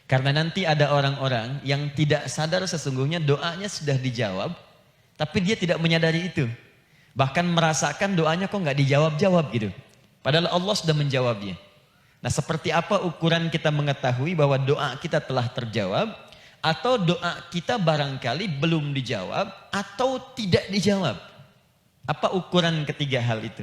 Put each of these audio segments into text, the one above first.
Karena nanti ada orang-orang yang tidak sadar sesungguhnya doanya sudah dijawab, tapi dia tidak menyadari itu. Bahkan merasakan doanya kok nggak dijawab-jawab gitu. Padahal Allah sudah menjawabnya. Nah, seperti apa ukuran kita mengetahui bahwa doa kita telah terjawab, atau doa kita barangkali belum dijawab, atau tidak dijawab? Apa ukuran ketiga hal itu?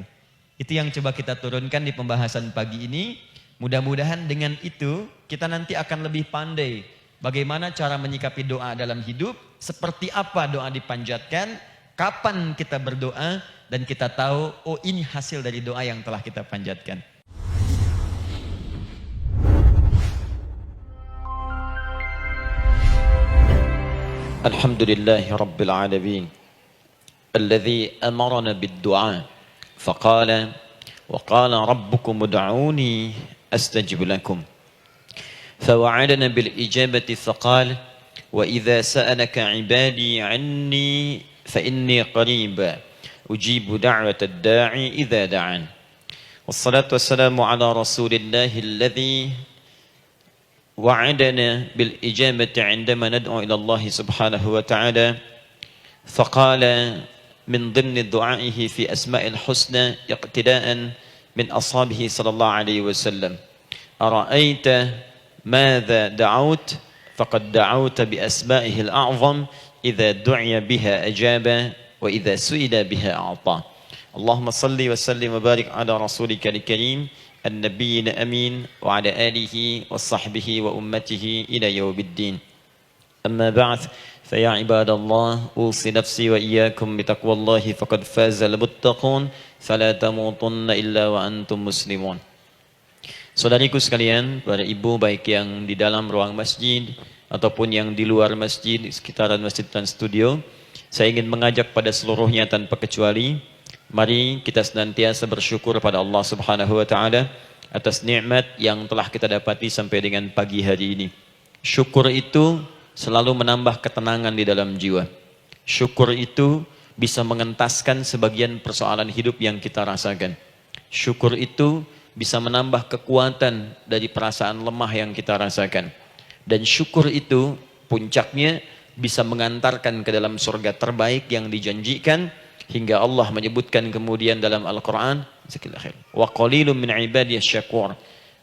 Itu yang coba kita turunkan di pembahasan pagi ini. Mudah-mudahan dengan itu kita nanti akan lebih pandai bagaimana cara menyikapi doa dalam hidup, seperti apa doa dipanjatkan, kapan kita berdoa, dan kita tahu, oh ini hasil dari doa yang telah kita panjatkan. Alhamdulillahi Rabbil Alamin Alladhi amarana bid-du'a Faqala Wa qala rabbukum ud'uni أستجب لكم فوعدنا بالإجابة فقال وإذا سألك عبادي عني فإني قريب أجيب دعوة الداعي إذا دعان والصلاة والسلام على رسول الله الذي وعدنا بالإجابة عندما ندعو إلى الله سبحانه وتعالى فقال من ضمن دعائه في أسماء الحسنى اقتداء من أصحابه صلى الله عليه وسلم أرأيت ماذا دعوت فقد دعوت بأسمائه الأعظم إذا دعي بها أجاب وإذا سئل بها أعطى اللهم صل وسلم وبارك على رسولك الكريم النبي الأمين وعلى آله وصحبه وأمته إلى يوم الدين أما بعد فيا عباد الله أوصي نفسي وإياكم بتقوى الله فقد فاز المتقون فلا تموتن إلا وأنتم مسلمون. Saudariku sekalian, para ibu baik yang di dalam ruang masjid ataupun yang di luar masjid, di sekitaran Masjid Trans Studio, saya ingin mengajak pada seluruhnya tanpa kecuali, mari kita senantiasa bersyukur pada Allah Subhanahu wa taala atas nikmat yang telah kita dapati sampai dengan pagi hari ini. Syukur itu selalu menambah ketenangan di dalam jiwa. Syukur itu bisa mengentaskan sebagian persoalan hidup yang kita rasakan. Syukur itu bisa menambah kekuatan dari perasaan lemah yang kita rasakan. Dan syukur itu puncaknya bisa mengantarkan ke dalam surga terbaik yang dijanjikan, hingga Allah menyebutkan kemudian dalam Al-Quran, wa qalilun min ibadiyasy syakur.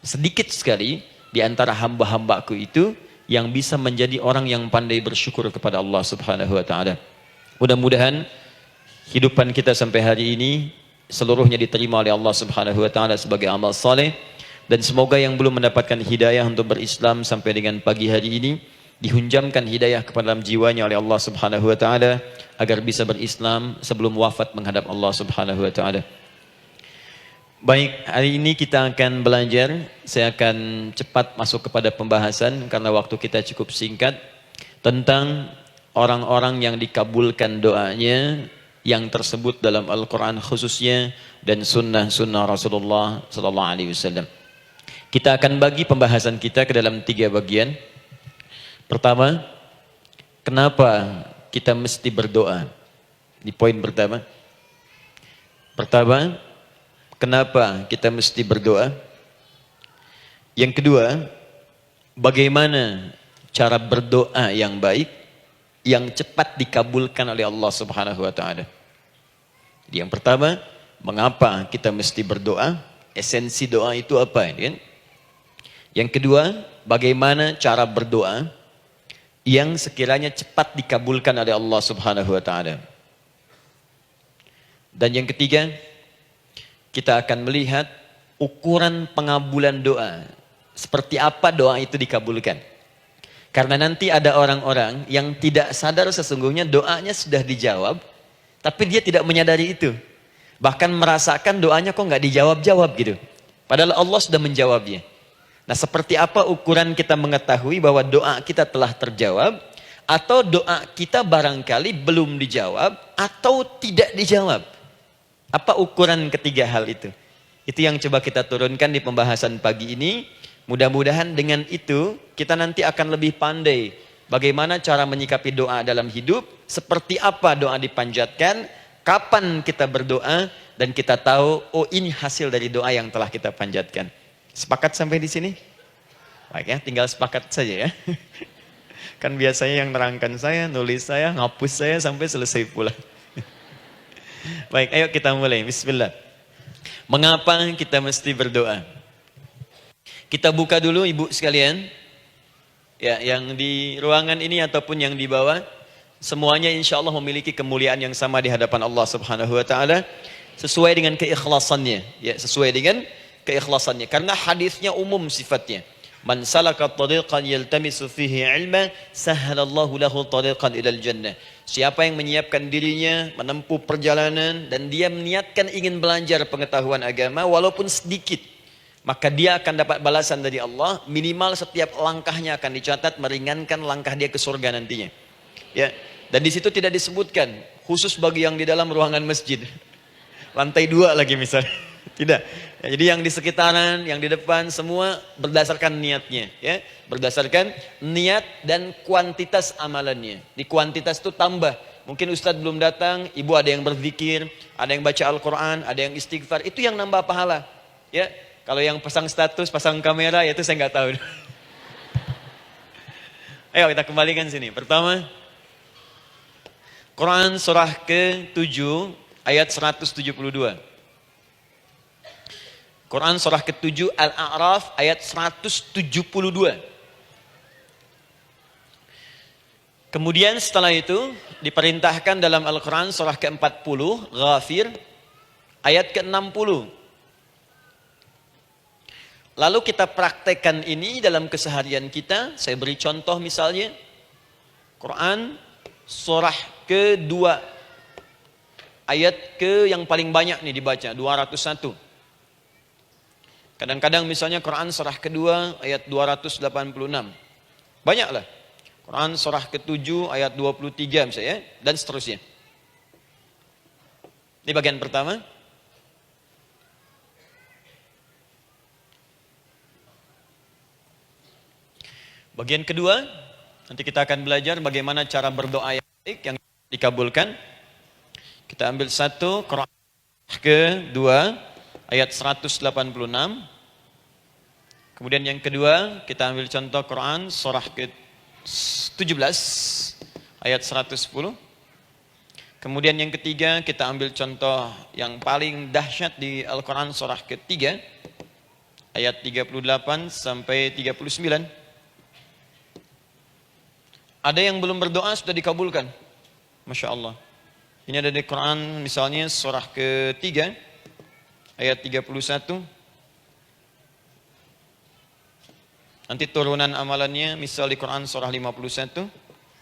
Sedikit sekali di antara hamba-hambaku itu yang bisa menjadi orang yang pandai bersyukur kepada Allah Subhanahu wa taala. Mudah-mudahan hidupan kita sampai hari ini seluruhnya diterima oleh Allah Subhanahu wa taala sebagai amal saleh, dan semoga yang belum mendapatkan hidayah untuk berislam sampai dengan pagi hari ini dihunjamkan hidayah kepada dalam jiwanya oleh Allah Subhanahu wa taala agar bisa berislam sebelum wafat menghadap Allah Subhanahu wa taala. Baik, hari ini kita akan belajar. Saya akan cepat masuk kepada pembahasan karena waktu kita cukup singkat, tentang orang-orang yang dikabulkan doanya yang tersebut dalam Al-Quran khususnya dan sunnah-sunnah Rasulullah Sallallahu Alaihi Wasallam. Kita akan bagi pembahasan kita ke dalam 3 bagian. Pertama, kenapa kita mesti berdoa? Di poin pertama. Kenapa kita mesti berdoa? Yang kedua, bagaimana cara berdoa yang baik, yang cepat dikabulkan oleh Allah Subhanahu wa taala. Yang pertama, mengapa kita mesti berdoa? Esensi doa itu apa, kan? Yang kedua, bagaimana cara berdoa yang sekiranya cepat dikabulkan oleh Allah Subhanahu wa taala. Dan yang ketiga, kita akan melihat ukuran pengabulan doa. Seperti apa doa itu dikabulkan. Karena nanti ada orang-orang yang tidak sadar sesungguhnya doanya sudah dijawab, tapi dia tidak menyadari itu. Bahkan merasakan doanya kok nggak dijawab-jawab gitu. Padahal Allah sudah menjawabnya. Nah, seperti apa ukuran kita mengetahui bahwa doa kita telah terjawab, atau doa kita barangkali belum dijawab, atau tidak dijawab? Apa ukuran ketiga hal itu? Itu yang coba kita turunkan di pembahasan pagi ini. Mudah-mudahan dengan itu kita nanti akan lebih pandai bagaimana cara menyikapi doa dalam hidup, seperti apa doa dipanjatkan, kapan kita berdoa, dan kita tahu, oh ini hasil dari doa yang telah kita panjatkan. Sepakat sampai di sini? Baik ya, tinggal sepakat saja ya. Kan biasanya yang nerangkan saya, nulis saya, ngapus saya sampai selesai pula. Baik, ayo kita mulai. Bismillah. Mengapa kita mesti berdoa? Kita buka dulu ibu sekalian. Ya, yang di ruangan ini ataupun yang di bawah, semuanya insya Allah memiliki kemuliaan yang sama di hadapan Allah Subhanahu wa taala sesuai dengan keikhlasannya, ya, sesuai dengan keikhlasannya. Karena hadisnya umum sifatnya. Man salaka tariqan yaltamisu fihi ilma, sahhalallahu lahu tariqan ilal jannah. Siapa yang menyiapkan dirinya menempuh perjalanan dan dia meniatkan ingin belajar pengetahuan agama walaupun sedikit, maka dia akan dapat balasan dari Allah. Minimal setiap langkahnya akan dicatat meringankan langkah dia ke surga nantinya. Ya, dan di situ tidak disebutkan khusus bagi yang di dalam ruangan masjid. Lantai 2 lagi misalnya. Tidak. Ya, jadi yang di sekitaran, yang di depan semua berdasarkan niatnya, ya. Berdasarkan niat dan kuantitas amalannya. Di kuantitas itu tambah. Mungkin Ustadz belum datang, ibu ada yang berzikir, ada yang baca Al-Qur'an, ada yang istighfar. Itu yang nambah pahala. Ya. Kalau yang pasang status, pasang kamera, ya itu saya nggak tahu. Ayo kita kembalikan sini. Pertama, Quran surah ke-7 ayat 172. Quran surah ke-7 Al-A'raf ayat 172. Kemudian setelah itu diperintahkan dalam Al-Quran surah ke-40 Ghafir ayat ke-60. Lalu kita praktekkan ini dalam keseharian kita. Saya beri contoh misalnya Quran surah ke-2 ayat ke yang paling banyak nih dibaca 201. Kadang-kadang misalnya Quran surah ke-2 ayat 286. Banyaklah. Quran surah ke-7 ayat 23 misalnya dan seterusnya. Ini bagian pertama. Bagian kedua, nanti kita akan belajar bagaimana cara berdoa yang baik yang dikabulkan. Kita ambil satu Quran ke-2 ayat 186. Kemudian yang kedua, kita ambil contoh Quran surah ke-17 ayat 110. Kemudian yang ketiga, kita ambil contoh yang paling dahsyat di Al-Quran surah ke-3 ayat 38 sampai 39. Ada yang belum berdoa sudah dikabulkan. Masya Allah. Ini ada di Quran misalnya surah ke-3 ayat 31. Nanti turunan amalannya misal di Quran surah 51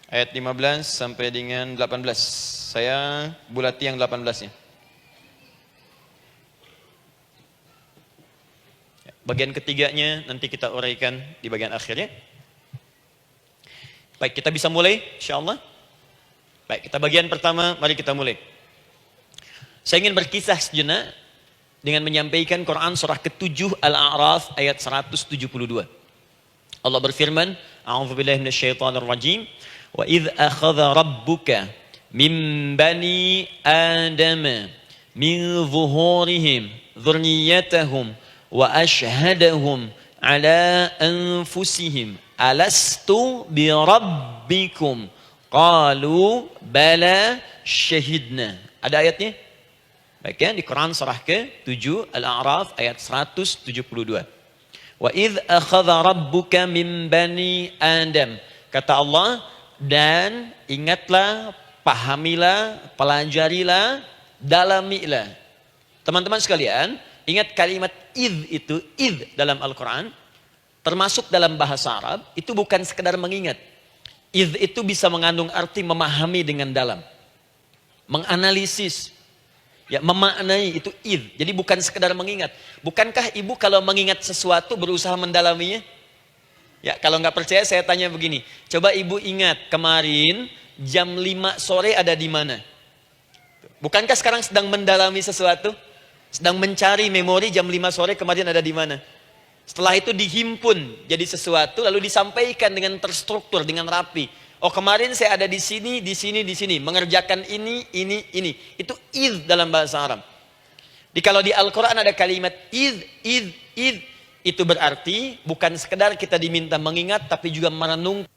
ayat 15 sampai dengan 18. Saya bulati yang 18-nya. Bagian ketiganya nanti kita uraikan di bagian akhirnya. Baik, kita bisa mulai insyaallah. Baik, kita bagian pertama, mari kita mulai. Saya ingin berkisah sejenak dengan menyampaikan Quran surah ke-7 Al-A'raf ayat 172. Allah berfirman, A'udzubillahi minasyaitonirrajim, wa idz akhadha rabbuka min bani adama min zuhurihim dzurriyyatahum wa ashhadahum ala anfusihim alastu bi rabbikum qalu bala syahidna. Ada ayatnya? Baik ya, di Quran surah ke-7 Al-A'raf ayat 172. Wa idz akhadha rabbuka min bani Adam. Kata Allah, dan ingatlah, pahamilah, pelajarilah, dalamilah. Teman-teman sekalian, ingat kalimat idz itu, idz dalam Al-Quran, termasuk dalam bahasa Arab, itu bukan sekedar mengingat. Idz itu bisa mengandung arti memahami dengan dalam. Menganalisis. Ya, memaknai itu idz. Jadi bukan sekedar mengingat. Bukankah ibu kalau mengingat sesuatu berusaha mendalaminya? Ya, kalau nggak percaya saya tanya begini. Coba ibu ingat kemarin jam 5 sore ada di mana? Bukankah sekarang sedang mendalami sesuatu? Sedang mencari memori jam 5 sore kemarin ada di mana? Setelah itu dihimpun jadi sesuatu lalu disampaikan dengan terstruktur, dengan rapi. Oh, kemarin saya ada di sini, di sini, di sini, mengerjakan ini. Itu idz dalam bahasa Arab. Kalau di Al-Quran ada kalimat idz. Itu berarti bukan sekedar kita diminta mengingat, tapi juga merenung,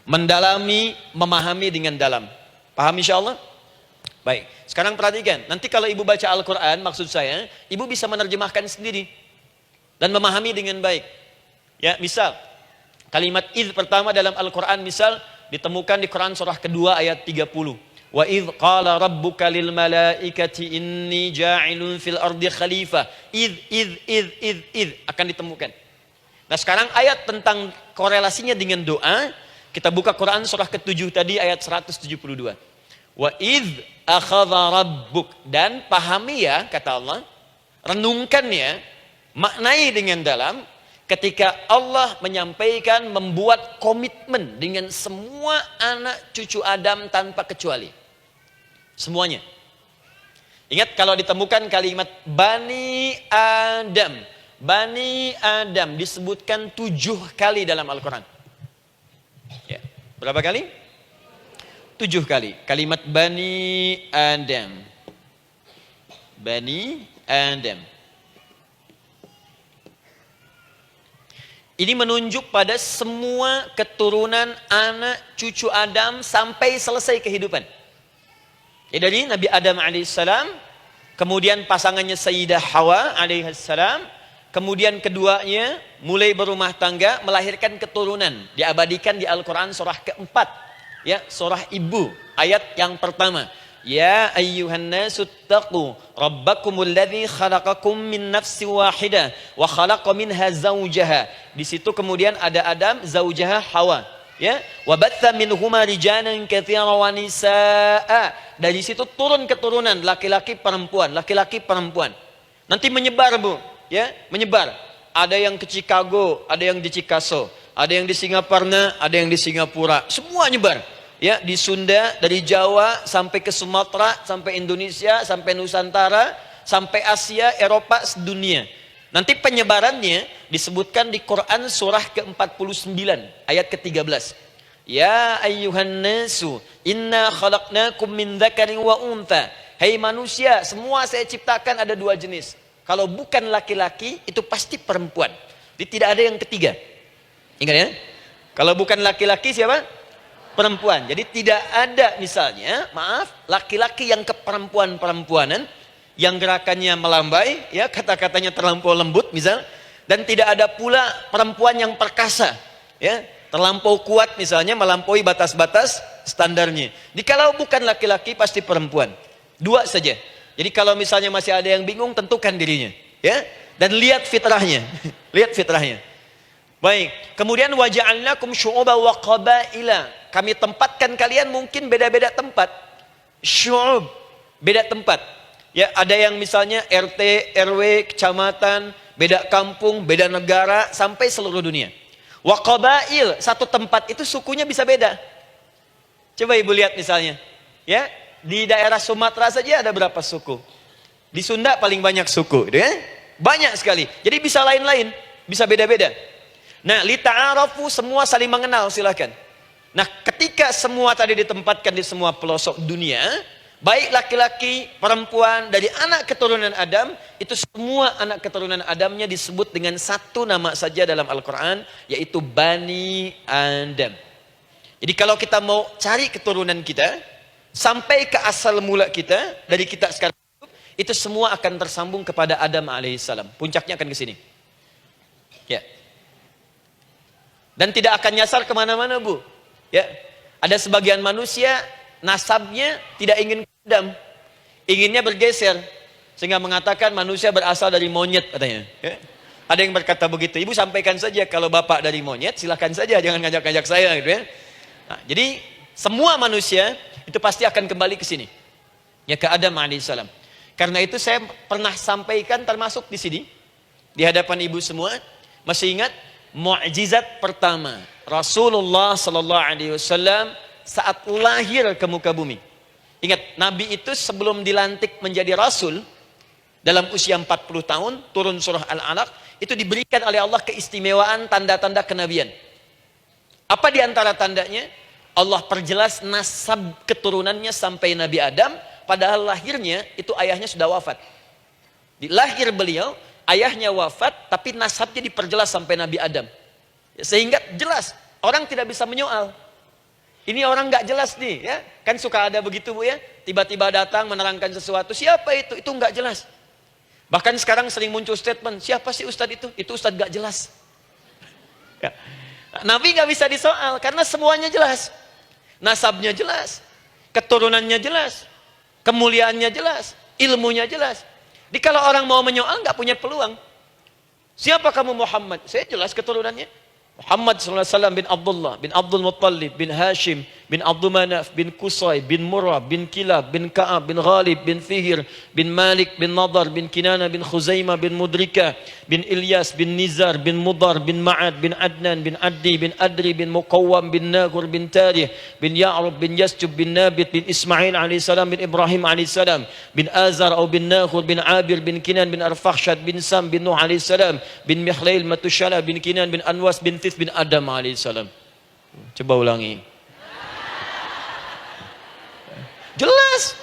mendalami, memahami dengan dalam. Paham insyaallah? Baik, sekarang perhatikan. Nanti kalau ibu baca Al-Quran, maksud saya, ibu bisa menerjemahkan sendiri dan memahami dengan baik. Ya, misal kalimat idh pertama dalam Al-Quran misal ditemukan di Quran surah kedua ayat 30. Wa idh qala rabbuka lil malaikati inni ja'ilun fil ardi khalifah. Idh akan ditemukan. Nah, sekarang ayat tentang korelasinya dengan doa, kita buka Quran surah ke-7 tadi ayat 172. Wa idh akhadha rabbuk, dan pahami ya kata Allah, renungkan ya, maknai dengan dalam ketika Allah menyampaikan, membuat komitmen dengan semua anak cucu Adam tanpa kecuali. Semuanya. Ingat kalau ditemukan kalimat Bani Adam. Bani Adam disebutkan 7 kali dalam Al-Quran. Ya. Berapa kali? 7 kali. Kalimat Bani Adam. Bani Adam. Ini menunjuk pada semua keturunan anak cucu Adam sampai selesai kehidupan. Ya, dari Nabi Adam alaihissalam, kemudian pasangannya Sayyidah Hawa alaihissalam, kemudian keduanya mulai berumah tangga, melahirkan keturunan. Diabadikan di Al-Quran surah keempat. Ya, surah Ibu, ayat yang pertama. Ya ayyuhan nasu taqu rabbakumul ladzi khalaqakum min nafsin wahidah wa khalaqa minha zawjaha. Di situ kemudian ada Adam, zawjaha Hawa. Ya, wa batha minhuma rijalan katsiran wa nisaa. Dari situ turun keturunan laki-laki perempuan, laki-laki perempuan. Nanti menyebar, Bu, ya, menyebar. Ada yang ke Chicago, ada yang di Chicago, ada yang di Singaparna, ada yang di Singapura. Semua nyebar. Ya, di Sunda, dari Jawa sampai ke Sumatera, sampai Indonesia, sampai Nusantara, sampai Asia, Eropa, sedunia. Nanti penyebarannya disebutkan di Quran surah ke-49 ayat ke-13. Ya ayyuhan nasu inna khalaqnakum min dzakarin wa untha. Hai manusia, semua saya ciptakan ada 2 jenis. Kalau bukan laki-laki itu pasti perempuan. Jadi tidak ada yang ketiga. Ingat ya? Kalau bukan laki-laki siapa? Perempuan. Jadi tidak ada misalnya, maaf, laki-laki yang keperempuan-perempuanan, yang gerakannya melambai, ya, kata-katanya terlampau lembut misal, dan tidak ada pula perempuan yang perkasa, ya, terlampau kuat misalnya, melampaui batas-batas standarnya. Jadi kalau bukan laki-laki pasti perempuan. 2 saja. Jadi kalau misalnya masih ada yang bingung, tentukan dirinya, ya, dan lihat fitrahnya. Lihat fitrahnya. Baik, kemudian waja'alnakum syu'uban wa qabaila. Kami tempatkan kalian mungkin beda-beda tempat. Syu'ub, beda tempat. Ya, ada yang misalnya RT, RW, kecamatan, beda kampung, beda negara, sampai seluruh dunia. Wa qabail, satu tempat itu sukunya bisa beda. Coba Ibu lihat misalnya, ya, di daerah Sumatera saja ada berapa suku? Di Sunda paling banyak suku, gitu ya? Banyak sekali. Jadi bisa lain-lain, bisa beda-beda. Nah, lita'arafu, semua saling mengenal, silakan. Nah, ketika semua tadi ditempatkan di semua pelosok dunia, baik laki-laki, perempuan, dari anak keturunan Adam, itu semua anak keturunan Adamnya disebut dengan satu nama saja dalam Al-Quran, yaitu Bani Adam. Jadi kalau kita mau cari keturunan kita, sampai ke asal mula kita, dari kita sekarang, itu semua akan tersambung kepada Adam alaihissalam. Puncaknya akan ke sini. Ya. Dan tidak akan nyasar kemana-mana, Bu. Ya, ada sebagian manusia nasabnya tidak ingin ke Adam, inginnya bergeser, sehingga mengatakan manusia berasal dari monyet katanya. Ya. Ada yang berkata begitu. Ibu sampaikan saja kalau bapak dari monyet, silahkan saja, jangan ngajak-ngajak saya, gitu ya. Nah, jadi semua manusia itu pasti akan kembali ke sini, ya, ke Adam alaihissalam. Karena itu saya pernah sampaikan termasuk di sini di hadapan ibu semua, masih ingat mukjizat pertama Rasulullah sallallahu alaihi wasallam saat lahir ke muka bumi. Ingat, Nabi itu sebelum dilantik menjadi Rasul dalam usia 40 tahun, turun surah Al-Alaq, itu diberikan oleh Allah keistimewaan tanda-tanda kenabian. Apa di antara tandanya? Allah perjelas nasab keturunannya sampai Nabi Adam, padahal lahirnya itu ayahnya sudah wafat. Di lahir beliau ayahnya wafat, tapi nasabnya diperjelas sampai Nabi Adam. Sehingga jelas, orang tidak bisa menyoal. Ini orang nggak jelas nih, ya. Kan suka ada begitu, Bu, ya. Tiba-tiba datang menerangkan sesuatu. Siapa itu? Itu nggak jelas. Bahkan sekarang sering muncul statement, siapa sih Ustadz itu? Itu Ustadz nggak jelas. Ya. Nabi nggak bisa disoal, karena semuanya jelas. Nasabnya jelas, keturunannya jelas, kemuliaannya jelas, ilmunya jelas. Jadi kalau orang mau menyoal nggak punya peluang. Siapa kamu Muhammad? Saya jelas keturunannya. Muhammad SAW bin Abdullah, bin Abdul Muttalib, bin Hashim, bin Abdul Manaf, bin Qusay, bin Murrah, bin Kilab, bin Ka'ab, bin Ghalib, bin Fihir, bin Malik, bin Nadar, bin Kinana, bin Khuzaimah, bin Mudrika, bin Ilyas, bin Nizar, bin Mudar, bin Ma'ad, bin Adnan, bin Addi, bin Adri, bin Muqawwam, bin Nagur, bin Tarih, bin Ya'rub, bin Yasjub, bin Nabit, bin Ismail AS, bin Ibrahim AS, bin Azar atau bin Nagur, bin Abir, bin Kinan, bin Arfakhshad, bin Sam, bin Nuh AS, bin Mihlail, Matushala, bin Kinan, bin Anwas, bin bin Adam alaihissalam. Coba ulangi. Jelas.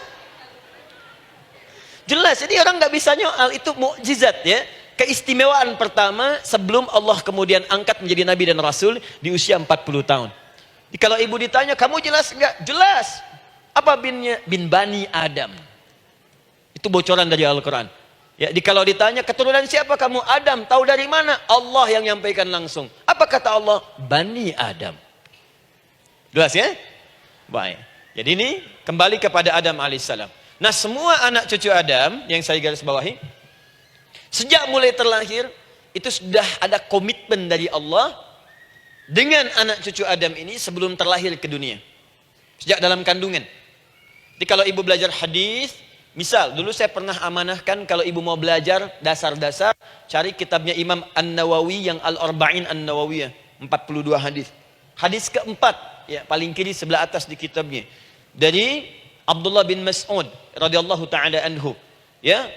Jelas. Jadi orang nggak bisa nyoal, itu mukjizat, ya. Keistimewaan pertama sebelum Allah kemudian angkat menjadi nabi dan rasul di usia 40 tahun. Jadi kalau ibu ditanya, kamu jelas nggak? Jelas. Apa binnya? Bin Bani Adam. Itu bocoran dari Al-Quran. Ya, kalau ditanya keturunan siapa kamu? Adam. Tahu dari mana? Allah yang nyampaikan langsung. Apa kata Allah? Bani Adam. Jelas, ya? Baik. Jadi ini kembali kepada Adam alaihissalam. Nah, semua anak cucu Adam yang saya garis bawahi, sejak mulai terlahir itu sudah ada komitmen dari Allah dengan anak cucu Adam ini sebelum terlahir ke dunia. Sejak dalam kandungan. Jadi kalau ibu belajar hadis, misal, dulu saya pernah amanahkan kalau ibu mau belajar dasar-dasar, cari kitabnya Imam An-Nawawi yang Al-Arba'in An-Nawawiyah, 42 hadis. Hadis keempat, ya, paling kiri sebelah atas di kitabnya. Dari Abdullah bin Mas'ud radhiyallahu taala anhu, ya.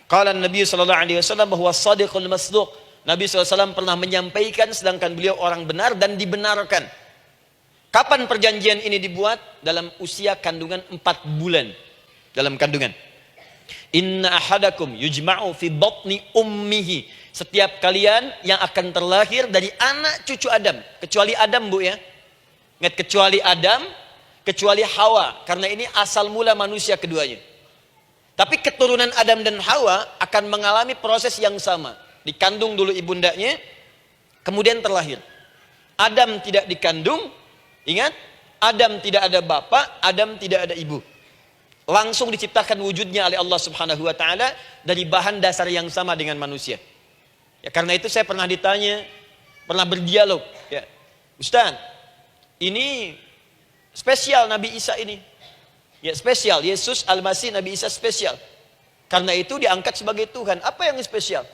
Qala Nabi sallallahu alaihi wasallam bahwa shadiqul masduq. Nabi SAW pernah menyampaikan sedangkan beliau orang benar dan dibenarkan. Kapan perjanjian ini dibuat? Dalam usia kandungan 4 bulan. Dalam kandungan. Inna ahadakum yujma'u fi batni ummihi. Setiap kalian yang akan terlahir dari anak cucu Adam. Kecuali Adam, Bu, ya. Ingat, kecuali Adam, kecuali Hawa. Karena ini asal mula manusia keduanya. Tapi keturunan Adam dan Hawa akan mengalami proses yang sama. Dikandung dulu ibundanya, kemudian terlahir. Adam tidak dikandung, ingat, Adam tidak ada bapak, Adam tidak ada ibu. Langsung diciptakan wujudnya oleh Allah Subhanahu wa taala dari bahan dasar yang sama dengan manusia. Ya, karena itu saya pernah ditanya, pernah berdialog, ya. Ustaz, ini spesial Nabi Isa ini. Ya, spesial, Yesus Al-Masih Nabi Isa spesial. Karena itu diangkat sebagai Tuhan. Apa yang spesial?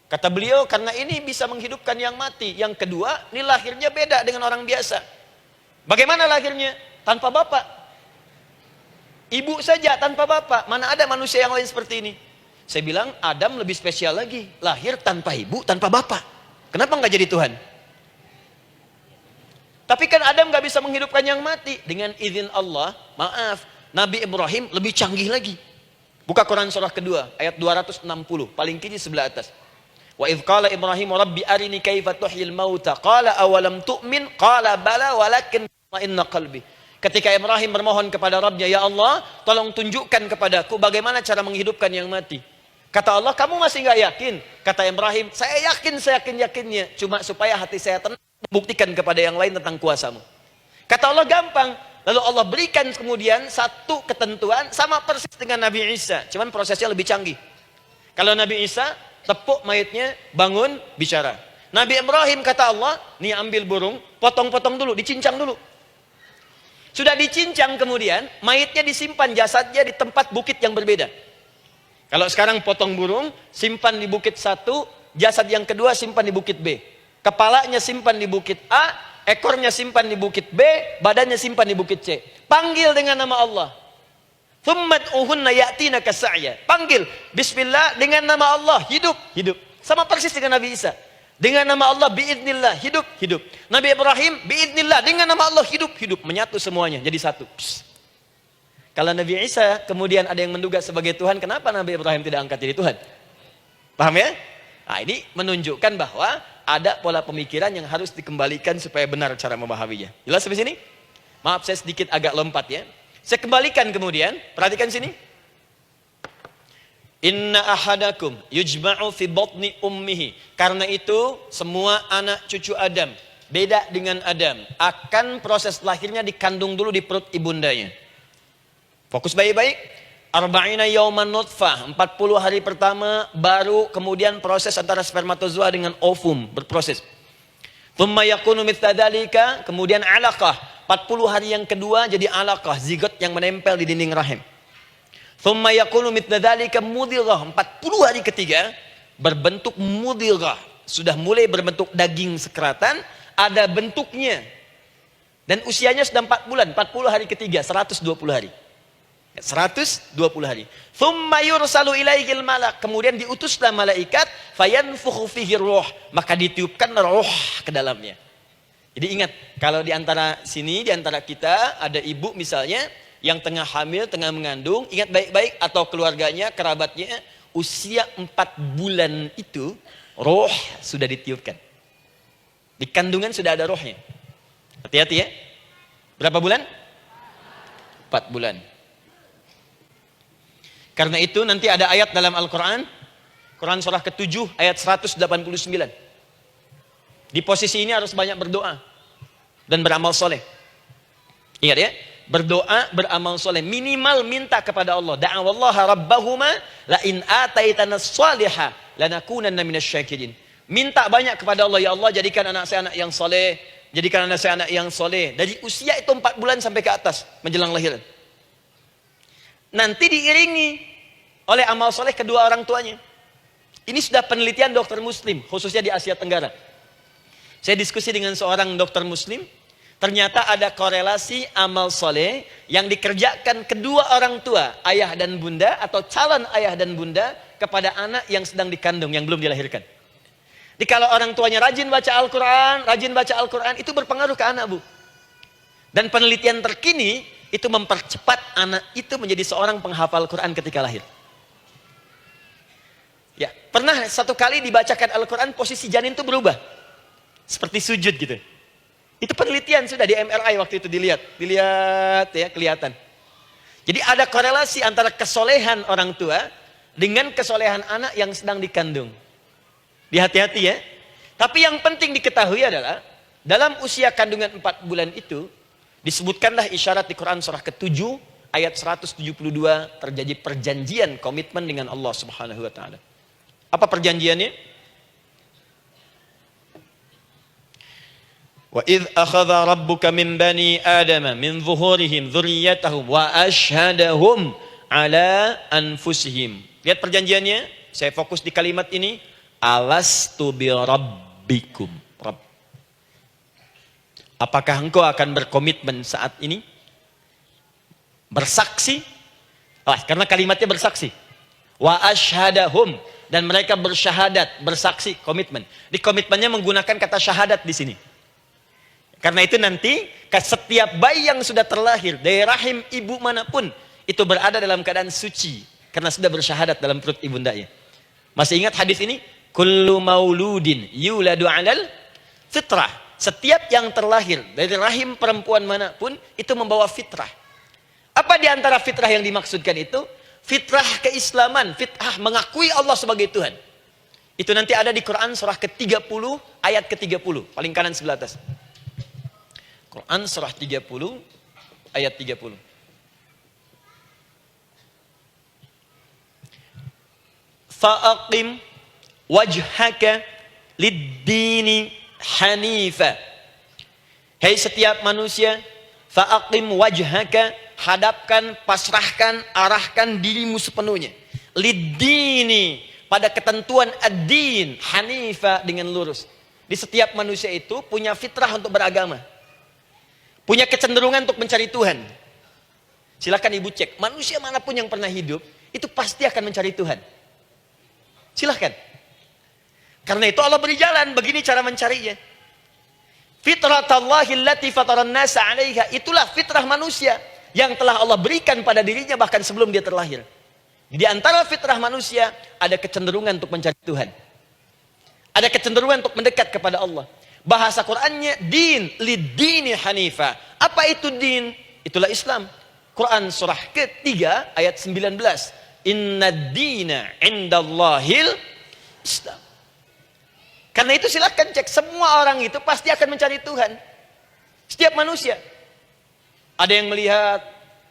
Kata beliau, karena ini bisa menghidupkan yang mati. Yang kedua, ini lahirnya beda dengan orang biasa. Bagaimana lahirnya? Tanpa bapak. Ibu saja tanpa bapak. Mana ada manusia yang lain seperti ini? Saya bilang Adam lebih spesial lagi. Lahir tanpa ibu, tanpa bapak. Kenapa nggak jadi Tuhan? Tapi kan Adam nggak bisa menghidupkan yang mati. Dengan izin Allah, maaf, Nabi Ibrahim lebih canggih lagi. Buka Quran surah kedua, ayat 260. Paling kiri sebelah atas. Wa idh qala Ibrahim Rabbi arini kaifa tuhyil mauta. Qala awalam tu'min. Qala bala walakin inna qalbi. Ketika Ibrahim bermohon kepada Rabbnya, ya Allah, tolong tunjukkan kepadaku bagaimana cara menghidupkan yang mati. Kata Allah, kamu masih nggak yakin? Kata Ibrahim, saya yakin-yakinnya. Cuma supaya hati saya tenang, buktikan kepada yang lain tentang kuasamu. Kata Allah, gampang. Lalu Allah berikan kemudian satu ketentuan sama persis dengan Nabi Isa. Cuman prosesnya lebih canggih. Kalau Nabi Isa, tepuk mayatnya, bangun, bicara. Nabi Ibrahim kata Allah, nih ambil burung, potong-potong dulu, dicincang dulu. Sudah dicincang kemudian, mayitnya disimpan, jasadnya di tempat bukit yang berbeda. Kalau sekarang potong burung, simpan di bukit satu, jasad yang kedua simpan di bukit B. Kepalanya simpan di bukit A, ekornya simpan di bukit B, badannya simpan di bukit C. Panggil dengan nama Allah. Thummat uhunna ya'tina kasa'ya. Panggil, bismillah, dengan nama Allah, hidup. Sama persis dengan Nabi Isa. Dengan nama Allah biidznillah, hidup. Nabi Ibrahim biidznillah, dengan nama Allah hidup. Menyatu semuanya jadi satu. Psst. Kalau Nabi Isa kemudian ada yang menduga sebagai Tuhan, kenapa Nabi Ibrahim tidak angkat jadi Tuhan? Paham ya? Nah, ini menunjukkan bahwa ada pola pemikiran yang harus dikembalikan supaya benar cara memahaminya. Jelas sampai sini? Maaf saya sedikit agak lompat ya. Saya kembalikan kemudian, perhatikan sini. Inna ahadakum yujma'u fi batni ummihi. Karena itu semua anak cucu Adam, beda dengan Adam, akan proses lahirnya dikandung dulu di perut ibundanya. Fokus baik-baik. Arba'ina yauman nutfah, 40 hari pertama baru kemudian proses antara spermatozoa dengan ovum berproses. Thumma yakunu mithla dzalika, kemudian alaqah. 40 hari yang kedua jadi alaqah, zigot yang menempel di dinding rahim. Thumma yakunu mithla dzalika mudghah. 40 hari ketiga berbentuk mudghah, sudah mulai berbentuk daging sekeratan, ada bentuknya. Dan usianya sudah 4 bulan, 40 hari ketiga, 120 hari. 120 hari. Thumma yursalu ilaihil malak, kemudian diutuslah malaikat, fayanfukhu fihi ruh, maka ditiupkan roh ke dalamnya. Jadi ingat, kalau di antara sini, di antara kita ada ibu misalnya yang tengah hamil, tengah mengandung, ingat baik-baik, atau keluarganya, kerabatnya, usia 4 bulan itu roh sudah ditiupkan. Di kandungan sudah ada rohnya. Hati-hati ya. Berapa bulan? 4 bulan. Karena itu nanti ada ayat dalam Al-Quran, Quran surah ke-7 ayat 189. Di posisi ini harus banyak berdoa dan beramal soleh. Ingat ya, berdoa, beramal soleh, minimal minta kepada Allah. Da'awallaha rabbahuma la in ataitana salihah lanakunanna minasyakirin. Minta banyak kepada Allah, ya Allah jadikan anak saya anak yang soleh, jadikan anak saya anak yang soleh. Dari usia itu 4 bulan sampai ke atas menjelang lahiran. Nanti diiringi oleh amal soleh kedua orang tuanya. Ini sudah penelitian dokter muslim, khususnya di Asia Tenggara. Saya diskusi dengan seorang dokter muslim, ternyata ada korelasi amal soleh yang dikerjakan kedua orang tua, ayah dan bunda, atau calon ayah dan bunda, kepada anak yang sedang dikandung, yang belum dilahirkan. Jadi kalau orang tuanya rajin baca Al-Quran, itu berpengaruh ke anak, Bu. Dan penelitian terkini, itu mempercepat anak itu menjadi seorang penghafal Quran ketika lahir. Ya, pernah satu kali dibacakan Al-Quran, posisi janin itu berubah. Seperti sujud gitu. Itu penelitian sudah di MRI waktu itu dilihat ya, kelihatan. Jadi ada korelasi antara kesolehan orang tua dengan kesolehan anak yang sedang dikandung. Hati-hati ya. Tapi yang penting diketahui adalah, dalam usia kandungan 4 bulan itu, disebutkanlah isyarat di Quran surah ke-7 ayat 172 terjadi perjanjian komitmen dengan Allah Subhanahu wa taala. Apa perjanjiannya? Wa idz akhadha rabbuka min bani adama min zuhurihim dzurriyyatahum wa asyhadahum ala anfusihim. Lihat perjanjiannya, saya fokus di kalimat ini, alastu bi rabbikum. Apakah engkau akan berkomitmen saat ini? Bersaksi? Karena kalimatnya bersaksi. Wa asyhadahum, dan mereka bersyahadat, bersaksi, komitmen. Di komitmennya menggunakan kata syahadat di sini. Karena itu nanti setiap bayi yang sudah terlahir dari rahim ibu manapun itu berada dalam keadaan suci karena sudah bersyahadat dalam perut ibundanya. Masih ingat hadis ini? Kullu mauludin yuladu 'alal fitrah. Setiap yang terlahir dari rahim perempuan manapun itu membawa fitrah. Apa di antara fitrah yang dimaksudkan itu? Fitrah keislaman, fitrah mengakui Allah sebagai Tuhan. Itu nanti ada di Quran surah ke-30 ayat ke-30, paling kanan sebelah atas. Quran surah 30 ayat 30. Fa'aqim wajhaka lid-dini hanifa. Hei setiap manusia, fa'aqim wajhaka, hadapkan, pasrahkan, arahkan dirimu sepenuhnya. Lid-dini, pada ketentuan ad-din, hanifa, dengan lurus. Di setiap manusia itu punya fitrah untuk beragama. Punya kecenderungan untuk mencari Tuhan. Silakan ibu cek, manusia manapun yang pernah hidup, itu pasti akan mencari Tuhan. Silakan. Karena itu Allah beri jalan, begini cara mencarinya. Fitratallahi allati fataran nasa 'alaiha, itulah fitrah manusia yang telah Allah berikan pada dirinya bahkan sebelum dia terlahir. Di antara fitrah manusia ada kecenderungan untuk mencari Tuhan. Ada kecenderungan untuk mendekat kepada Allah. Bahasa Qur'annya din lidini hanifa. Apa itu din? Itulah Islam. Quran surah ketiga ayat 19. Inna dina indallahil Islam. Karena itu silakan cek, semua orang itu pasti akan mencari Tuhan. Setiap manusia. Ada yang melihat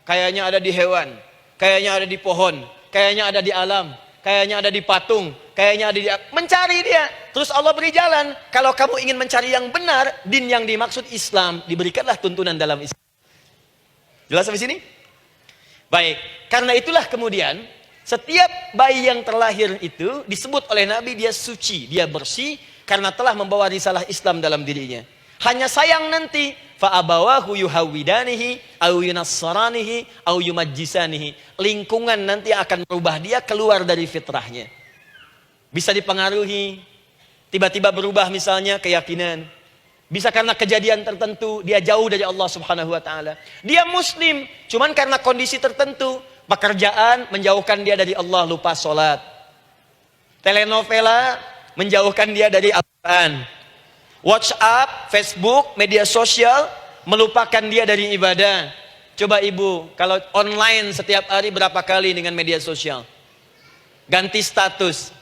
kayaknya ada di hewan, kayaknya ada di pohon, kayaknya ada di alam, kayaknya ada di patung, kayaknya ada di... Mencari dia. Terus Allah beri jalan. Kalau kamu ingin mencari yang benar, din yang dimaksud Islam, diberikanlah tuntunan dalam Islam. Jelas sampai sini? Baik. Karena itulah kemudian, setiap bayi yang terlahir itu disebut oleh Nabi dia suci, dia bersih, karena telah membawa risalah Islam dalam dirinya. Hanya sayang nanti, fa'abawahu yuhawwidanihi, au yunassaranihi, au yumajjisanihi. Lingkungan nanti akan merubah dia keluar dari fitrahnya. Bisa dipengaruhi, tiba-tiba berubah misalnya keyakinan. Bisa karena kejadian tertentu, dia jauh dari Allah subhanahu wa ta'ala. Dia muslim, cuman karena kondisi tertentu, pekerjaan menjauhkan dia dari Allah, lupa sholat. Telenovela menjauhkan dia dari Al-Quran. WhatsApp, Facebook, media sosial melupakan dia dari ibadah. Coba ibu, kalau online setiap hari berapa kali dengan media sosial? Ganti status.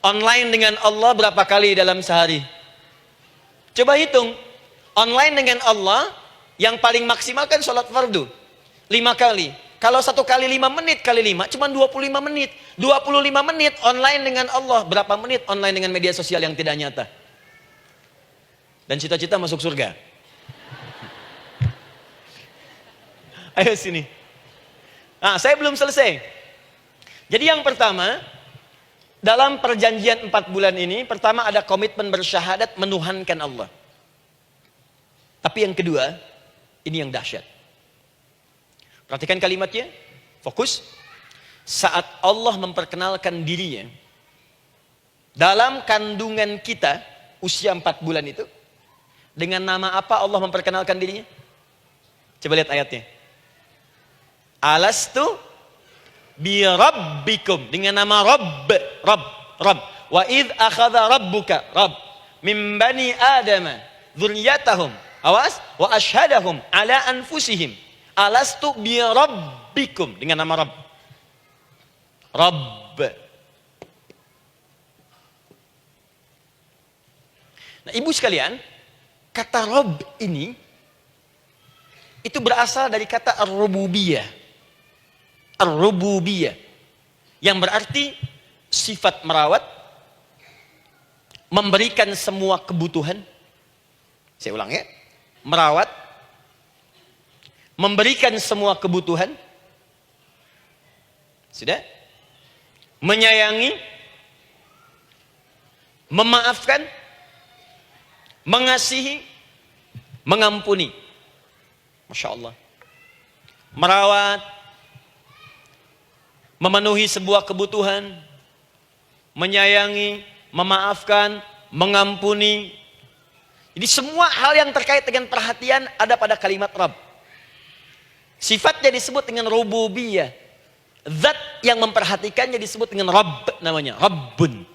Online dengan Allah berapa kali dalam sehari? Coba hitung. Online dengan Allah yang paling maksimal kan sholat fardu 5 kali. Kalau 1 kali 5 menit kali 5 cuma 25 menit. 25 menit online dengan Allah. Berapa menit online dengan media sosial yang tidak nyata? Dan cita-cita masuk surga. Ayo sini. Nah, saya belum selesai. Jadi yang pertama, dalam perjanjian 4 bulan ini, pertama ada komitmen bersyahadat menuhankan Allah. Tapi yang kedua, ini yang dahsyat. Perhatikan kalimatnya, fokus. Saat Allah memperkenalkan dirinya, dalam kandungan kita, usia 4 bulan itu, dengan nama apa Allah memperkenalkan dirinya? Coba lihat ayatnya. Alastu bi rabbikum, dengan nama Rabb. Wa idh akhadha rabbuka min bani adama dzurriyyatahum, awas, wa ashhadahum ala anfusihim. Alastu bi rabbikum, dengan nama Rabb. Nah, ibu sekalian, kata Rabb ini itu berasal dari kata ar-rububiyah. Ar-rububiyah yang berarti sifat merawat, memberikan semua kebutuhan. Saya ulang ya. Merawat, memberikan semua kebutuhan. Sudah? Menyayangi, memaafkan, mengasihi, mengampuni. Masya Allah. Merawat, memenuhi sebuah kebutuhan, menyayangi, memaafkan, mengampuni. Jadi semua hal yang terkait dengan perhatian ada pada kalimat Rabb. Sifatnya disebut dengan rububiyah. Zat yang memperhatikannya disebut dengan Rabb, namanya Rabbun.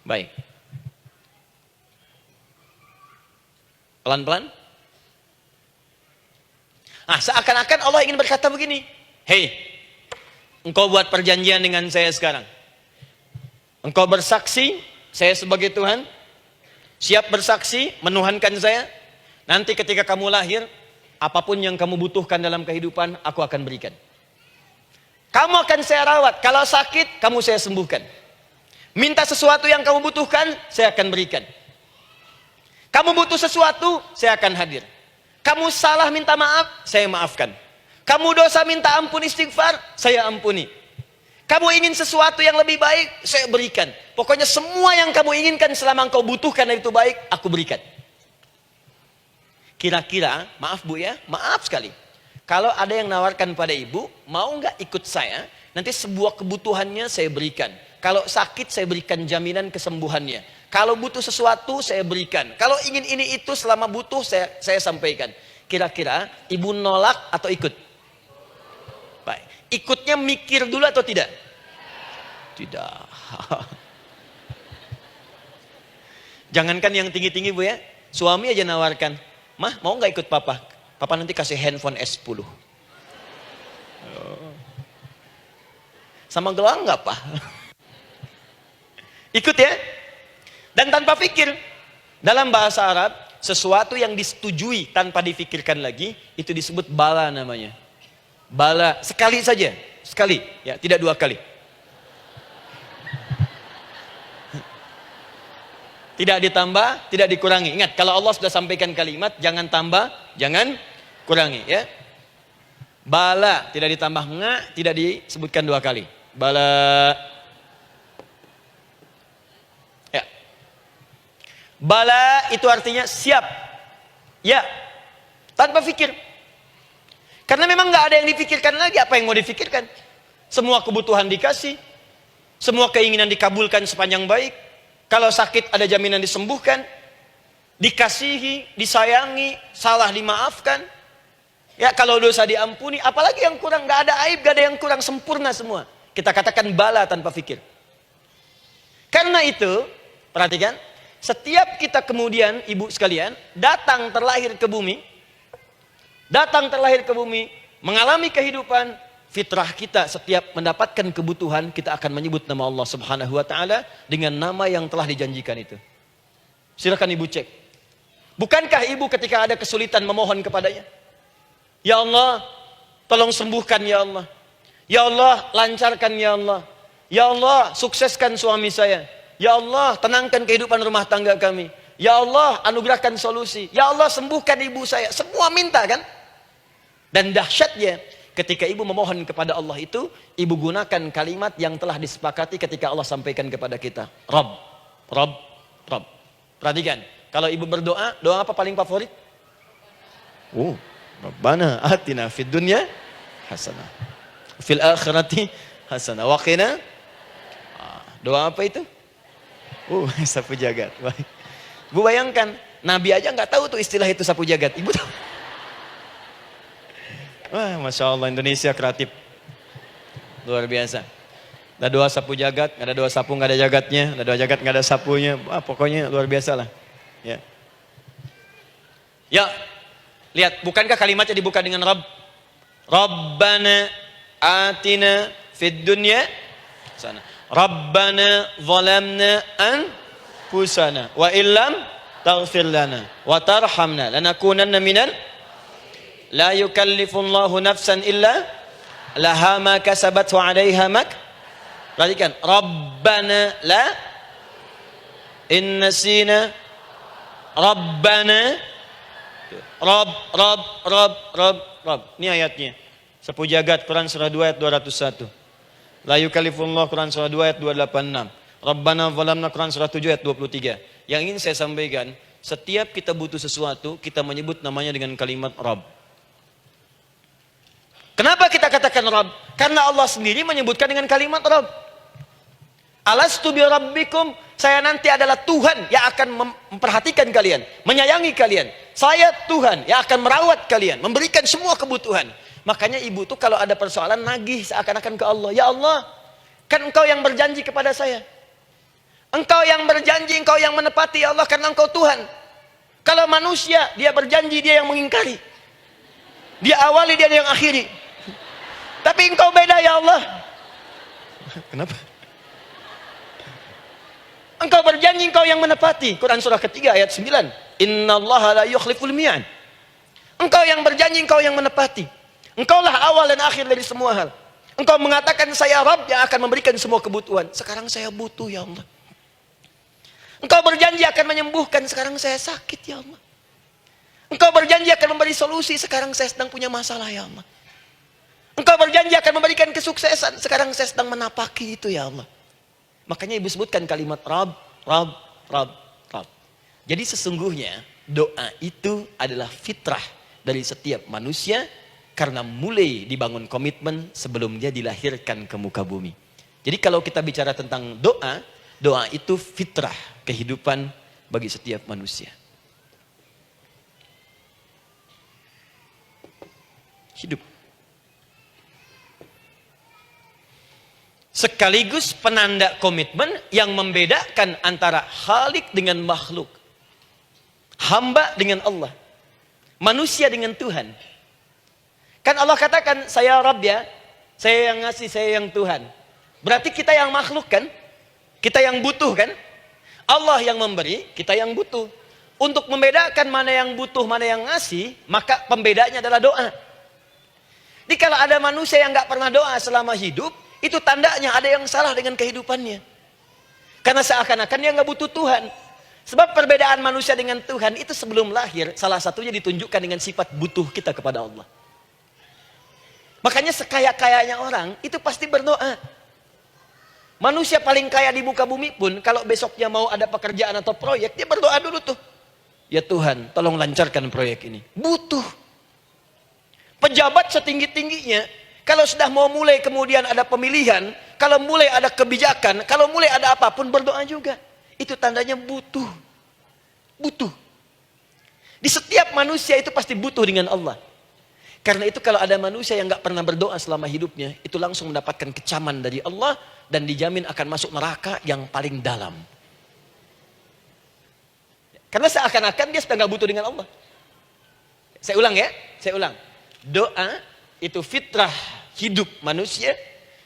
Baik. Pelan-pelan. Nah, seakan-akan Allah ingin berkata begini. Hei, engkau buat perjanjian dengan saya sekarang. Engkau bersaksi, saya sebagai Tuhan. Siap bersaksi, menuhankan saya. Nanti ketika kamu lahir, apapun yang kamu butuhkan dalam kehidupan, aku akan berikan. Kamu akan saya rawat. Kalau sakit, kamu saya sembuhkan. Minta sesuatu yang kamu butuhkan, saya akan berikan. Kamu butuh sesuatu, saya akan hadir. Kamu salah minta maaf, saya maafkan. Kamu dosa minta ampun istighfar, saya ampuni. Kamu ingin sesuatu yang lebih baik, saya berikan. Pokoknya semua yang kamu inginkan selama engkau butuhkan itu baik, aku berikan. Kira-kira, maaf Bu ya, maaf sekali. Kalau ada yang nawarkan pada ibu, mau nggak ikut saya? Nanti sebuah kebutuhannya saya berikan. Kalau sakit saya berikan jaminan kesembuhannya. Kalau butuh sesuatu saya berikan. Kalau ingin ini itu selama butuh saya sampaikan. Kira-kira ibu nolak atau ikut? Baik. ikutnya mikir dulu atau tidak? Tidak. Jangankan yang tinggi-tinggi Bu ya, suami aja nawarkan, "Mah, mau nggak ikut papa? Papa nanti kasih handphone S10. Sama gelang nggak Pak? Ikut ya. Dan tanpa pikir. Dalam bahasa Arab, sesuatu yang disetujui tanpa difikirkan lagi, itu disebut bala namanya. Bala, sekali saja. Sekali, ya, tidak dua kali. Tidak ditambah, tidak dikurangi. Ingat, kalau Allah sudah sampaikan kalimat, jangan tambah, jangan kurangi. Ya. Bala, tidak ditambah nga, tidak disebutkan dua kali. Bala. Ya. Bala itu artinya siap. Ya. Tanpa pikir. Karena memang nggak ada yang dipikirkan lagi. Apa yang mau dipikirkan? Semua kebutuhan dikasih. Semua keinginan dikabulkan sepanjang baik. Kalau sakit ada jaminan disembuhkan, dikasihi, disayangi, salah dimaafkan. Ya, kalau dosa diampuni, apalagi yang kurang, nggak ada aib, nggak ada yang kurang, sempurna semua. Kita katakan bala tanpa fikir. Karena itu, perhatikan, setiap kita kemudian, ibu sekalian, datang terlahir ke bumi, mengalami kehidupan, fitrah kita setiap mendapatkan kebutuhan, kita akan menyebut nama Allah Subhanahu wa Ta'ala dengan nama yang telah dijanjikan itu. Silakan ibu cek. Bukankah ibu ketika ada kesulitan memohon kepadanya? Ya Allah, tolong sembuhkan ya Allah. Ya Allah, lancarkan ya Allah. Ya Allah, sukseskan suami saya. Ya Allah, tenangkan kehidupan rumah tangga kami. Ya Allah, anugerahkan solusi. Ya Allah, sembuhkan ibu saya. Semua minta kan? Dan dahsyatnya, ketika ibu memohon kepada Allah itu, ibu gunakan kalimat yang telah disepakati ketika Allah sampaikan kepada kita. Rabb, Rabb, Rabb. Perhatikan, kalau ibu berdoa, doa apa paling favorit? Rabbana atina fid dunya hasanah. Fil akhirati hasanah. Wa qina. Doa apa itu? Sapu jagat. Bu bayangkan, Nabi aja nggak tahu tuh istilah itu sapu jagat. Ibu tahu? Wah, Masya Allah, Indonesia kreatif. Luar biasa. Ada doa sapu jagat, nggak ada doa sapu nggak ada jagatnya, ada doa jagat nggak ada sapunya. Wah, pokoknya luar biasa lah. Ya. Ya, lihat, bukankah kalimatnya dibuka dengan Rabb? Rabbana atina fid dunya sana. Rabbana zalamna anfusana wa illam taghfir lana wa tarhamna lanakunanna minal. La yukallifullahu nafsan illa laha ma kasabat wa 'alaiha mak. Perhatikan, Rabbana la innasina Rabbana Rabb. Ini ayatnya. Sapu jagat Quran surah 2 ayat 201. La yukallifullahu Quran surah 2 ayat 286. Rabbana zalamna Quran surah 7 ayat 23. Yang ingin saya sampaikan, setiap kita butuh sesuatu, kita menyebut namanya dengan kalimat Rabb. Kenapa kita katakan Rabb? Karena Allah sendiri menyebutkan dengan kalimat Rabb. Alastu bi rabbikum, saya nanti adalah Tuhan yang akan memperhatikan kalian, menyayangi kalian. Saya Tuhan yang akan merawat kalian, memberikan semua kebutuhan. Makanya ibu tuh kalau ada persoalan nagih seakan-akan ke Allah. Ya Allah, kan engkau yang berjanji kepada saya. Engkau yang berjanji, engkau yang menepati ya Allah, karena engkau Tuhan. Kalau manusia, dia berjanji, dia yang mengingkari. Dia awali, dia yang akhiri. Tapi engkau beda ya Allah. Kenapa? Engkau berjanji, engkau yang menepati. Quran surah ketiga ayat 9. Innallaha la yukhliful mi'ad. Engkau yang berjanji, engkau yang menepati. Engkaulah awal dan akhir dari semua hal. Engkau mengatakan saya Rabb yang akan memberikan semua kebutuhan. Sekarang saya butuh ya Allah. Engkau berjanji akan menyembuhkan. Sekarang saya sakit ya Allah. Engkau berjanji akan memberi solusi. Sekarang saya sedang punya masalah ya Allah. Engkau berjanji akan memberikan kesuksesan. Sekarang saya sedang menapaki itu ya Allah. Makanya ibu sebutkan kalimat Rabb, Rabb, Rabb, Rabb. Jadi sesungguhnya doa itu adalah fitrah dari setiap manusia. Karena mulai dibangun komitmen sebelum dia dilahirkan ke muka bumi. Jadi kalau kita bicara tentang doa, doa itu fitrah kehidupan bagi setiap manusia. Hidup. sekaligus penanda komitmen yang membedakan antara Khalik dengan makhluk, hamba dengan Allah, manusia dengan Tuhan. Kan Allah katakan, saya Rabb ya, saya yang ngasih, saya yang Tuhan. Berarti kita yang makhluk kan? Kita yang butuh kan? Allah yang memberi, kita yang butuh. Untuk membedakan mana yang butuh, mana yang ngasih, maka pembedanya adalah doa. Jadi kalau ada manusia yang nggak pernah doa selama hidup, itu tandanya ada yang salah dengan kehidupannya. Karena seakan-akan dia nggak butuh Tuhan. Sebab perbedaan manusia dengan Tuhan itu sebelum lahir, salah satunya ditunjukkan dengan sifat butuh kita kepada Allah. Makanya sekaya-kayanya orang, itu pasti berdoa. Manusia paling kaya di muka bumi pun, kalau besoknya mau ada pekerjaan atau proyek, dia berdoa dulu tuh. Ya Tuhan, tolong lancarkan proyek ini. Butuh. Pejabat setinggi-tingginya, kalau sudah mau mulai kemudian ada pemilihan, kalau mulai ada kebijakan, kalau mulai ada apapun berdoa juga. Itu tandanya butuh. Butuh. Di setiap manusia itu pasti butuh dengan Allah. Karena itu kalau ada manusia yang nggak pernah berdoa selama hidupnya, itu langsung mendapatkan kecaman dari Allah dan dijamin akan masuk neraka yang paling dalam. Karena seakan-akan dia sudah nggak butuh dengan Allah. Saya ulang ya, saya ulang. Doa itu fitrah hidup manusia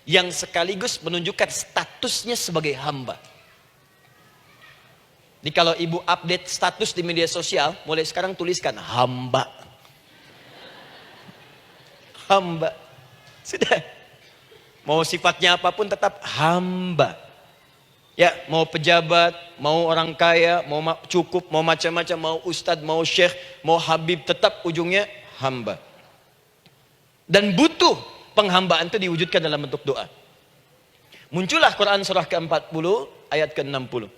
yang sekaligus menunjukkan statusnya sebagai hamba. Jadi kalau ibu update status di media sosial, mulai sekarang tuliskan hamba. Hamba. Sudah. Mau sifatnya apapun tetap hamba. Ya, mau pejabat, mau orang kaya, mau cukup, mau macam-macam, mau ustadz, mau syekh, mau habib, tetap ujungnya hamba. Dan butuh penghambaan itu diwujudkan dalam bentuk doa. Muncullah Quran surah ke-40 ayat ke-60.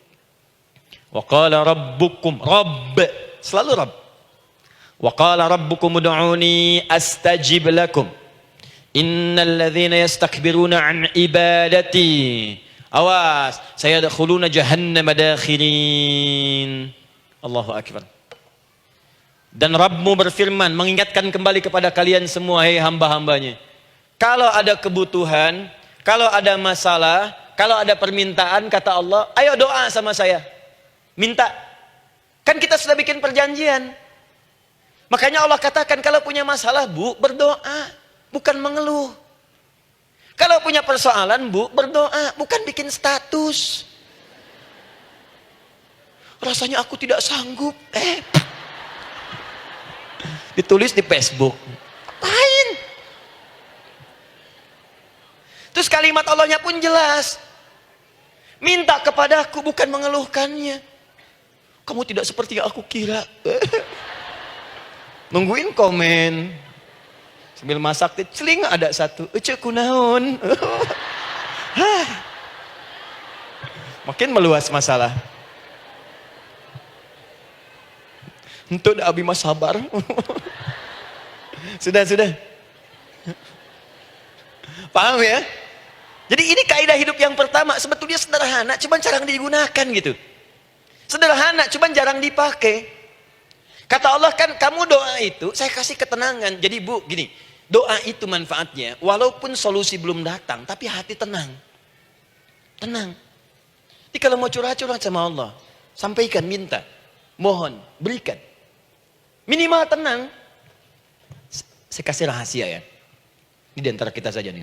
Wa qala rabbukum, Rabb, selalu Rabb. Wa qala rabbukum ud'uni astajib lakum. Innal ladzina yastakbiruna an ibadati, awas, sayadkhuluna jahannama dakhirin. Allahu akbar. Dan Rabbmu berfirman, mengingatkan kembali kepada kalian semua, hei hamba-hambanya. Kalau ada kebutuhan, kalau ada masalah, kalau ada permintaan, kata Allah, ayo doa sama saya. Minta. Kan kita sudah bikin perjanjian. Makanya Allah katakan, kalau punya masalah, Bu, berdoa. Bukan mengeluh. Kalau punya persoalan, Bu, berdoa. Bukan bikin status. Rasanya aku tidak sanggup. Ditulis di Facebook. Ngapain? Terus kalimat Allahnya pun jelas. Minta kepadaku, bukan mengeluhkannya. Kamu tidak seperti yang aku kira. Nungguin komen. Sambil masak, celing ada satu. Ece kunaon. Makin meluas masalah. Untuk abi mas sabar. Sudah. Paham ya? Jadi ini kaidah hidup yang pertama. Sebetulnya sederhana, cuman jarang digunakan gitu. Sederhana, cuman jarang dipakai. Kata Allah kan, kamu doa itu, saya kasih ketenangan. Jadi Bu, gini, doa itu manfaatnya, walaupun solusi belum datang, tapi hati tenang. Tenang. Jadi kalau mau curhat-curhat sama Allah, sampaikan, minta, mohon, berikan. Minimal tenang. Saya kasih rahasia ya. Ini di antara kita saja nih.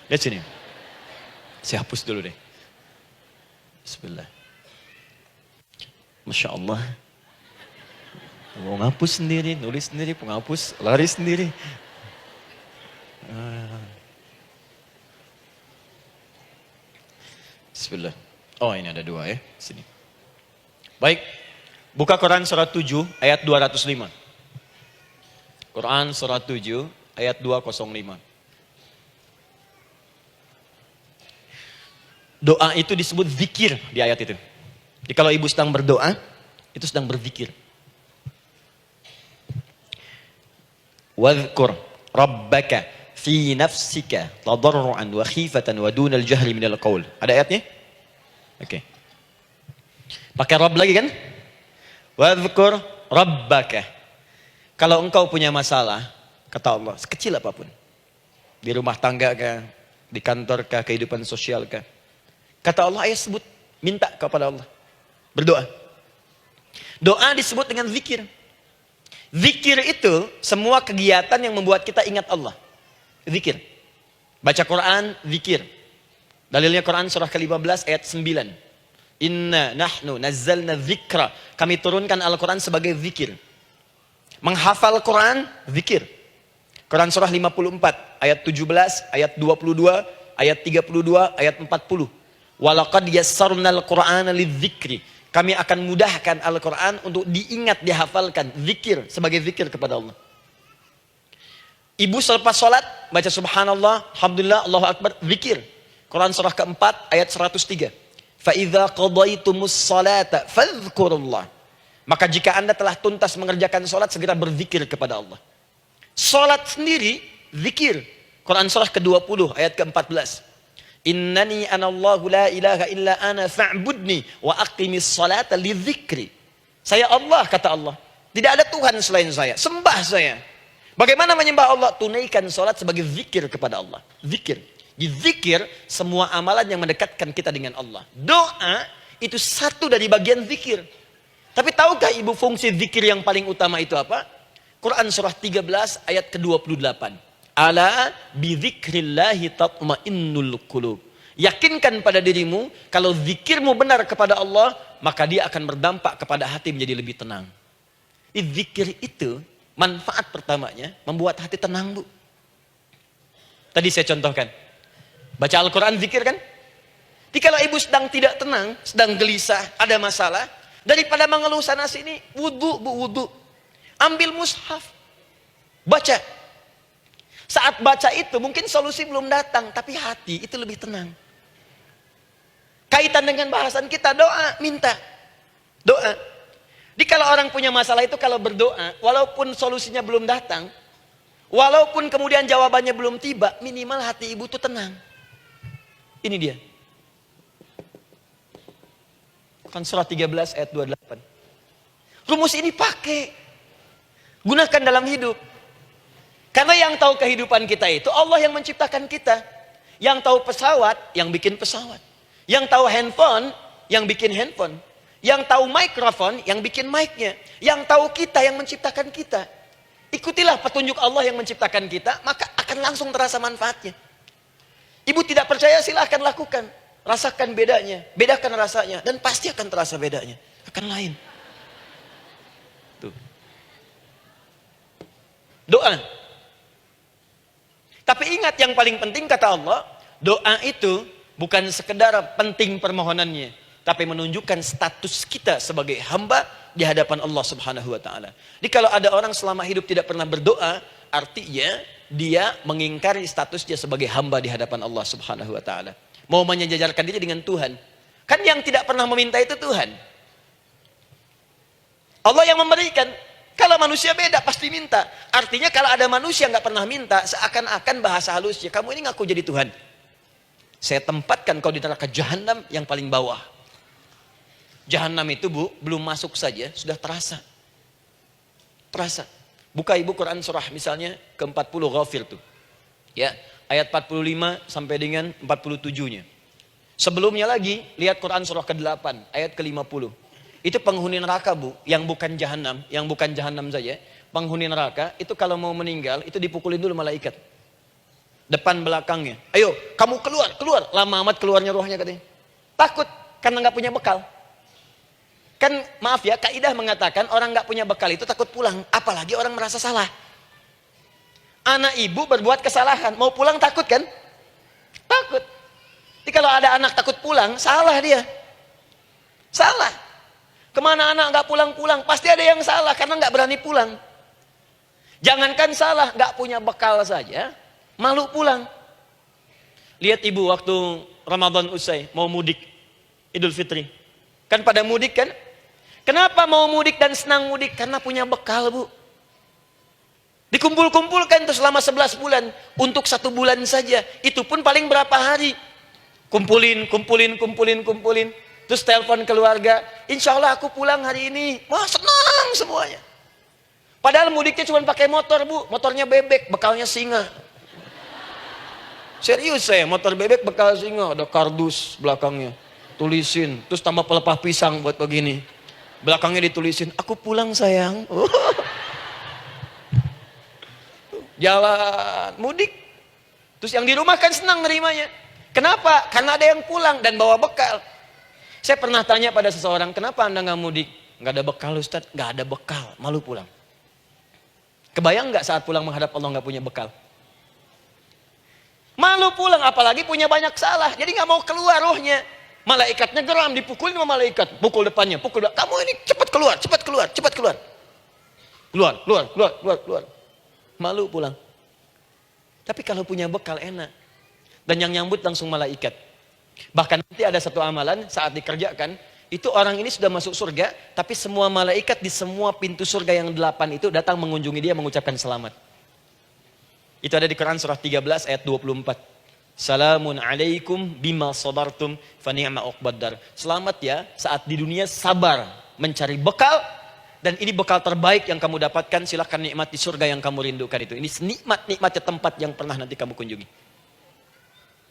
Lihat sini. Saya hapus dulu deh. Bismillah. Masya Allah. Mau ngapus sendiri, nulis sendiri, penghapus, lari sendiri. Bismillah. Oh ini ada dua ya. Sini. Baik. Buka Quran surat 7 ayat 205. Quran surat 7 ayat 205. Doa itu disebut zikir di ayat itu. Jadi kalau ibu sedang berdoa, itu sedang berzikir. Wadhkur rabbaka fi nafsika tadarruan wa khifatan wa dunal jahri minal qaul. Ada ayatnya? Oke. Pakai Rabb lagi kan? Wadhkur rabbaka. Kalau engkau punya masalah, kata Allah, sekecil apapun. Di rumah tangga kah, Di kantor kah, kehidupan sosial kah? Kata Allah, ayat sebut, minta kepada Allah. Berdoa. Doa disebut dengan zikir. Zikir itu semua kegiatan yang membuat kita ingat Allah. Zikir. Baca Quran, zikir. Dalilnya Quran surah ke-15 ayat 9. Inna nahnu nazzalna dzikra. Kami turunkan Al-Quran sebagai zikir. Menghafal Quran, zikir. Quran surah 54 ayat 17, ayat 22, ayat 32, ayat 40. Walaqad yassarnal Qur'ana lidzikri. Kami akan mudahkan Al-Quran untuk diingat, dihafalkan. Zikir, sebagai zikir kepada Allah. Ibu selepas sholat, baca subhanallah, alhamdulillah, Allahu Akbar, zikir. Quran surah keempat, ayat 103. فَإِذَا قَضَيْتُمُ الصَّلَاةَ فَاذْكُرُوا اللَّهِ. Maka jika anda telah tuntas mengerjakan sholat, segera berzikir kepada Allah. Sholat sendiri, zikir. Quran surah ke-20, ayat ke-14. Innani anallahu la ilaha illa ana fa'budni wa aqimis salata li dzikri. Saya Allah, kata Allah. Tidak ada Tuhan selain saya. Sembah saya. Bagaimana menyembah Allah? Tunaikan salat sebagai zikir kepada Allah. Zikir. Di zikir, semua amalan yang mendekatkan kita dengan Allah. Doa, itu satu dari bagian zikir. Tapi tahukah ibu fungsi zikir yang paling utama itu apa? Quran surah 13 ayat ke-28. Ala bidzikrillahi tatmainnul qulub. Yakinkan pada dirimu, kalau zikirmu benar kepada Allah, maka dia akan berdampak kepada hati menjadi lebih tenang. Zikir itu, manfaat pertamanya, membuat hati tenang, Bu. Tadi saya contohkan. Baca Al-Quran, zikir kan? Jadi kalau ibu sedang tidak tenang, sedang gelisah, ada masalah, daripada mengeluh sana sini, wudu, Bu, wudu. Ambil mushaf. Baca. Saat baca itu mungkin solusi belum datang, tapi hati itu lebih tenang. Kaitan dengan bahasan kita, doa, minta. Doa. Jadi kalau orang punya masalah itu kalau berdoa, walaupun solusinya belum datang, walaupun kemudian jawabannya belum tiba, minimal hati ibu itu tenang. Ini dia. Kan surah 13 ayat 28. Rumus ini pakai. Gunakan dalam hidup. Karena yang tahu kehidupan kita itu Allah yang menciptakan kita. Yang tahu pesawat, yang bikin pesawat. Yang tahu handphone, yang bikin handphone. Yang tahu mikrofon, yang bikin mic-nya. Yang tahu kita, yang menciptakan kita. Ikutilah petunjuk Allah yang menciptakan kita, maka akan langsung terasa manfaatnya. Ibu tidak percaya, silahkan lakukan. Rasakan bedanya, bedakan rasanya, dan pasti akan terasa bedanya. Akan lain. Tuh. Doa. Tapi ingat yang paling penting kata Allah, doa itu bukan sekedar penting permohonannya, tapi menunjukkan status kita sebagai hamba di hadapan Allah Subhanahu wa taala. Jadi kalau ada orang selama hidup tidak pernah berdoa, artinya dia mengingkari status dia sebagai hamba di hadapan Allah Subhanahu wa taala. Mau menyejajarkan diri dengan Tuhan. Kan yang tidak pernah meminta itu Tuhan. Allah yang memberikan. Kalau manusia beda pasti minta. Artinya kalau ada manusia nggak pernah minta, seakan-akan bahasa halusnya, kamu ini ngaku jadi Tuhan. Saya tempatkan kau di neraka jahanam yang paling bawah. Jahanam itu, Bu, belum masuk saja sudah terasa. Terasa. Buka ibu Quran surah misalnya ke-40 Ghafir tuh. Ya, ayat 45 sampai dengan 47-nya. Sebelumnya lagi lihat Quran surah ke-8 ayat ke-50. Itu penghuni neraka, Bu, yang bukan jahanam saja. Penghuni neraka itu kalau mau meninggal itu dipukulin dulu malaikat. Depan belakangnya. Ayo, kamu keluar. Lama amat keluarnya rohnya katanya. Takut karena nggak punya bekal. Kan maaf ya, kaidah mengatakan orang nggak punya bekal itu takut pulang, apalagi orang merasa salah. Anak ibu berbuat kesalahan, mau pulang takut kan? Takut. Jadi kalau ada anak takut pulang, salah dia. Salah. Kemana anak nggak pulang-pulang? Pasti ada yang salah karena nggak berani pulang. Jangankan salah, nggak punya bekal saja, malu pulang. Lihat ibu waktu Ramadan usai, mau mudik, Idul Fitri. Kan pada mudik kan? Kenapa mau mudik dan senang mudik? Karena punya bekal, Bu. Dikumpul-kumpulkan tuh selama 11 bulan. Untuk 1 bulan saja. Itu pun paling berapa hari. Kumpulin. Terus telepon keluarga, insya Allah aku pulang hari ini. Wah, senang semuanya. Padahal mudiknya cuma pakai motor, Bu. Motornya bebek, bekalnya singa. Serius saya, motor bebek bekal singa, ada kardus belakangnya. Tulisin, terus tambah pelepah pisang buat begini. Belakangnya ditulisin, aku pulang sayang. Jalan, mudik. Terus yang di rumah kan senang nerimanya. Kenapa? Karena ada yang pulang dan bawa bekal. Saya pernah tanya pada seseorang, kenapa anda nggak mudik? Nggak ada bekal Ustaz, nggak ada bekal, malu pulang. Kebayang nggak saat pulang menghadap Allah nggak punya bekal? Malu pulang, apalagi punya banyak salah. Jadi nggak mau keluar rohnya. Malaikatnya geram, dipukulin sama malaikat. Pukul depannya, pukul depan. Kamu ini cepat keluar, cepat keluar, cepat keluar. Keluar, keluar, keluar, keluar, keluar. Malu pulang. Tapi kalau punya bekal enak. Dan yang nyambut langsung malaikat. Bahkan nanti ada satu amalan saat dikerjakan. Itu orang ini sudah masuk surga. Tapi semua malaikat di semua pintu surga yang 8 itu datang mengunjungi dia mengucapkan selamat. Itu ada di Quran surah 13 ayat 24. Salamun alaikum bima sabartum fa ni'ma uqbaddar. Selamat ya saat di dunia sabar mencari bekal. Dan ini bekal terbaik yang kamu dapatkan. Silahkan nikmati surga yang kamu rindukan itu. Ini nikmat-nikmatnya tempat yang pernah nanti kamu kunjungi.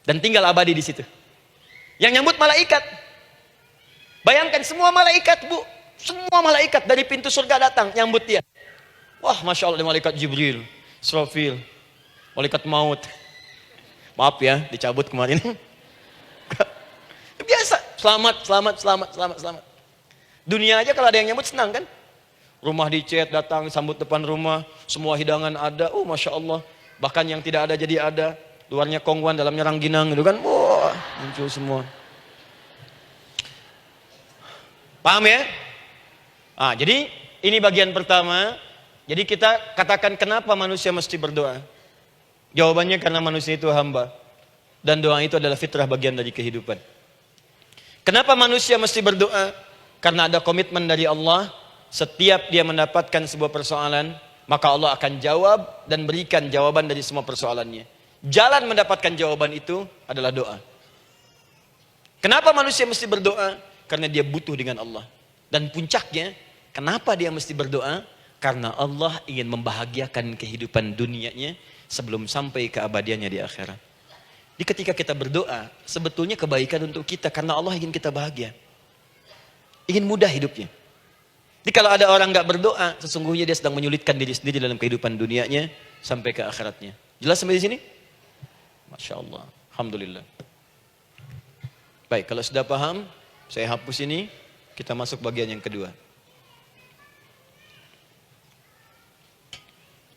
Dan tinggal abadi di situ. Yang nyambut malaikat. Bayangkan semua malaikat bu. Semua malaikat dari pintu surga datang nyambut dia. Wah Masya Allah, malaikat Jibril, Israfil, malaikat maut. Maaf ya, dicabut kemarin. Biasa, selamat, selamat, selamat, selamat, selamat. Dunia aja kalau ada yang nyambut senang kan? Rumah dicet, datang, sambut depan rumah, semua hidangan ada, Masya Allah. Bahkan yang tidak ada jadi ada. Luarnya kongwan, dalamnya rangginang gitu kan. Wah, muncul semua. Paham ya? Jadi ini bagian pertama. Jadi kita katakan kenapa manusia mesti berdoa. Jawabannya karena manusia itu hamba. Dan doa itu adalah fitrah bagian dari kehidupan. Kenapa manusia mesti berdoa? Karena ada komitmen dari Allah. Setiap dia mendapatkan sebuah persoalan, maka Allah akan jawab dan berikan jawaban dari semua persoalannya. Jalan mendapatkan jawaban itu adalah doa. Kenapa manusia mesti berdoa? Karena dia butuh dengan Allah. Dan puncaknya, kenapa dia mesti berdoa? Karena Allah ingin membahagiakan kehidupan dunianya sebelum sampai keabadiannya di akhirat. Jadi ketika kita berdoa, sebetulnya kebaikan untuk kita karena Allah ingin kita bahagia. Ingin mudah hidupnya. Jadi kalau ada orang nggak berdoa, sesungguhnya dia sedang menyulitkan diri sendiri dalam kehidupan dunianya sampai ke akhiratnya. Jelas sampai di sini? Masya Allah. Alhamdulillah. Baik, kalau sudah paham, saya hapus ini, kita masuk bagian yang kedua.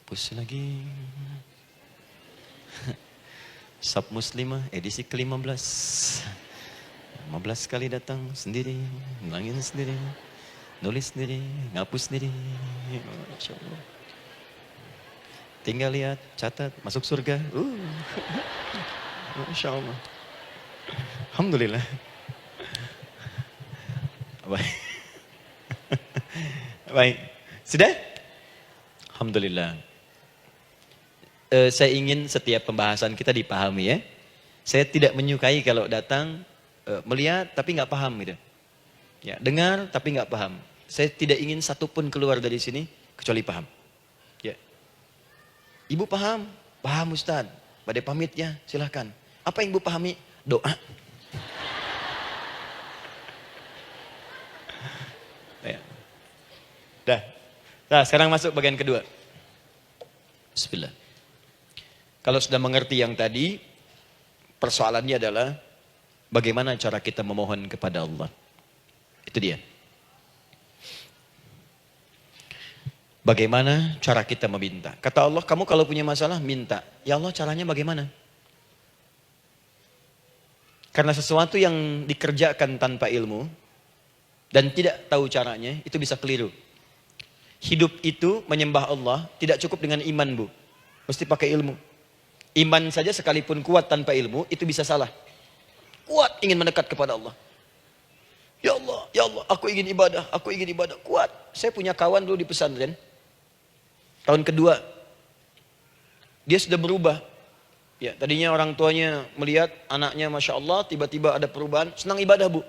Hapus lagi. Sab Muslimah edisi ke-15. 15 kali datang sendiri, ngulangin sendiri, nulis sendiri, ngapus sendiri. Masya Allah. Tinggal lihat, catat, masuk surga. Masya Allah. Alhamdulillah. Baik. Baik. Sudah? Alhamdulillah. Saya ingin setiap pembahasan kita dipahami ya. Saya tidak menyukai kalau datang melihat tapi nggak paham gitu. Ya, dengar tapi nggak paham. Saya tidak ingin satupun keluar dari sini kecuali paham. Ya. Ibu paham? Paham Ustaz. Pada pamit ya, silahkan. Apa yang ibu pahami? Doa. Ya. Dah. Nah, sekarang masuk bagian kedua. Bismillah. Kalau sudah mengerti yang tadi, persoalannya adalah bagaimana cara kita memohon kepada Allah. Itu dia. Bagaimana cara kita meminta? Kata Allah, kamu kalau punya masalah, minta. Ya Allah, caranya bagaimana? Karena sesuatu yang dikerjakan tanpa ilmu, dan tidak tahu caranya, itu bisa keliru. Hidup itu menyembah Allah, tidak cukup dengan iman bu. Mesti pakai ilmu. Iman saja sekalipun kuat tanpa ilmu, itu bisa salah. Kuat ingin mendekat kepada Allah. Ya Allah, aku ingin ibadah, kuat. Saya punya kawan dulu di pesantren. Tahun kedua, dia sudah berubah. Ya, tadinya orang tuanya melihat anaknya Masya Allah, tiba-tiba ada perubahan, senang ibadah bu.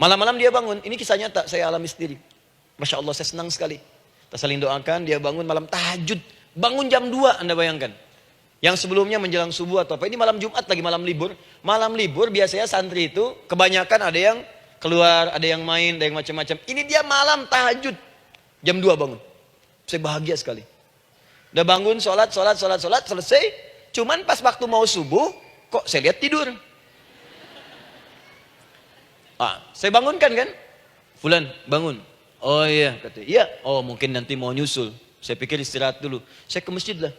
Malam-malam dia bangun, ini kisah nyata, saya alami sendiri. Masya Allah, saya senang sekali. Kita saling doakan, dia bangun malam tahajud. Bangun jam 2, Anda bayangkan. Yang sebelumnya menjelang subuh atau apa. Ini malam Jumat lagi malam libur. Malam libur biasanya santri itu kebanyakan ada yang keluar, ada yang main, ada yang macam-macam. Ini dia malam tahajud. Jam 2 bangun. Saya bahagia sekali. Udah bangun, sholat, selesai. Cuman pas waktu mau subuh, kok saya lihat tidur. Saya bangunkan kan. Fulan, bangun. Oh iya, kata. Iya, oh mungkin nanti mau nyusul. Saya pikir istirahat dulu. Saya ke masjid lah.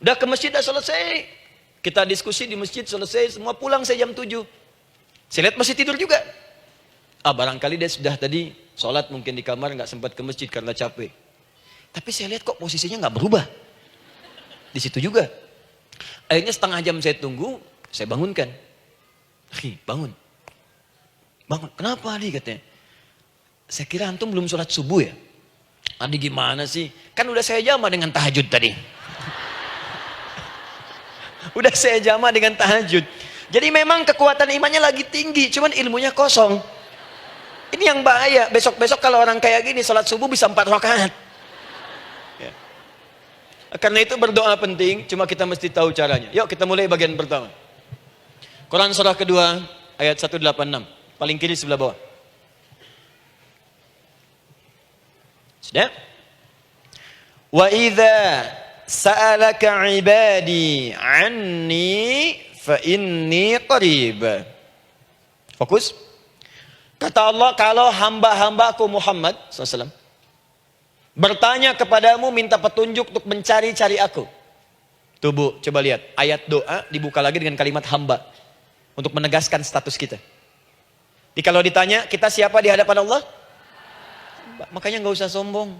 Udah ke masjid, dah selesai. Kita diskusi di masjid, selesai. Semua pulang saya jam 7. Saya lihat masih tidur juga. Barangkali dia sudah tadi sholat mungkin di kamar, nggak sempat ke masjid karena capek. Tapi saya lihat kok posisinya nggak berubah. Di situ juga. Akhirnya setengah jam saya tunggu, saya bangunkan. Bangun. Bangun. Kenapa Adi katanya? Saya kira antum belum sholat subuh ya? Adi gimana sih? Kan udah saya jama dengan tahajud tadi. Udah saya jama dengan tahajud. Jadi memang kekuatan imannya lagi tinggi, cuman ilmunya kosong. Ini yang bahaya. Besok-besok kalau orang kayak gini sholat subuh bisa 4 rakaat. Ya. Karena itu berdoa penting, cuma kita mesti tahu caranya. Yuk kita mulai bagian pertama. Quran surah kedua ayat 186. Paling kiri sebelah bawah. Sudah? Wa idza sa'alaka ibadi anni fa inni qarib. Fokus. Kata Allah, kalau hamba-hambaku Muhammad SAW bertanya kepadamu, minta petunjuk untuk mencari-cari aku. Tuh Bu, coba lihat. Ayat doa dibuka lagi dengan kalimat hamba. Untuk menegaskan status kita. Jadi kalau ditanya, kita siapa di hadapan Allah? Hamba. Makanya nggak usah sombong.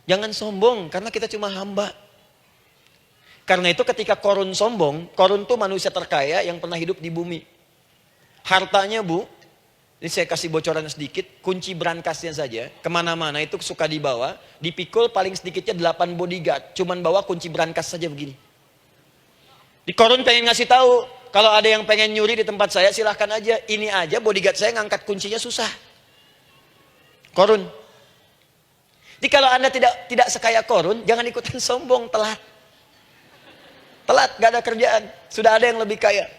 Jangan sombong, karena kita cuma hamba. Karena itu ketika Korun sombong, Korun tuh manusia terkaya yang pernah hidup di bumi. Hartanya Bu, ini saya kasih bocoran sedikit, kunci berangkasnya saja, kemana-mana itu suka dibawa, dipikul paling sedikitnya 8 bodyguard, cuman bawa kunci berangkas saja begini. Di Korun pengen ngasih tahu, kalau ada yang pengen nyuri di tempat saya silahkan aja, ini aja bodyguard saya ngangkat kuncinya susah. Korun. Jadi kalau Anda tidak sekaya Korun, jangan ikutan sombong, telat. Telat, gak ada kerjaan, sudah ada yang lebih kaya.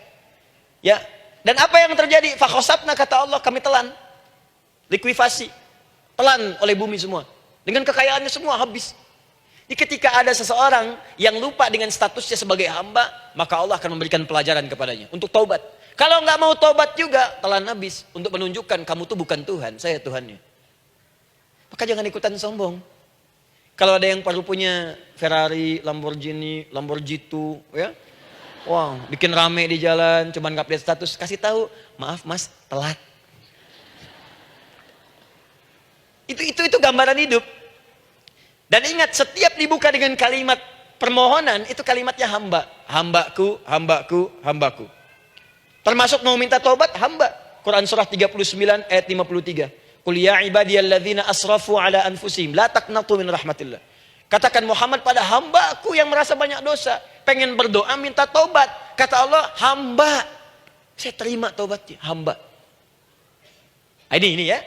Ya. Dan apa yang terjadi? Fakhosabna, kata Allah, kami telan. Likuifasi. Telan oleh bumi semua. Dengan kekayaannya semua habis. Jadi ketika ada seseorang yang lupa dengan statusnya sebagai hamba, maka Allah akan memberikan pelajaran kepadanya. Untuk taubat. Kalau nggak mau taubat juga, telan habis. Untuk menunjukkan kamu tuh bukan Tuhan, saya Tuhannya. Maka jangan ikutan sombong. Kalau ada yang perlu punya Ferrari, Lamborghini, Lamborghini, ya. Wow, bikin rame di jalan, cuman nggak update status, kasih tahu, maaf mas, telat. Itu gambaran hidup. Dan ingat, setiap dibuka dengan kalimat permohonan, itu kalimatnya hamba. Hambaku, hambaku, hambaku. Termasuk mau minta tobat, hamba. Quran surah 39 ayat 53. Qul ya ibadiyalladzina asrafu ala anfusihim, la taqnatu min rahmatillah. Katakan Muhammad pada hambaku yang merasa banyak dosa. Pengen berdoa minta taubat. Kata Allah, hamba. Saya terima taubatnya, hamba. Ini ya.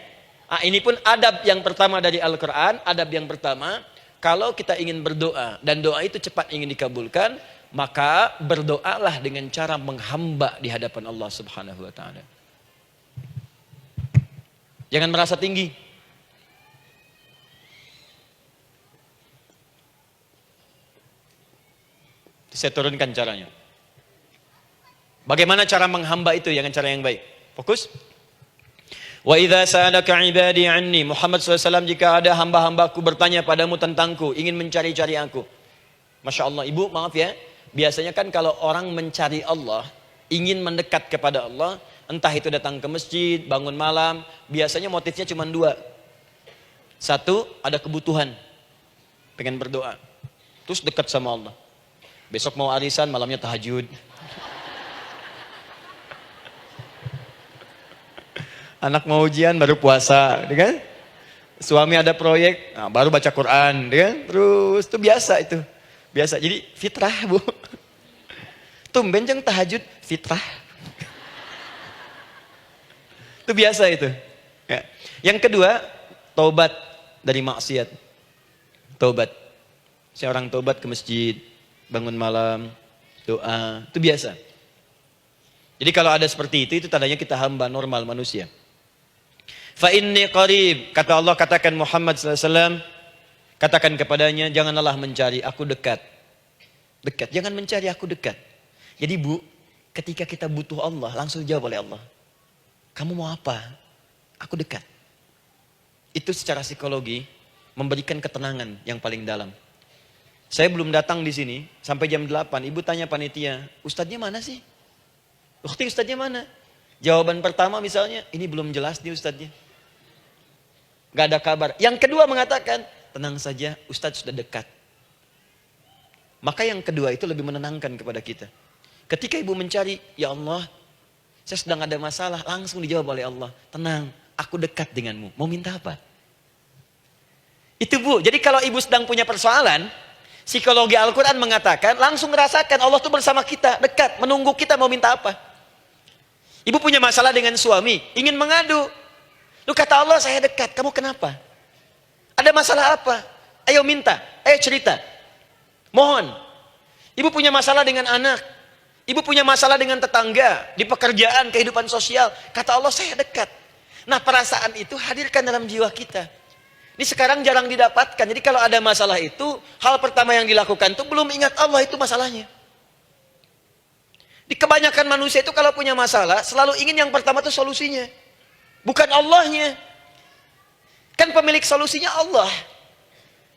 Ini pun adab yang pertama dari Al-Quran. Adab yang pertama, kalau kita ingin berdoa dan doa itu cepat ingin dikabulkan, maka berdoalah dengan cara menghamba di hadapan Allah Subhanahu wa ta'ala. Jangan merasa tinggi. Saya turunkan caranya. Bagaimana cara menghamba itu dengan cara yang baik? Fokus. Wa idza sa'alaka ibadi anni, Muhammad SAW, jika ada hamba-hambaku bertanya padamu tentangku, ingin mencari-cari aku. Masya Allah, ibu maaf ya, biasanya kan kalau orang mencari Allah, ingin mendekat kepada Allah, entah itu datang ke masjid, bangun malam, biasanya motifnya cuma 2. 1, ada kebutuhan, pengen berdoa, terus dekat sama Allah. Besok mau arisan, malamnya tahajud. Anak mau ujian, baru puasa, kan? Suami ada proyek, baru baca Quran, kan? Terus itu biasa itu. Biasa. Jadi fitrah, Bu. Tumben jeng tahajud, fitrah. Itu biasa itu. Ya. Yang kedua, taubat dari maksiat. Taubat. Seorang taubat ke masjid, bangun malam, doa, itu biasa. Jadi kalau ada seperti itu tandanya kita hamba normal manusia. Fa inni qarib, kata Allah, katakan Muhammad SAW, katakan kepadanya, janganlah mencari, aku dekat. Dekat, jangan mencari, aku dekat. Jadi Bu, ketika kita butuh Allah, langsung jawab oleh Allah. Kamu mau apa? Aku dekat. Itu secara psikologi memberikan ketenangan yang paling dalam. Saya belum datang di sini sampai jam 8. Ibu tanya panitia, ustadznya mana sih? Ukti, ustadznya mana? Jawaban pertama misalnya, ini belum jelas nih ustadznya. Gak ada kabar. Yang kedua mengatakan, tenang saja, ustadz sudah dekat. Maka yang kedua itu lebih menenangkan kepada kita. Ketika ibu mencari, ya Allah, saya sedang ada masalah, langsung dijawab oleh Allah. Tenang, aku dekat denganmu. Mau minta apa? Itu Bu, jadi kalau ibu sedang punya persoalan, psikologi Al-Quran mengatakan, langsung rasakan Allah itu bersama kita, dekat, menunggu kita mau minta apa. Ibu punya masalah dengan suami, ingin mengadu. Lu kata Allah, saya dekat, kamu kenapa? Ada masalah apa? Ayo minta, ayo cerita. Mohon. Ibu punya masalah dengan anak. Ibu punya masalah dengan tetangga, di pekerjaan, kehidupan sosial. Kata Allah, saya dekat. Nah, perasaan itu hadirkan dalam jiwa kita. Ini sekarang jarang didapatkan. Jadi kalau ada masalah itu, hal pertama yang dilakukan itu belum ingat Allah, itu masalahnya. Di kebanyakan manusia itu kalau punya masalah, selalu ingin yang pertama itu solusinya. Bukan Allahnya. Kan pemilik solusinya Allah.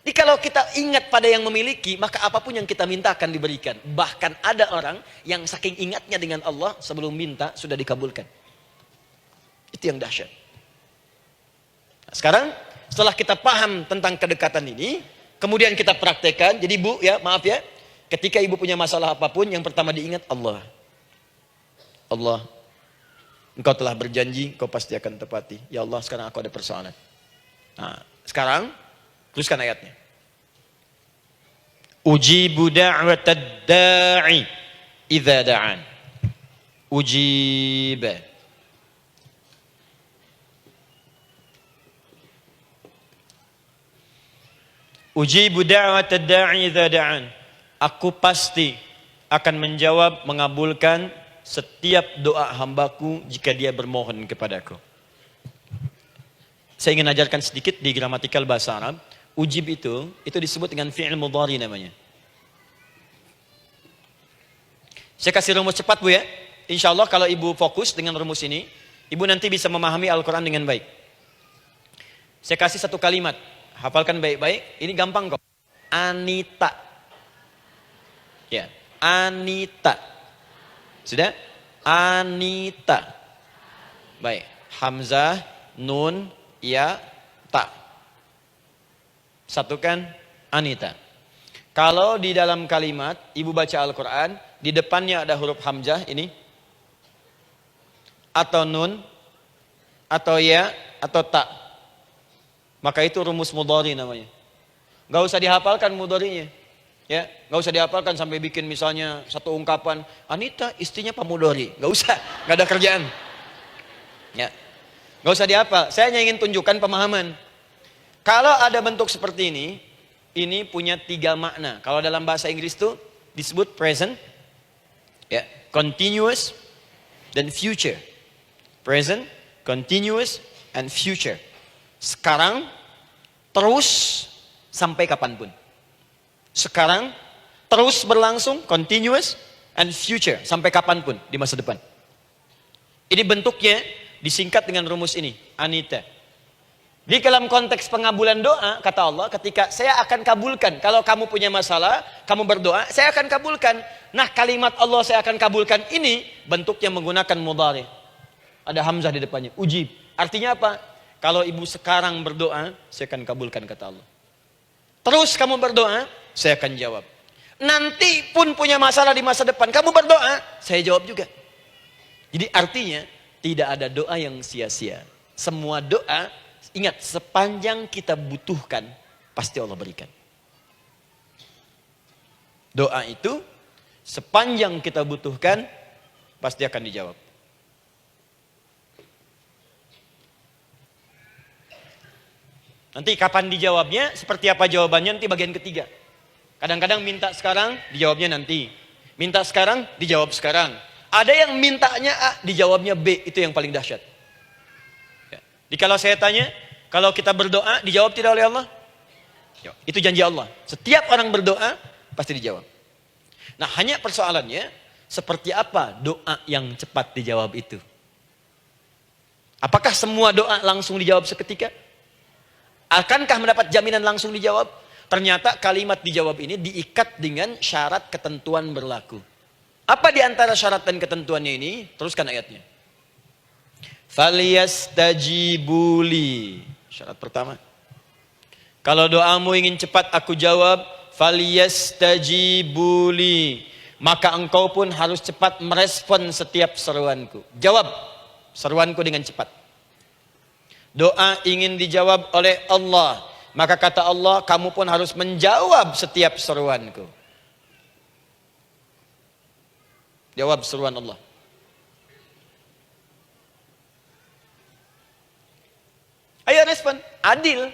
Jadi kalau kita ingat pada yang memiliki, maka apapun yang kita minta akan diberikan. Bahkan ada orang yang saking ingatnya dengan Allah, sebelum minta sudah dikabulkan. Itu yang dahsyat. Nah, sekarang setelah kita paham tentang kedekatan ini, kemudian kita praktekkan. Jadi Bu, ya maaf ya, ketika ibu punya masalah apapun, yang pertama diingat Allah. Allah, Engkau telah berjanji, Engkau pasti akan tepati. Ya Allah, sekarang aku ada persoalan. Nah, sekarang teruskan ayatnya. Ujibu da'watad da'i idza da'an. Ujiba. Ujibu da'watad da'i idza da'an. Aku pasti akan menjawab, mengabulkan setiap doa hambaku jika dia bermohon kepadaku. Saya ingin ajarkan sedikit di gramatikal bahasa Arab. Ujib itu disebut dengan fi'il mudhari namanya. Saya kasih rumus cepat Bu ya. Insya Allah kalau ibu fokus dengan rumus ini, ibu nanti bisa memahami Al-Quran dengan baik. Saya kasih satu kalimat. Hafalkan baik-baik. Ini gampang kok. Anita. Ya, Anita. Sudah? Anita. Baik. Hamzah, nun, ya, ta. Satukan Anita. Kalau di dalam kalimat ibu baca Al-Quran, di depannya ada huruf hamzah ini, atau nun, atau ya, atau ta, maka itu rumus mudhari namanya. Gak usah dihafalkan mudharinya. Ya, gak usah dihafalkan sampai bikin misalnya satu ungkapan, Anita istrinya Pak Mudhari. Gak usah, gak ada kerjaan. Ya, gak usah dihafal. Saya hanya ingin tunjukkan pemahaman. Kalau ada bentuk seperti ini punya 3 makna. Kalau dalam bahasa Inggris itu disebut present, ya, continuous, dan future. Present, continuous, and future. Sekarang, terus, sampai kapanpun. Sekarang, terus berlangsung, continuous, and future. Sampai kapanpun, di masa depan. Ini bentuknya disingkat dengan rumus ini, Anita. Di dalam konteks pengabulan doa, kata Allah, ketika saya akan kabulkan. Kalau kamu punya masalah, kamu berdoa, saya akan kabulkan. Nah, kalimat Allah saya akan kabulkan ini, bentuknya menggunakan mudhari. Ada hamzah di depannya, ujib. Artinya apa? Kalau ibu sekarang berdoa, saya akan kabulkan, kata Allah. Terus kamu berdoa, saya akan jawab. Nanti pun punya masalah di masa depan, kamu berdoa, saya jawab juga. Jadi artinya, tidak ada doa yang sia-sia. Semua doa, ingat, sepanjang kita butuhkan, pasti Allah berikan. Doa itu, sepanjang kita butuhkan, pasti akan dijawab. Nanti kapan dijawabnya, seperti apa jawabannya, nanti bagian ketiga. Kadang-kadang minta sekarang, dijawabnya nanti. Minta sekarang, dijawab sekarang. Ada yang mintanya A, dijawabnya B. Itu yang paling dahsyat. Ya. Jadi kalau saya tanya, kalau kita berdoa, dijawab tidak oleh Allah? Ya. Itu janji Allah. Setiap orang berdoa, pasti dijawab. Nah, hanya persoalannya, seperti apa doa yang cepat dijawab itu? Apakah semua doa langsung dijawab seketika? Akankah mendapat jaminan langsung dijawab? Ternyata kalimat dijawab ini diikat dengan syarat ketentuan berlaku. Apa di antara syarat dan ketentuannya ini? Teruskan ayatnya. Falyastajibuli. Syarat pertama. Kalau doamu ingin cepat aku jawab, falyastajibuli. Maka engkau pun harus cepat merespon setiap seruanku. Jawab seruanku dengan cepat. Doa ingin dijawab oleh Allah. Maka kata Allah, kamu pun harus menjawab setiap seruanku. Jawab seruan Allah. Ayo respon, adil.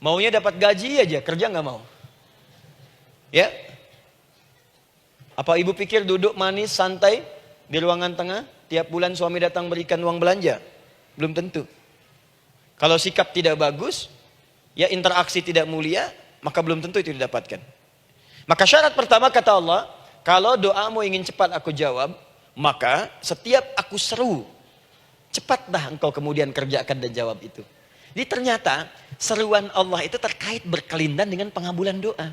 Maunya dapat gaji aja, kerja nggak mau. Ya? Apa ibu pikir duduk manis, santai di ruangan tengah, tiap bulan suami datang berikan uang belanja? Belum tentu. Kalau sikap tidak bagus, ya interaksi tidak mulia, maka belum tentu itu didapatkan. Maka syarat pertama kata Allah, kalau doamu ingin cepat aku jawab, maka setiap aku seru, cepatlah engkau kemudian kerjakan dan jawab itu. Jadi ternyata seruan Allah itu terkait berkelindan dengan pengabulan doa.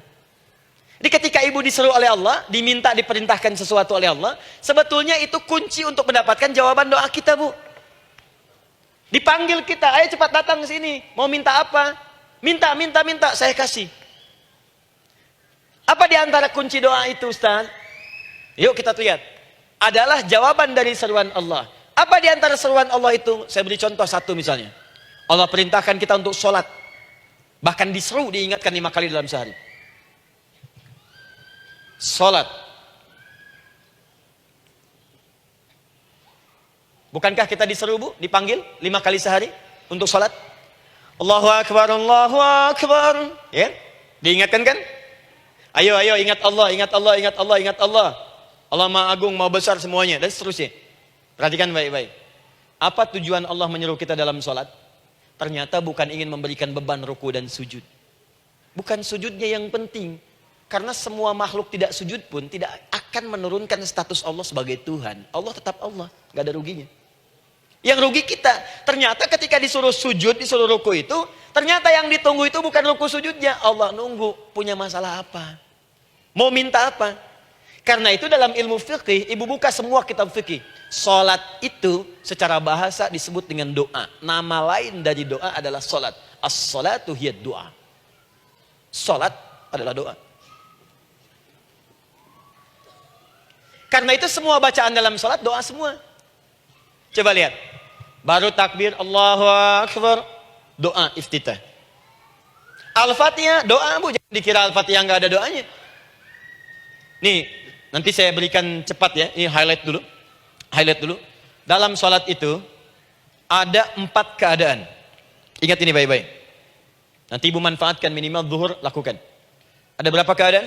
Jadi ketika ibu diseru oleh Allah, diminta diperintahkan sesuatu oleh Allah, sebetulnya itu kunci untuk mendapatkan jawaban doa kita, Bu. Dipanggil kita, ayo cepat datang ke sini. Mau minta apa? Minta, saya kasih. Apa di antara kunci doa itu, Ustaz? Yuk kita lihat. Adalah jawaban dari seruan Allah. Apa di antara seruan Allah itu? Saya beri contoh satu misalnya. Allah perintahkan kita untuk sholat. Bahkan diseru, diingatkan 5 kali dalam sehari. Sholat. Bukankah kita diseru, Bu? Dipanggil 5 kali sehari untuk sholat? Allahu Akbar, Allahu Akbar. Ya? Diingatkan kan? Ayo ingat Allah, ingat Allah, ingat Allah, ingat Allah. Allah Maha Agung, Maha Besar semuanya. Dan seterusnya. Perhatikan baik-baik. Apa tujuan Allah menyeru kita dalam sholat? Ternyata bukan ingin memberikan beban ruku dan sujud. Bukan sujudnya yang penting. Karena semua makhluk tidak sujud pun tidak akan menurunkan status Allah sebagai Tuhan. Allah tetap Allah, gak ada ruginya. Yang rugi kita. Ternyata ketika disuruh sujud, disuruh ruku itu, ternyata yang ditunggu itu bukan ruku sujudnya. Allah nunggu, punya masalah apa? Mau minta apa? Karena itu dalam ilmu fikih, ibu buka semua kitab fikih. Salat itu secara bahasa disebut dengan doa. Nama lain dari doa adalah salat. As-salatu hiya doa. Salat adalah doa. Karena itu semua bacaan dalam salat doa semua. Coba lihat. Baru takbir Allahu Akbar, doa iftitah. Al-Fatihah doa, Bu, jangan dikira Al-Fatihah enggak ada doanya. Nih, nanti saya berikan cepat ya. Ini highlight dulu. Highlight dulu. Dalam salat itu ada 4 keadaan. Ingat ini baik-baik. Nanti ibu manfaatkan minimal zuhur lakukan. Ada berapa keadaan?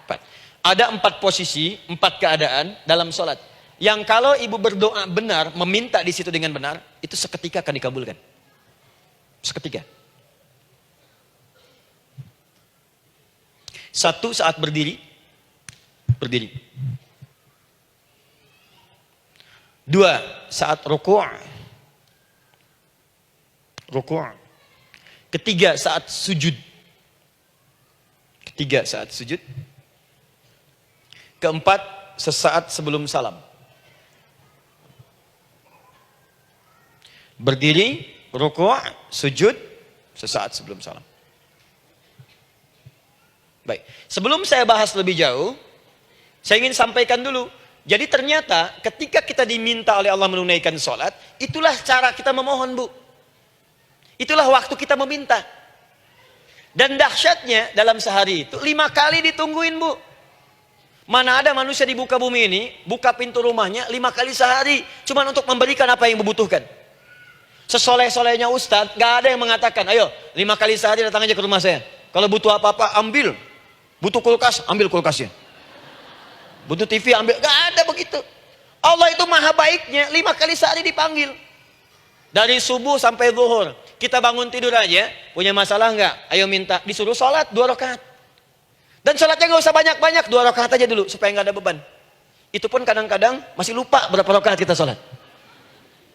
4. Ada 4 posisi, 4 keadaan dalam salat. Yang kalau ibu berdoa benar, meminta di situ dengan benar, itu seketika akan dikabulkan. Seketika. 1 saat berdiri. Berdiri. 2 saat ruku'. Ruku'. 3 saat sujud. 3 saat sujud. 4 sesaat sebelum salam. Berdiri, ruku', sujud, sesaat sebelum salam. Baik, sebelum saya bahas lebih jauh, saya ingin sampaikan dulu. Jadi ternyata ketika kita diminta oleh Allah menunaikan sholat, itulah cara kita memohon, Bu. Itulah waktu kita meminta. Dan dahsyatnya dalam sehari itu 5 kali ditungguin, Bu. Mana ada manusia di muka bumi ini buka pintu rumahnya 5 kali sehari, cuma untuk memberikan apa yang dibutuhkan. Sesoleh-solehnya Ustadz, gak ada yang mengatakan, ayo 5 kali sehari datang aja ke rumah saya. Kalau butuh apa-apa, ambil. Butuh kulkas, ambil kulkasnya. Butuh TV, ambil. Gak ada begitu. Allah itu maha baiknya, 5 kali sehari dipanggil. Dari subuh sampai zuhur. Kita bangun tidur aja, punya masalah nggak? Ayo minta, disuruh sholat 2 rakaat. Dan sholatnya nggak usah banyak-banyak, 2 rakaat aja dulu supaya nggak ada beban. Itu pun kadang-kadang masih lupa berapa rakaat kita sholat.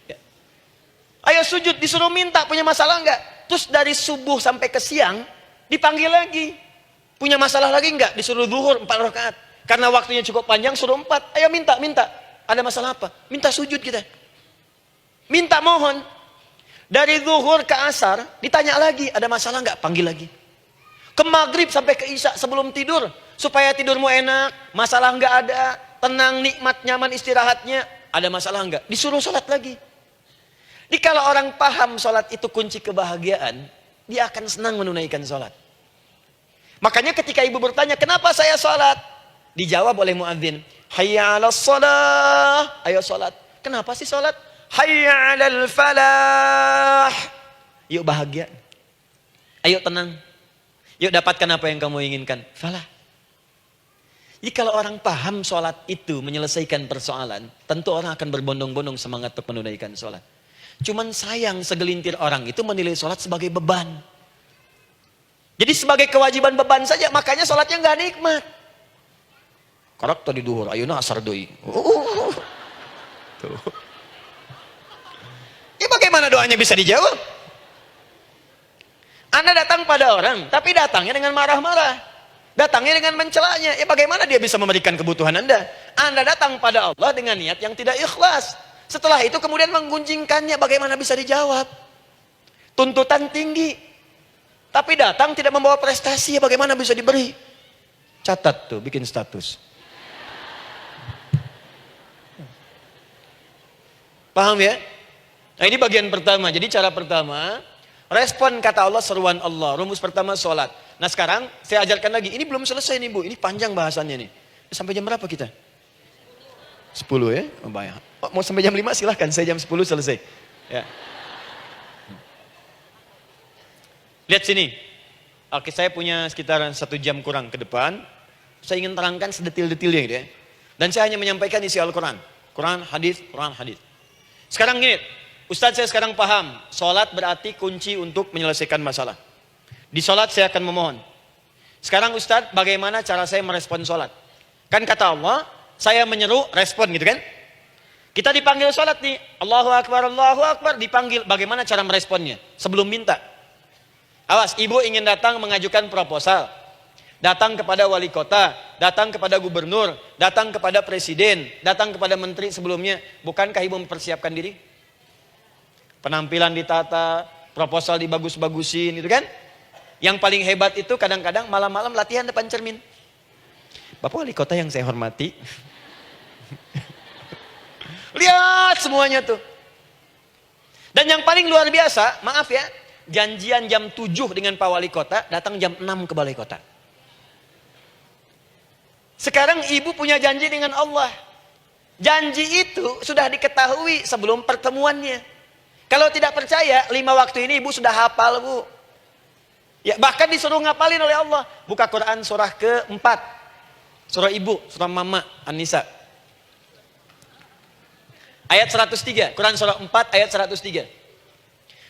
Ya. Ayo sujud, disuruh minta, punya masalah nggak? Terus dari subuh sampai ke siang dipanggil lagi. Punya masalah lagi nggak? Disuruh zuhur 4 rakaat. Karena waktunya cukup panjang, suruh 4. Ayo minta. Ada masalah apa? Minta sujud kita. Minta mohon. Dari zuhur ke asar, ditanya lagi, ada masalah nggak? Panggil lagi. Ke maghrib sampai ke isya sebelum tidur. Supaya tidurmu enak, masalah nggak ada, tenang, nikmat, nyaman istirahatnya. Ada masalah nggak? Disuruh sholat lagi. Jadi kalau orang paham sholat itu kunci kebahagiaan, dia akan senang menunaikan sholat. Makanya ketika ibu bertanya, kenapa saya sholat? Dijawab oleh muadzin, hayya 'alas shalah, ayo sholat. Kenapa sih sholat? Hayya 'alal falah. Yuk bahagia. Ayo tenang. Yuk dapatkan apa yang kamu inginkan. Falah. Jadi kalau orang paham sholat itu menyelesaikan persoalan, tentu orang akan berbondong-bondong semangat untuk menunaikan sholat. Cuman sayang segelintir orang itu menilai sholat sebagai beban. Jadi sebagai kewajiban beban saja, makanya sholatnya nggak nikmat. Karakter di duhur, ayeuna asar deui. Tuh. Ya bagaimana doanya bisa dijawab? Anda datang pada orang, tapi datangnya dengan marah-marah. Datangnya dengan mencelanya. Ya bagaimana dia bisa memberikan kebutuhan Anda? Anda datang pada Allah dengan niat yang tidak ikhlas. Setelah itu kemudian menggunjingkannya, bagaimana bisa dijawab? Tuntutan tinggi. Tapi datang tidak membawa prestasi, ya bagaimana bisa diberi? Catat tuh, bikin status. Paham ya? Nah ini bagian pertama. Jadi cara pertama, respon kata Allah, seruan Allah. Rumus pertama sholat. Nah sekarang saya ajarkan lagi. Ini belum selesai nih Bu. Ini panjang bahasannya nih. Sampai jam berapa kita? 10 ya? Oh, banyak. Oh, mau sampai jam 5 silahkan. Saya jam 10 selesai. Ya. Lihat sini. Oke, saya punya sekitar 1 jam kurang ke depan. Saya ingin terangkan sedetil-detilnya gitu ya. Dan saya hanya menyampaikan isi Al-Quran. Quran, hadis, Quran, hadis. Sekarang gini, Ustadz saya sekarang paham, sholat berarti kunci untuk menyelesaikan masalah. Di sholat saya akan memohon. Sekarang Ustadz, bagaimana cara saya merespon sholat? Kan kata Allah, saya menyeru, respon gitu kan? Kita dipanggil sholat nih, Allahu Akbar, dipanggil. Bagaimana cara meresponnya? Sebelum minta. Awas, ibu ingin datang mengajukan proposal. Datang kepada wali kota, datang kepada gubernur, datang kepada presiden, datang kepada menteri sebelumnya. Bukankah ibu mempersiapkan diri? Penampilan ditata, proposal dibagus-bagusin, gitu kan? Yang paling hebat itu kadang-kadang malam-malam latihan depan cermin. Bapak wali kota yang saya hormati. Lihat semuanya tuh. Dan yang paling luar biasa, maaf ya, janjian jam 7 dengan Pak Wali Kota, datang jam 6 ke Balai Kota. Sekarang ibu punya janji dengan Allah. Janji itu sudah diketahui sebelum pertemuannya. Kalau tidak percaya, 5 waktu ini ibu sudah hafal Bu. Ya, bahkan disuruh ngapalin oleh Allah. Buka Quran surah ke-4. Surah ibu, surah mama, An-Nisa. Ayat 103, Quran surah 4 ayat 103.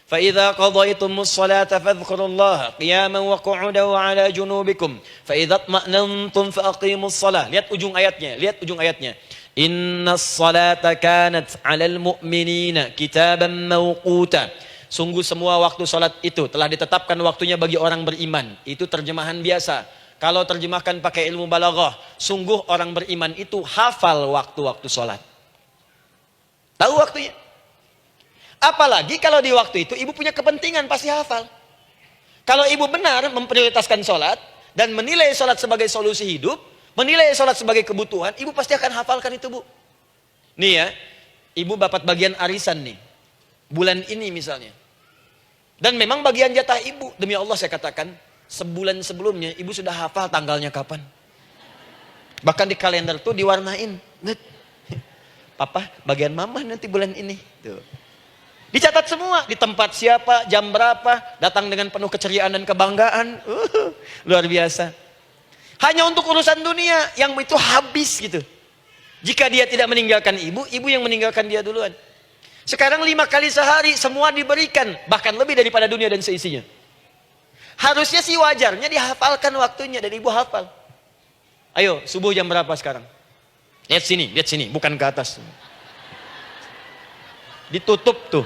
فَإِذَا قَضَيْتُمُ الصَّلَاةَ فَاذْكُرُوا اللَّهَ قِيَامًا وَقُعُودًا وَعَلَى جُنُوبِكُمْ فَإِذَا اطْمَأْنَنْتُمْ فَأَقِيمُوا الصَّلَاةَ. Lihat ujung ayatnya. Inna as-salata kanat 'alal mu'minina kitaban mawquta. Sungguh semua waktu salat itu telah ditetapkan waktunya bagi orang beriman. Itu terjemahan biasa. Kalau terjemahkan pakai ilmu balaghah, sungguh orang beriman itu hafal waktu-waktu salat. Tahu waktunya. Apalagi kalau di waktu itu ibu punya kepentingan, pasti hafal. Kalau ibu benar memprioritaskan sholat dan menilai sholat sebagai solusi hidup, menilai sholat sebagai kebutuhan, ibu pasti akan hafalkan itu Bu. Nih ya, ibu dapat bagian arisan nih, bulan ini misalnya. Dan memang bagian jatah ibu, demi Allah saya katakan, sebulan sebelumnya ibu sudah hafal tanggalnya kapan. Bahkan di kalender tuh diwarnain. Papa, bagian mama nanti bulan ini. Tuh. Dicatat semua, di tempat siapa, jam berapa, datang dengan penuh keceriaan dan kebanggaan. Luar biasa. Hanya untuk urusan dunia yang itu habis gitu. Jika dia tidak meninggalkan ibu, ibu yang meninggalkan dia duluan. Sekarang 5 kali sehari semua diberikan, bahkan lebih daripada dunia dan seisinya. Harusnya sih wajarnya dihafalkan waktunya dan ibu hafal. Ayo, subuh jam berapa sekarang? Lihat sini, bukan ke atas. Ditutup tuh.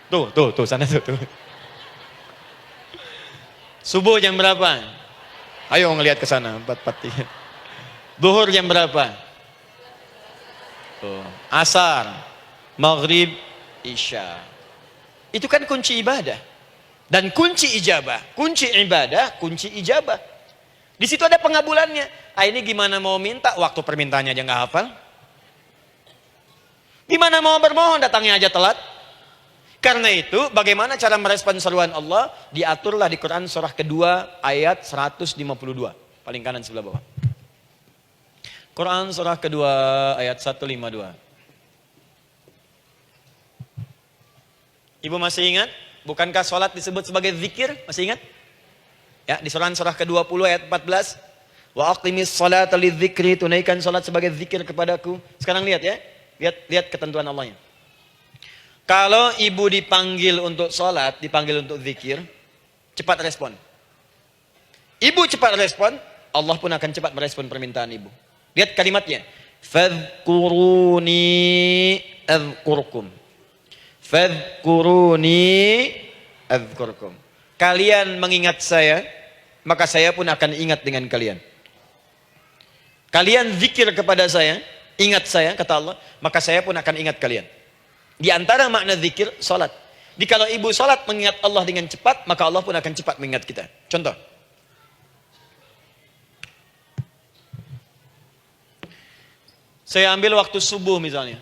Tuh, sana tuh. Subuh jam berapa? Ayo ngelihat ke sana, 4:43. Duhur jam berapa? Tuh, asar. Maghrib, Isya. Itu kan kunci ibadah. Dan kunci ijabah. Kunci ibadah, kunci ijabah. Di situ ada pengabulannya. Ini gimana mau minta, waktu permintaannya aja nggak hafal. Gimana mau bermohon, datangnya aja telat. Karena itu, bagaimana cara merespon seruan Allah? Diaturlah di Quran surah kedua ayat 152. Paling kanan sebelah bawah. Quran surah kedua ayat 152. Ibu masih ingat? Bukankah sholat disebut sebagai zikir? Masih ingat? Ya, di surah ke-20 ayat 14. Wa aqimis sholata lidzikri, tunaikan sholat sebagai zikir kepadaku. Sekarang lihat ya. Lihat ketentuan Allahnya. Kalau ibu dipanggil untuk sholat, dipanggil untuk zikir, cepat respon. Ibu cepat respon, Allah pun akan cepat merespon permintaan ibu. Lihat kalimatnya. Fadhkuruni adzkurkum. Fadhkuruni adzkurkum. Kalian mengingat saya, maka saya pun akan ingat dengan kalian. Kalian zikir kepada saya, ingat saya, kata Allah, maka saya pun akan ingat kalian. Di antara makna zikir, salat. Jikalau ibu salat mengingat Allah dengan cepat, maka Allah pun akan cepat mengingat kita. Contoh. Saya ambil waktu subuh misalnya.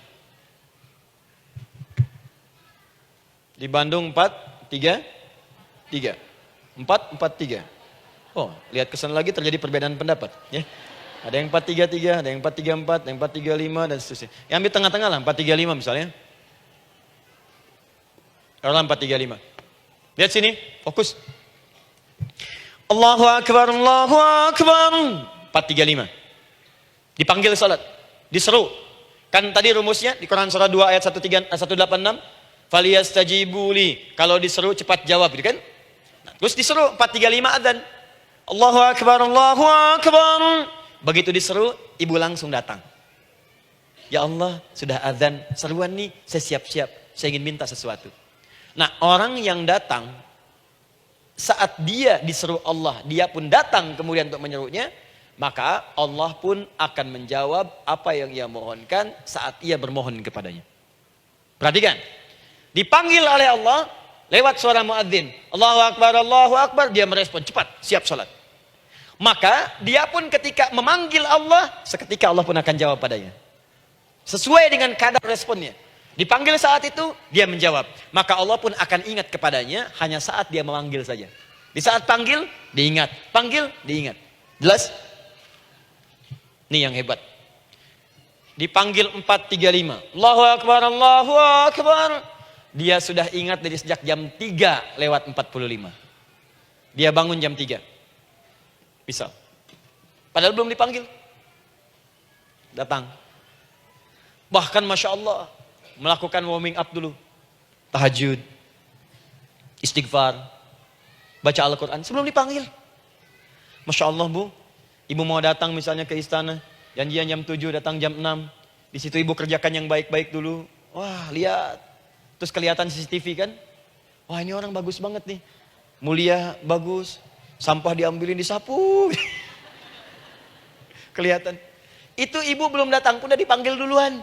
Di Bandung 4-3-3. 4-4-3. Oh, lihat kesan lagi terjadi perbedaan pendapat. Ya. Ada yang 4-3-3, ada yang 4-3-4, ada yang 4-3-5, dan seterusnya. Yang ambil tengah-tengah lah, 4-3-5 misalnya. Kalau 4-3-5. Lihat sini, fokus. Allahu Akbar, Allahu Akbar. 4-3-5. Dipanggil salat, diseru. Kan tadi rumusnya di Quran surah 2 ayat 186. Faliyastajibuli, kalau diseru cepat jawab, gitu kan? Nah, terus diseru 4-3-5 adzan. Allahu Akbar, Allahu Akbar. Begitu diseru, ibu langsung datang. Ya Allah, sudah adzan, seruan nih, saya siap-siap, saya ingin minta sesuatu. Nah, orang yang datang saat dia diseru Allah, dia pun datang kemudian untuk menyerunya, maka Allah pun akan menjawab apa yang ia mohonkan saat ia bermohon kepadanya. Perhatikan. Dipanggil oleh Allah lewat suara muadzin. Allahu Akbar, dia merespon cepat, siap salat. Maka dia pun ketika memanggil Allah, seketika Allah pun akan jawab padanya. Sesuai dengan kadar responnya. Dipanggil saat itu, dia menjawab. Maka Allah pun akan ingat kepadanya hanya saat dia memanggil saja. Di saat panggil, diingat. Panggil, diingat. Jelas? Ini yang hebat. Dipanggil 4-3-5. Allahu Akbar, Allahu Akbar. Dia sudah ingat dari sejak jam 3:45. Dia bangun jam 3. Bisa. Padahal belum dipanggil. Datang. Bahkan Masya Allah, melakukan warming up dulu. Tahajud. Istighfar. Baca Al-Quran sebelum dipanggil. Masya Allah Bu, ibu mau datang misalnya ke istana. Janjian jam 7, datang jam 6. Di situ ibu kerjakan yang baik-baik dulu. Wah, lihat. Terus kelihatan CCTV kan. Wah, ini orang bagus banget nih. Mulia, bagus. Sampah diambilin, disapu. Kelihatan. Itu ibu belum datang pun udah dipanggil duluan.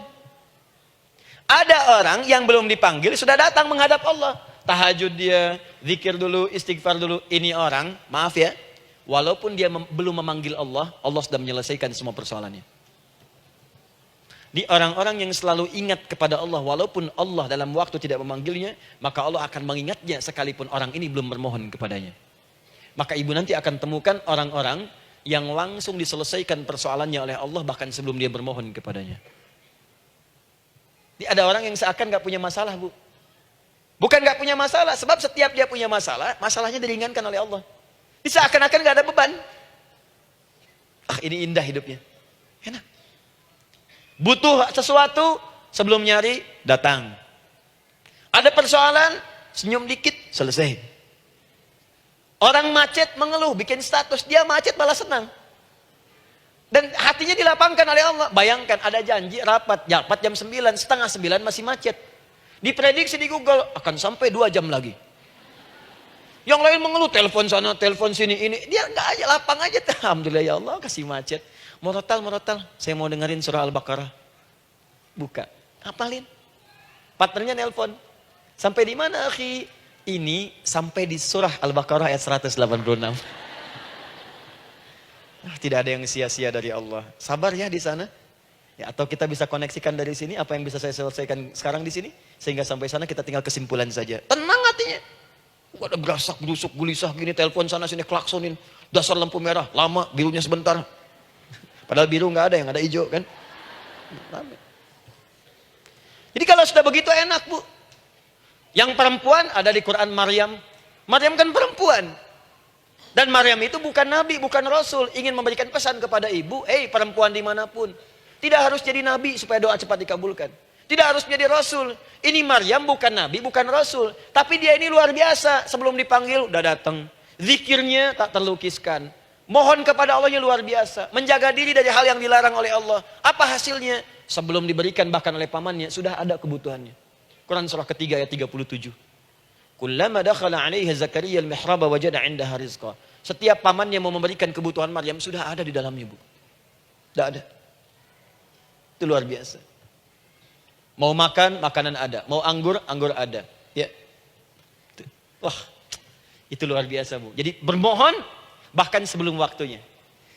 Ada orang yang belum dipanggil sudah datang menghadap Allah. Tahajud dia, zikir dulu, istighfar dulu. Ini orang, maaf ya. Walaupun dia belum memanggil Allah, Allah sudah menyelesaikan semua persoalannya. Di orang-orang yang selalu ingat kepada Allah, walaupun Allah dalam waktu tidak memanggilnya, maka Allah akan mengingatnya sekalipun orang ini belum bermohon kepadanya. Maka ibu nanti akan temukan orang-orang yang langsung diselesaikan persoalannya oleh Allah bahkan sebelum dia bermohon kepadanya. Ada orang yang seakan gak punya masalah Bu. Bukan nggak punya masalah, sebab setiap dia punya masalah, masalahnya diringankan oleh Allah. Ini seakan-akan nggak ada beban. Ah, ini indah hidupnya. Enak. Butuh sesuatu, sebelum nyari, datang. Ada persoalan, senyum dikit, selesai. Orang macet mengeluh, bikin status, dia macet malah senang. Dan hatinya dilapangkan oleh Allah. Bayangkan ada janji rapat jam 9, setengah 9 masih macet. Diprediksi di Google akan sampai 2 jam lagi. Yang lain mengeluh, telepon sana, telepon sini, ini. Dia enggak aja, lapang aja. Alhamdulillah ya Allah, kasih macet. Murotal, saya mau dengerin surah Al-Baqarah. Buka, hafalin. Partnernya nelpon. Sampai di mana, akhi? Ini sampai di surah Al-Baqarah ayat 186. Tidak ada yang sia-sia dari Allah. Sabar ya di sana. Ya, atau kita bisa koneksikan dari sini apa yang bisa saya selesaikan sekarang di sini sehingga sampai sana kita tinggal kesimpulan saja. Tenang hatinya. Gak ada gerasak, gerusuk, gelisah gini, telepon sana sini klaksonin. Dasar lampu merah, lama, birunya sebentar. Padahal biru nggak ada, yang ada hijau kan. Jadi kalau sudah begitu enak, Bu. Yang perempuan ada di Quran Maryam. Maryam kan perempuan. Dan Maryam itu bukan nabi, bukan rasul. Ingin memberikan pesan kepada ibu, perempuan dimanapun. Tidak harus jadi nabi supaya doa cepat dikabulkan. Tidak harus jadi rasul. Ini Maryam bukan nabi, bukan rasul. Tapi dia ini luar biasa. Sebelum dipanggil, udah datang. Zikirnya tak terlukiskan. Mohon kepada Allahnya luar biasa. Menjaga diri dari hal yang dilarang oleh Allah. Apa hasilnya? Sebelum diberikan bahkan oleh pamannya, sudah ada kebutuhannya. Quran surah ketiga ayat 37. Kullama dakhala 'alaiha Zakaria al-mihraba wajada 'indaha rizqa. Setiap pamannya mau memberikan kebutuhan Maryam sudah ada di dalamnya, Bu. Tidak ada. Itu luar biasa. Mau makan, makanan ada. Mau anggur, anggur ada. Ya. Wah, itu luar biasa, Bu. Jadi bermohon bahkan sebelum waktunya.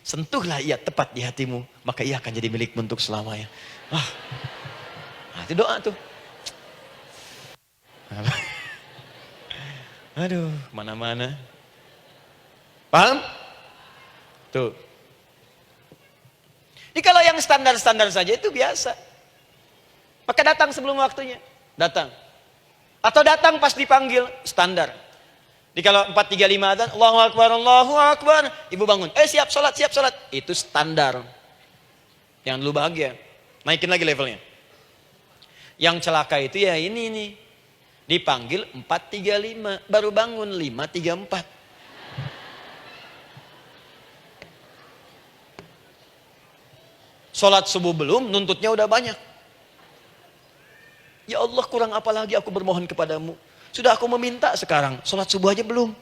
Sentuhlah ia tepat di hatimu, maka ia akan jadi milikmu untuk selamanya. Wah. Nah, itu doa tuh. Aduh, mana-mana. Paham? Tuh. Jadi kalau yang standar-standar saja itu biasa. Maka datang sebelum waktunya. Datang. Atau datang pas dipanggil. Standar. Jadi kalau 4.35 adzan, Allahu Akbar, Allahu Akbar. Ibu bangun. Siap sholat, siap sholat. Itu standar. Jangan dulu bahagia. Naikin lagi levelnya. Yang celaka itu ya ini nih. Dipanggil 4.35, baru bangun 5.34. Sholat subuh belum, nuntutnya udah banyak. Ya Allah, kurang apa lagi aku bermohon kepadamu. Sudah aku meminta sekarang, sholat subuh aja belum.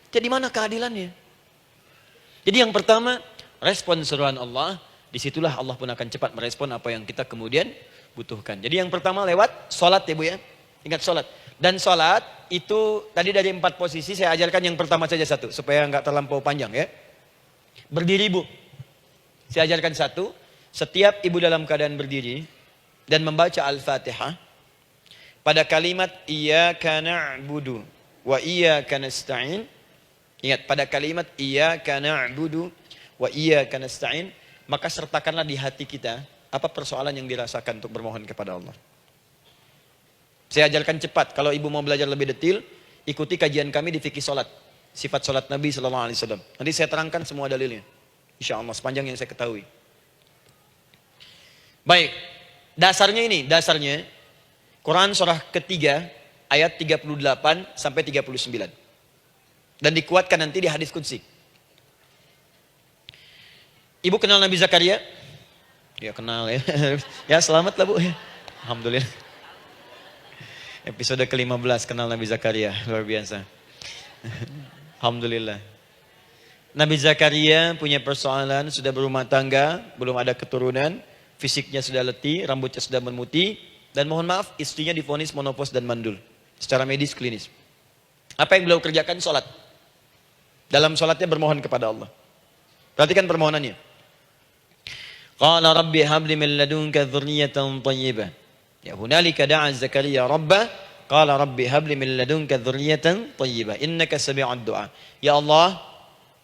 Jadi mana keadilannya? Jadi yang pertama, respon seruan Allah, disitulah Allah pun akan cepat merespon apa yang kita kemudian butuhkan. Jadi yang pertama lewat sholat ya Bu ya. Ingat sholat. Dan sholat itu tadi dari 4 posisi saya ajarkan yang pertama saja satu. Supaya nggak terlampau panjang ya. Berdiri Bu. Saya ajarkan satu. Setiap ibu dalam keadaan berdiri dan membaca Al-Fatihah. Pada kalimat Iyyaka na'budu wa iyyaka nasta'in. Ingat pada kalimat Iyyaka na'budu wa iyyaka nasta'in. Maka sertakanlah di hati kita. Apa persoalan yang dirasakan untuk bermohon kepada Allah. Saya ajarkan cepat. Kalau ibu mau belajar lebih detail, ikuti kajian kami di fikih sholat. Sifat sholat Nabi SAW. Nanti saya terangkan semua dalilnya. Insya Allah sepanjang yang saya ketahui. Baik. Dasarnya ini. Dasarnya. Quran surah ketiga. Ayat 38 sampai 39. Dan dikuatkan nanti di hadis qudsi. Ibu kenal Nabi Zakaria? Ya kenal ya. Ya selamat lah Bu. Alhamdulillah. Episode ke-15 kenal Nabi Zakaria. Luar biasa. Alhamdulillah. Nabi Zakaria punya persoalan. Sudah berumah tangga. Belum ada keturunan. Fisiknya sudah letih. Rambutnya sudah memutih. Dan mohon maaf istrinya divonis monopos dan mandul. Secara medis klinis. Apa yang beliau kerjakan? Sholat. Dalam sholatnya bermohon kepada Allah. Perhatikan permohonannya. Qala rabbi habli min ladunka dzurriyyatan thayyibah. Ya hunalika da'a Zakaria rabbah qala rabbi habli min ladunka dzurriyyatan thayyibah innaka sami'ud du'a. Ya Allah,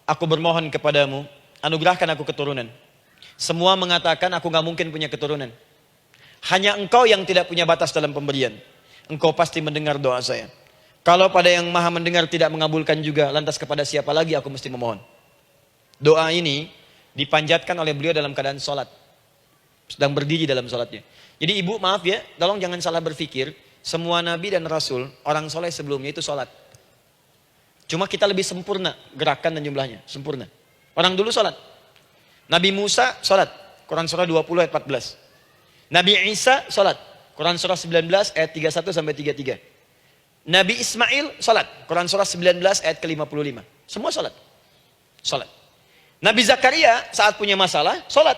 aku bermohon kepadamu, anugerahkan aku keturunan. Semua mengatakan aku enggak mungkin punya keturunan. Hanya Engkau yang tidak punya batas dalam pemberian. engkau pasti mendengar doa saya. Kalau pada yang maha mendengar tidak mengabulkan juga, lantas kepada siapa lagi aku mesti memohon? Doa ini dipanjatkan oleh beliau dalam keadaan sholat. Sedang berdiri dalam sholatnya. Jadi ibu maaf ya, tolong jangan salah berpikir. Semua nabi dan rasul, orang soleh sebelumnya itu sholat. Cuma kita lebih sempurna gerakan dan jumlahnya, sempurna. Orang dulu sholat. Nabi Musa sholat, Quran surah 20 ayat 14. Nabi Isa sholat, Quran surah 19 ayat 31 sampai 33. Nabi Ismail sholat, Quran surah 19 ayat ke-55. Semua sholat. Sholat. Nabi Zakaria saat punya masalah, sholat.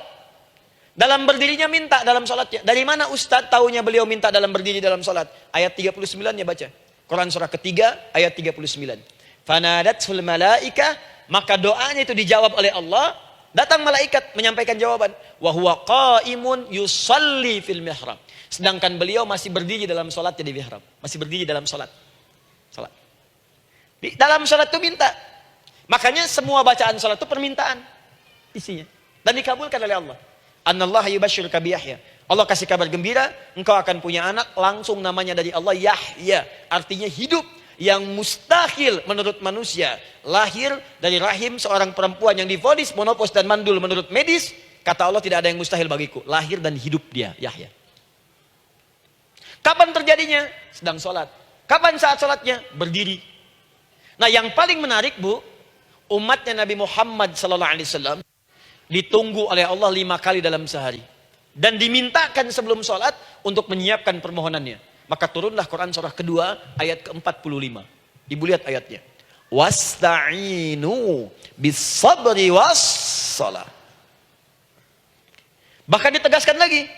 Dalam berdirinya minta dalam sholatnya. Dari mana Ustadz tahunya beliau minta dalam berdiri dalam sholat? Ayat 39-nya baca. Quran surah ketiga ayat 39. Fanadatul malaika, maka doanya itu dijawab oleh Allah. Datang malaikat menyampaikan jawaban. Wa huwa qaimun yusalli fil mihrab. Sedangkan beliau masih berdiri dalam sholatnya di mihrab. Masih berdiri dalam sholat. Sholat. Di dalam sholat itu minta. Makanya semua bacaan sholat itu permintaan isinya. Dan dikabulkan oleh Allah. Anallaha yubashshiruka bi Yahya. Allah kasih kabar gembira, engkau akan punya anak, langsung namanya dari Allah Yahya. Artinya hidup. Yang mustahil menurut manusia. Lahir dari rahim seorang perempuan yang divonis monopos dan mandul menurut medis. Kata Allah tidak ada yang mustahil bagiku. Lahir dan hidup dia, Yahya. Kapan terjadinya? Sedang sholat. Kapan saat sholatnya? Berdiri. Nah yang paling menarik bu, umatnya Nabi Muhammad SAW ditunggu oleh Allah 5 kali dalam sehari. Dan dimintakan sebelum sholat untuk menyiapkan permohonannya. Maka turunlah Quran surah kedua ayat ke-45. Ibu lihat ayatnya. Wasta'inu bis-sabri was-shalah. Bahkan ditegaskan lagi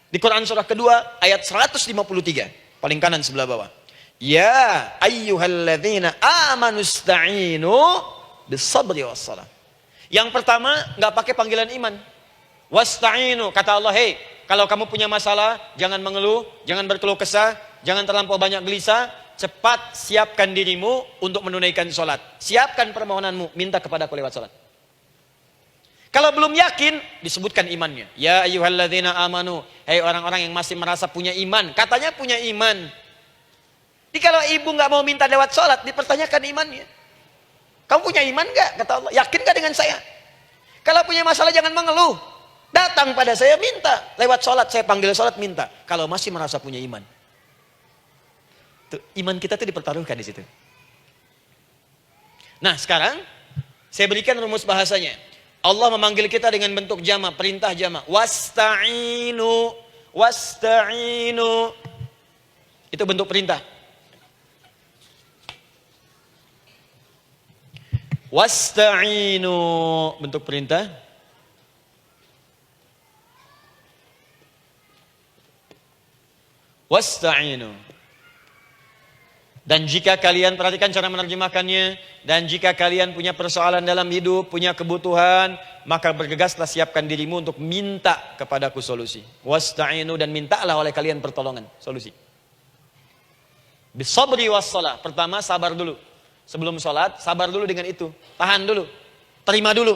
di Quran surah kedua ayat 153. Paling kanan sebelah bawah. Ya ayyuhalladzina amanu ista'inu bis-sabri was-shalah. Yang pertama enggak pakai panggilan iman. Wasta'inu, kata Allah, hei, kalau kamu punya masalah, jangan mengeluh, jangan berkeluh kesah, jangan terlampau banyak gelisah, cepat siapkan dirimu untuk menunaikan sholat. Siapkan permohonanmu, minta kepada aku lewat sholat. Kalau belum yakin, disebutkan imannya. Ya ayyuhalladzina amanu, hei orang-orang yang masih merasa punya iman, katanya punya iman. Jadi kalau ibu nggak mau minta lewat sholat, dipertanyakan imannya. Kamu punya iman nggak? Kata Allah, yakin nggak dengan saya? Kalau punya masalah jangan mengeluh. Datang pada saya minta. Lewat sholat, saya panggil sholat minta. Kalau masih merasa punya iman. Tuh, iman kita tuh dipertaruhkan di situ. Nah sekarang, saya berikan rumus bahasanya. Allah memanggil kita dengan bentuk jama, perintah jama. Wasta'inu, wasta'inu. Itu bentuk perintah. Wasta'inu, bentuk perintah. Wasta'inu. Dan jika kalian, perhatikan cara menerjemahkannya, dan jika kalian punya persoalan dalam hidup, punya kebutuhan, maka bergegaslah siapkan dirimu untuk minta kepadaku solusi. Wasta'inu, dan mintalah oleh kalian pertolongan, solusi. Bisabri wassalah. Pertama sabar dulu. Sebelum sholat, sabar dulu dengan itu. Tahan dulu. Terima dulu.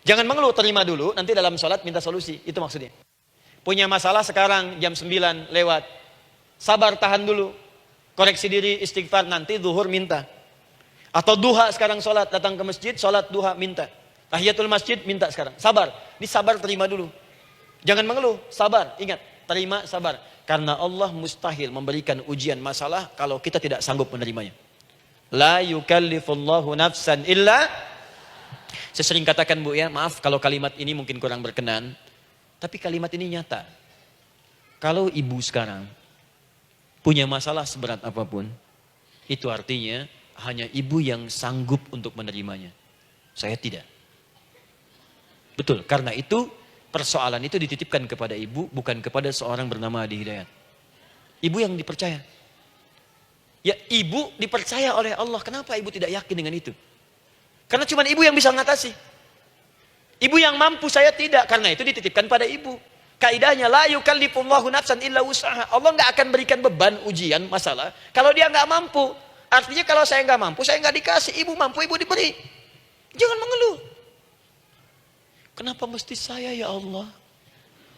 Jangan mengeluh, terima dulu. Nanti dalam sholat minta solusi. Itu maksudnya. Punya masalah sekarang jam 9 lewat. Sabar, tahan dulu. Koreksi diri, istighfar. Nanti zuhur minta. Atau duha sekarang sholat. Datang ke masjid, sholat duha minta. Tahiyatul masjid minta sekarang. Sabar. Ini sabar, terima dulu. Jangan mengeluh, sabar. Ingat, terima, sabar. Karena Allah mustahil memberikan ujian masalah kalau kita tidak sanggup menerimanya. La yukallifullahu nafsan illa. Saya sering katakan bu ya, maaf kalau kalimat ini mungkin kurang berkenan, tapi kalimat ini nyata. Kalau ibu sekarang punya masalah seberat apapun, itu artinya hanya ibu yang sanggup untuk menerimanya. Saya tidak. Betul, karena itu persoalan itu dititipkan kepada ibu, bukan kepada seorang bernama Adi Hidayat. Ibu yang dipercaya. Ya ibu dipercaya oleh Allah. Kenapa ibu tidak yakin dengan itu? Karena cuma ibu yang bisa mengatasi. Ibu yang mampu, saya tidak. Karena itu dititipkan pada ibu. Kaidahnya la yukallifullahu nafsan illa wus'aha. Allah nggak akan berikan beban ujian masalah kalau dia nggak mampu. Artinya kalau saya nggak mampu, saya nggak dikasih. Ibu mampu, ibu diberi. Jangan mengeluh. Kenapa mesti saya ya Allah?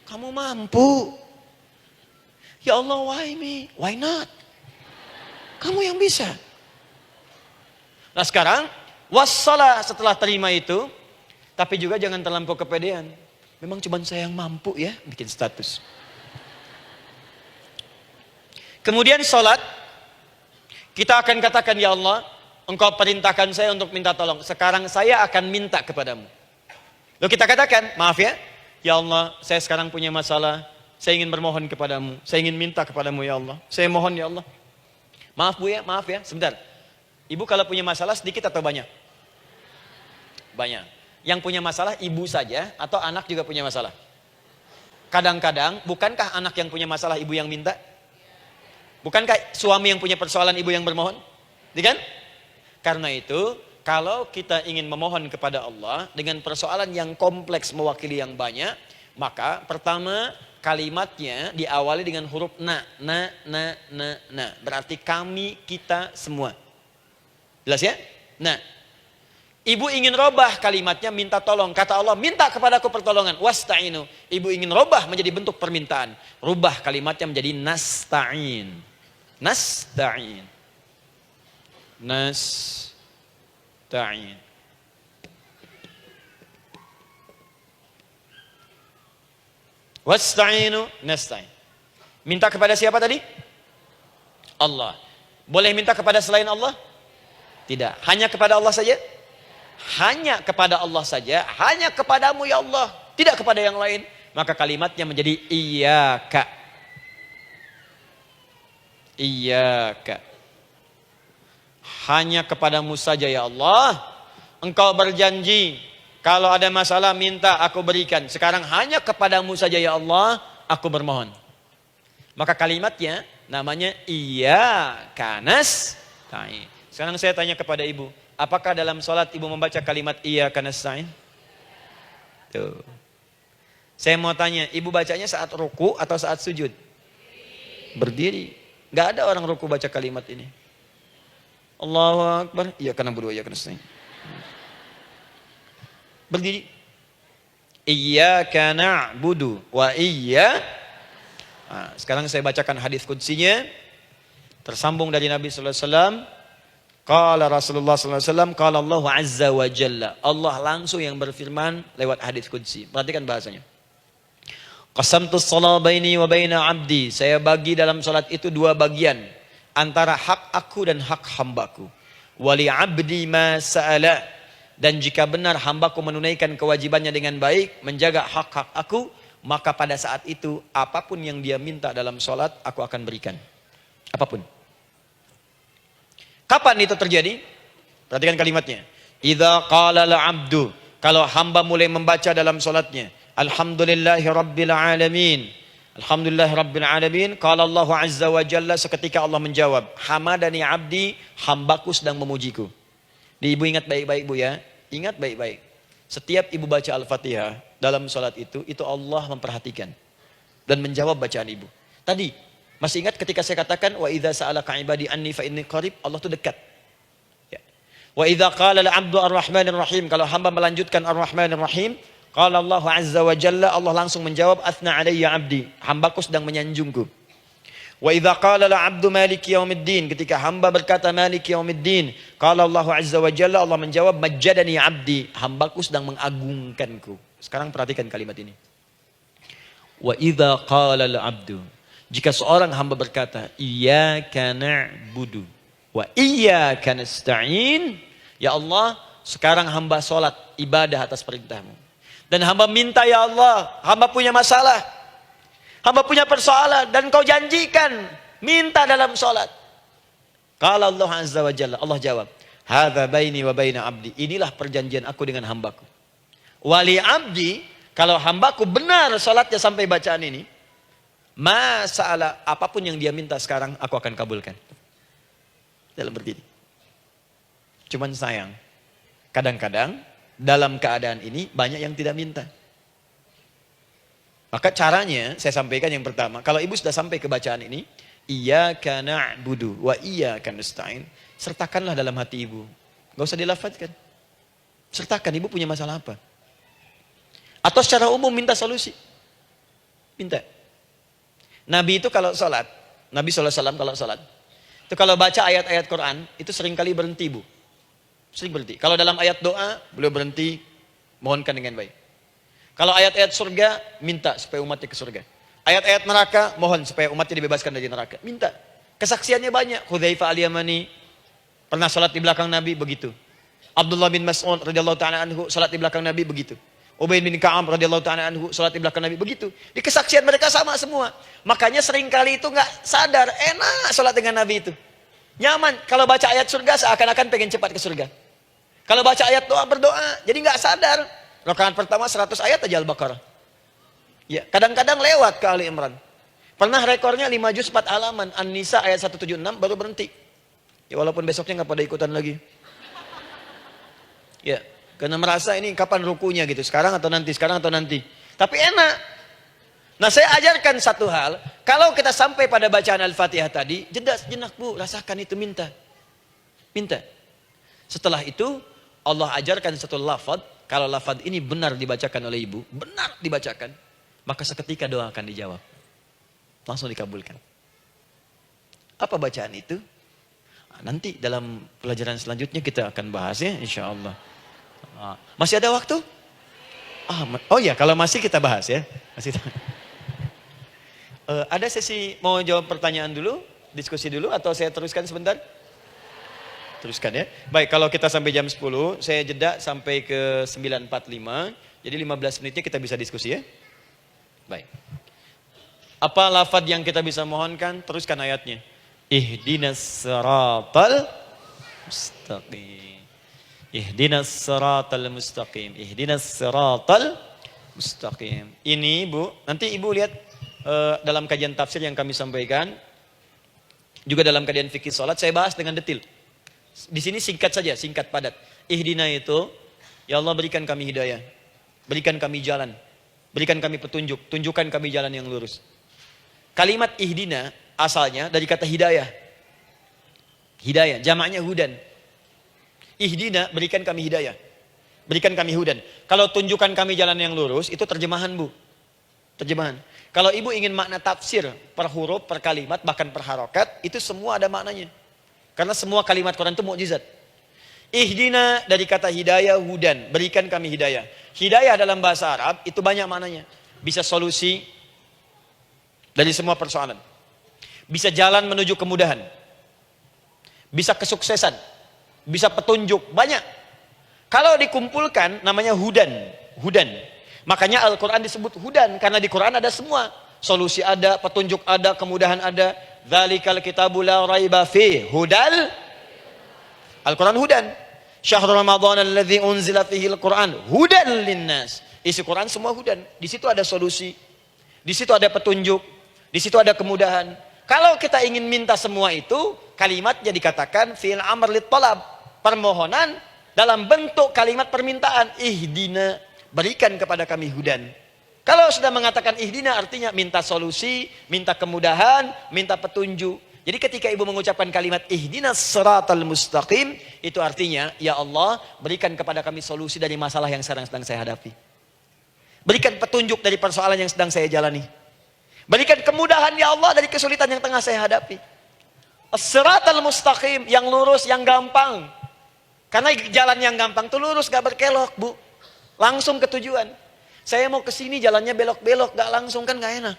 Kamu mampu. Ya Allah, why me? Why not? Kamu yang bisa. Nah sekarang, wassalah setelah terima itu, tapi juga jangan terlampau kepedean. Memang cuma saya yang mampu ya, bikin status. Kemudian sholat, kita akan katakan, ya Allah, Engkau perintahkan saya untuk minta tolong. Sekarang saya akan minta kepadamu. Lalu kita katakan, maaf ya, ya Allah, saya sekarang punya masalah. Saya ingin bermohon kepadamu. Saya ingin minta kepadamu, ya Allah. Saya mohon, ya Allah. Maaf Bu ya, maaf ya, sebentar. Ibu kalau punya masalah sedikit atau banyak? Banyak. Yang punya masalah ibu saja atau anak juga punya masalah? Kadang-kadang, bukankah anak yang punya masalah ibu yang minta? Bukankah suami yang punya persoalan ibu yang bermohon? Kan? Karena itu, kalau kita ingin memohon kepada Allah dengan persoalan yang kompleks mewakili yang banyak, maka pertama kalimatnya diawali dengan huruf na. Berarti kami, kita, semua. Jelas ya? Nah, ibu ingin robah kalimatnya minta tolong. Kata Allah, minta kepadaku pertolongan. Wasta'inu. Ibu ingin robah menjadi bentuk permintaan. Rubah kalimatnya menjadi nasta'in. Nasta'in. Nasta'in. Wasta'inu nasta'in. Minta kepada siapa tadi? Allah. Boleh minta kepada selain Allah? Tidak. Hanya kepada Allah saja? Hanya kepada Allah saja. Hanya kepadamu ya Allah. Tidak kepada yang lain. Maka kalimatnya menjadi iyyaka. Iyyaka. Hanya kepadamu saja ya Allah. Engkau berjanji. Kalau ada masalah minta aku berikan. Sekarang hanya kepadamu saja ya Allah. Aku bermohon. Maka kalimatnya namanya iyyaka nasta'in. Sekarang saya tanya kepada ibu, apakah dalam sholat ibu membaca kalimat iyyaka nasta'in? Tuh. Saya mau tanya, ibu bacanya saat ruku atau saat sujud? Berdiri. Gak ada orang ruku baca kalimat ini. Allahu Akbar. Iyyaka na'budu wa iyyaka nasta'in. Berdiri. Iyyaka na'budu wa sekarang saya bacakan hadis qudsinya. Tersambung dari Nabi sallallahu alaihi wasallam. Qala Rasulullah sallallahu alaihi wasallam, qala Allah azza wa jalla. Allah langsung yang berfirman lewat hadis qudsi. Perhatikan bahasanya. Qasamtus shalah baini wa baina 'abdi. Saya bagi dalam salat itu dua bagian, antara hak aku dan hak hambaku. Wali 'abdi ma sa'ala. Dan jika benar hambaku menunaikan kewajibannya dengan baik, menjaga hak-hak aku, maka pada saat itu apapun yang dia minta dalam salat aku akan berikan. Apapun. Kapan itu terjadi? Perhatikan kalimatnya. Idza qala al-'abdu, kalau hamba mulai membaca dalam salatnya, alhamdulillahi rabbil alamin. Alhamdulillahi rabbil alamin, qala Allah azza wa jalla, seketika Allah menjawab, hamadani 'abdi, hambaku sedang memujiku. Ibu ingat baik-baik Bu ya. Ingat baik-baik. Setiap ibu baca Al-Fatihah dalam salat itu Allah memperhatikan dan menjawab bacaan ibu. Tadi masih ingat ketika saya katakan wa idza sa'alaka 'ibadi anni fa inni qarib, Allah itu dekat. Ya. Wa idza qala al-'abdu ar-rahmanir rahim, kalau hamba melanjutkan ar-rahmanir rahim, qala Allah azza wa jalla, Allah langsung menjawab athna 'alayya 'abdi, hambaku sedang menyanjungku. Wa idza qala al-'abdu maliki yaumiddin, ketika hamba berkata maliki yaumiddin, qala Allah azza wa jalla, Allah menjawab majjadani 'abdi, hambaku sedang mengagungkanku. Sekarang perhatikan kalimat ini. Wa idza qala al-'abdu, jika seorang hamba berkata, iyyaka na'budu wa iyyaka nasta'in, ya Allah, sekarang hamba sholat, ibadah atas perintahmu. Dan hamba minta, ya Allah, hamba punya masalah, hamba punya persoalan, dan kau janjikan, minta dalam sholat. Qala Allah azza wa jalla, Allah jawab, hadza baini wa baina abdi, inilah perjanjian aku dengan hambaku. Wali abdi, kalau hambaku benar sholatnya sampai bacaan ini, masalah apapun yang dia minta sekarang aku akan kabulkan. Dalam berdiri. Cuman sayang, kadang-kadang dalam keadaan ini banyak yang tidak minta. Maka caranya saya sampaikan yang pertama, kalau ibu sudah sampai ke bacaan ini, iyyaka na'budu wa iyyaka nasta'in, sertakanlah dalam hati ibu. Gak usah dilafadzkan. Sertakan ibu punya masalah apa. Atau secara umum minta solusi. Minta. Nabi itu kalau sholat, Nabi SAW kalau sholat, Itu kalau baca ayat-ayat Quran, itu seringkali berhenti, Bu. Sering berhenti. Kalau dalam ayat doa, beliau berhenti, mohonkan dengan baik. Kalau ayat-ayat surga, minta supaya umatnya ke surga. Ayat-ayat neraka, mohon supaya umatnya dibebaskan dari neraka. Minta. Kesaksiannya banyak. Hudzaifah al-Yamani pernah salat di belakang Nabi, begitu. Abdullah bin Mas'ud radhiyallahu ta'ala anhu salat di belakang Nabi, begitu. Ubay bin Ka'ab radhiyallahu ta'ala anhu salat di belakang Nabi, begitu. Di kesaksian mereka sama semua. Makanya seringkali itu nggak sadar, enak salat dengan Nabi itu. Nyaman. Kalau baca ayat surga seakan-akan pengen cepat ke surga. Kalau baca ayat doa berdoa, jadi nggak sadar. Rakaat pertama 100 ayat aja Al-Baqarah. Ya, kadang-kadang lewat ke Ali Imran. Pernah rekornya 5 juz 4 halaman. An-Nisa ayat 176 baru berhenti. Ya walaupun besoknya nggak pada ikutan lagi. Ya, karena merasa ini kapan rukunya gitu. Sekarang atau nanti, sekarang atau nanti. Tapi enak. Nah saya ajarkan satu hal. Kalau kita sampai pada bacaan Al-Fatihah tadi, jeda sejenak Bu, rasakan itu, minta. Minta. Setelah itu, Allah ajarkan satu lafaz. Kalau lafaz ini benar dibacakan oleh ibu, benar dibacakan, maka seketika doa akan dijawab. Langsung dikabulkan. Apa bacaan itu? Nanti dalam pelajaran selanjutnya kita akan bahas ya, insya Allah. Masih ada waktu? Oh ya, kalau masih kita bahas ya. Masih. Ada sesi mau jawab pertanyaan dulu, diskusi dulu, atau saya teruskan sebentar? Teruskan ya. Baik, kalau kita sampai jam 10, saya jeda sampai ke 9.45. Jadi 15 menitnya kita bisa diskusi ya. Baik. Apa lafaz yang kita bisa mohonkan? Teruskan ayatnya. Ihdinas siratal mustaqim. Ihdinas siratal mustaqim. Ihdinas siratal mustaqim. Ini Bu, nanti Ibu lihat dalam kajian tafsir yang kami sampaikan. Juga dalam kajian fikih salat saya bahas dengan detail. Di sini singkat saja, singkat padat. Ihdina itu, ya Allah berikan kami hidayah. Berikan kami jalan. Berikan kami petunjuk. Tunjukkan kami jalan yang lurus. Kalimat ihdina asalnya dari kata hidayah. Hidayah, jamaknya hudan. Ihdina, berikan kami hidayah. Berikan kami hudan. Kalau tunjukkan kami jalan yang lurus, itu terjemahan Bu. Terjemahan. Kalau ibu ingin makna tafsir per huruf, per kalimat, bahkan per harokat, itu semua ada maknanya. Karena semua kalimat Quran itu mukjizat. Ihdina dari kata hidayah, hudan. Berikan kami hidayah. Hidayah dalam bahasa Arab itu banyak maknanya. Bisa solusi dari semua persoalan. Bisa jalan menuju kemudahan. Bisa kesuksesan. Bisa petunjuk. Banyak. Kalau dikumpulkan namanya hudan. Hudan. Makanya Al-Quran disebut hudan. Karena di Quran ada semua. Solusi ada, petunjuk ada, kemudahan ada. Dzalikal kitabu la raiba fi hudal. Al-Quran hudan. Syahrul Ramadan alladzi unzila fihi al-Quran hudan linnas. Isi Quran semua hudan. Di situ ada solusi. Di situ ada petunjuk. Di situ ada kemudahan. Kalau kita ingin minta semua itu, kalimatnya dikatakan fi'il amr lit talab. Permohonan dalam bentuk kalimat permintaan. Ihdina, berikan kepada kami hudan. Kalau sudah mengatakan ihdina artinya minta solusi, minta kemudahan, minta petunjuk. Jadi ketika ibu mengucapkan kalimat ihdinas siratal mustaqim, itu artinya ya Allah berikan kepada kami solusi dari masalah yang sedang saya hadapi. Berikan petunjuk dari persoalan yang sedang saya jalani. Berikan kemudahan ya Allah dari kesulitan yang tengah saya hadapi. As-siratal mustaqim, yang lurus, yang gampang. Karena jalan yang gampang itu lurus, gak berkelok Bu. Langsung ke tujuan. Saya mau ke sini jalannya belok-belok, gak langsung kan gak enak.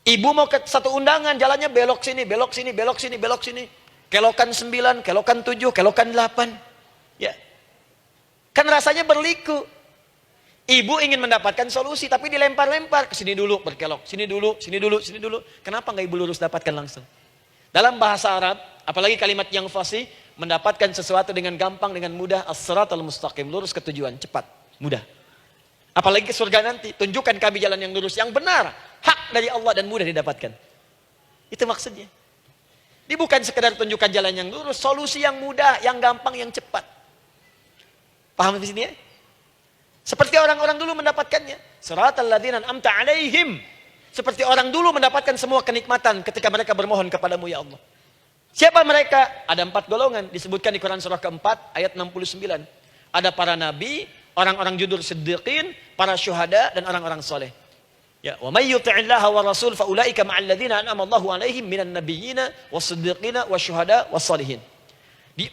Ibu mau ke satu undangan, jalannya belok sini, belok sini, belok sini, belok sini. Kelokan 9, kelokan 7, kelokan 8. Ya. Kan rasanya berliku. Ibu ingin mendapatkan solusi, tapi dilempar-lempar. Ke sini dulu, berkelok. Sini dulu, sini dulu, sini dulu. Kenapa gak ibu lurus dapatkan langsung? Dalam bahasa Arab, apalagi kalimat yang fasih, mendapatkan sesuatu dengan gampang, dengan mudah. As-siratal mustaqim, lurus ke tujuan, cepat, mudah. Apalagi ke surga nanti, tunjukkan kami jalan yang lurus, yang benar, hak dari Allah dan mudah didapatkan. Itu maksudnya. Ini bukan sekedar tunjukkan jalan yang lurus, solusi yang mudah, yang gampang, yang cepat. Paham di sini ya? Seperti orang-orang dulu mendapatkannya. Siratal ladzina an'amta 'alaihim. Seperti orang dulu mendapatkan semua kenikmatan ketika mereka bermohon kepadamu ya Allah. Siapa mereka? Ada 4 golongan disebutkan di Quran surah keempat ayat 69. Ada para nabi, orang-orang jujur siddiqin, para syuhada dan orang-orang soleh. Ya, wa may yuti'illaha wa rasul fa ulaika ma'al ladzina an'ama Allahu 'alaihim minan nabiyyina was-siddiqina wasyuhada was-shalihin.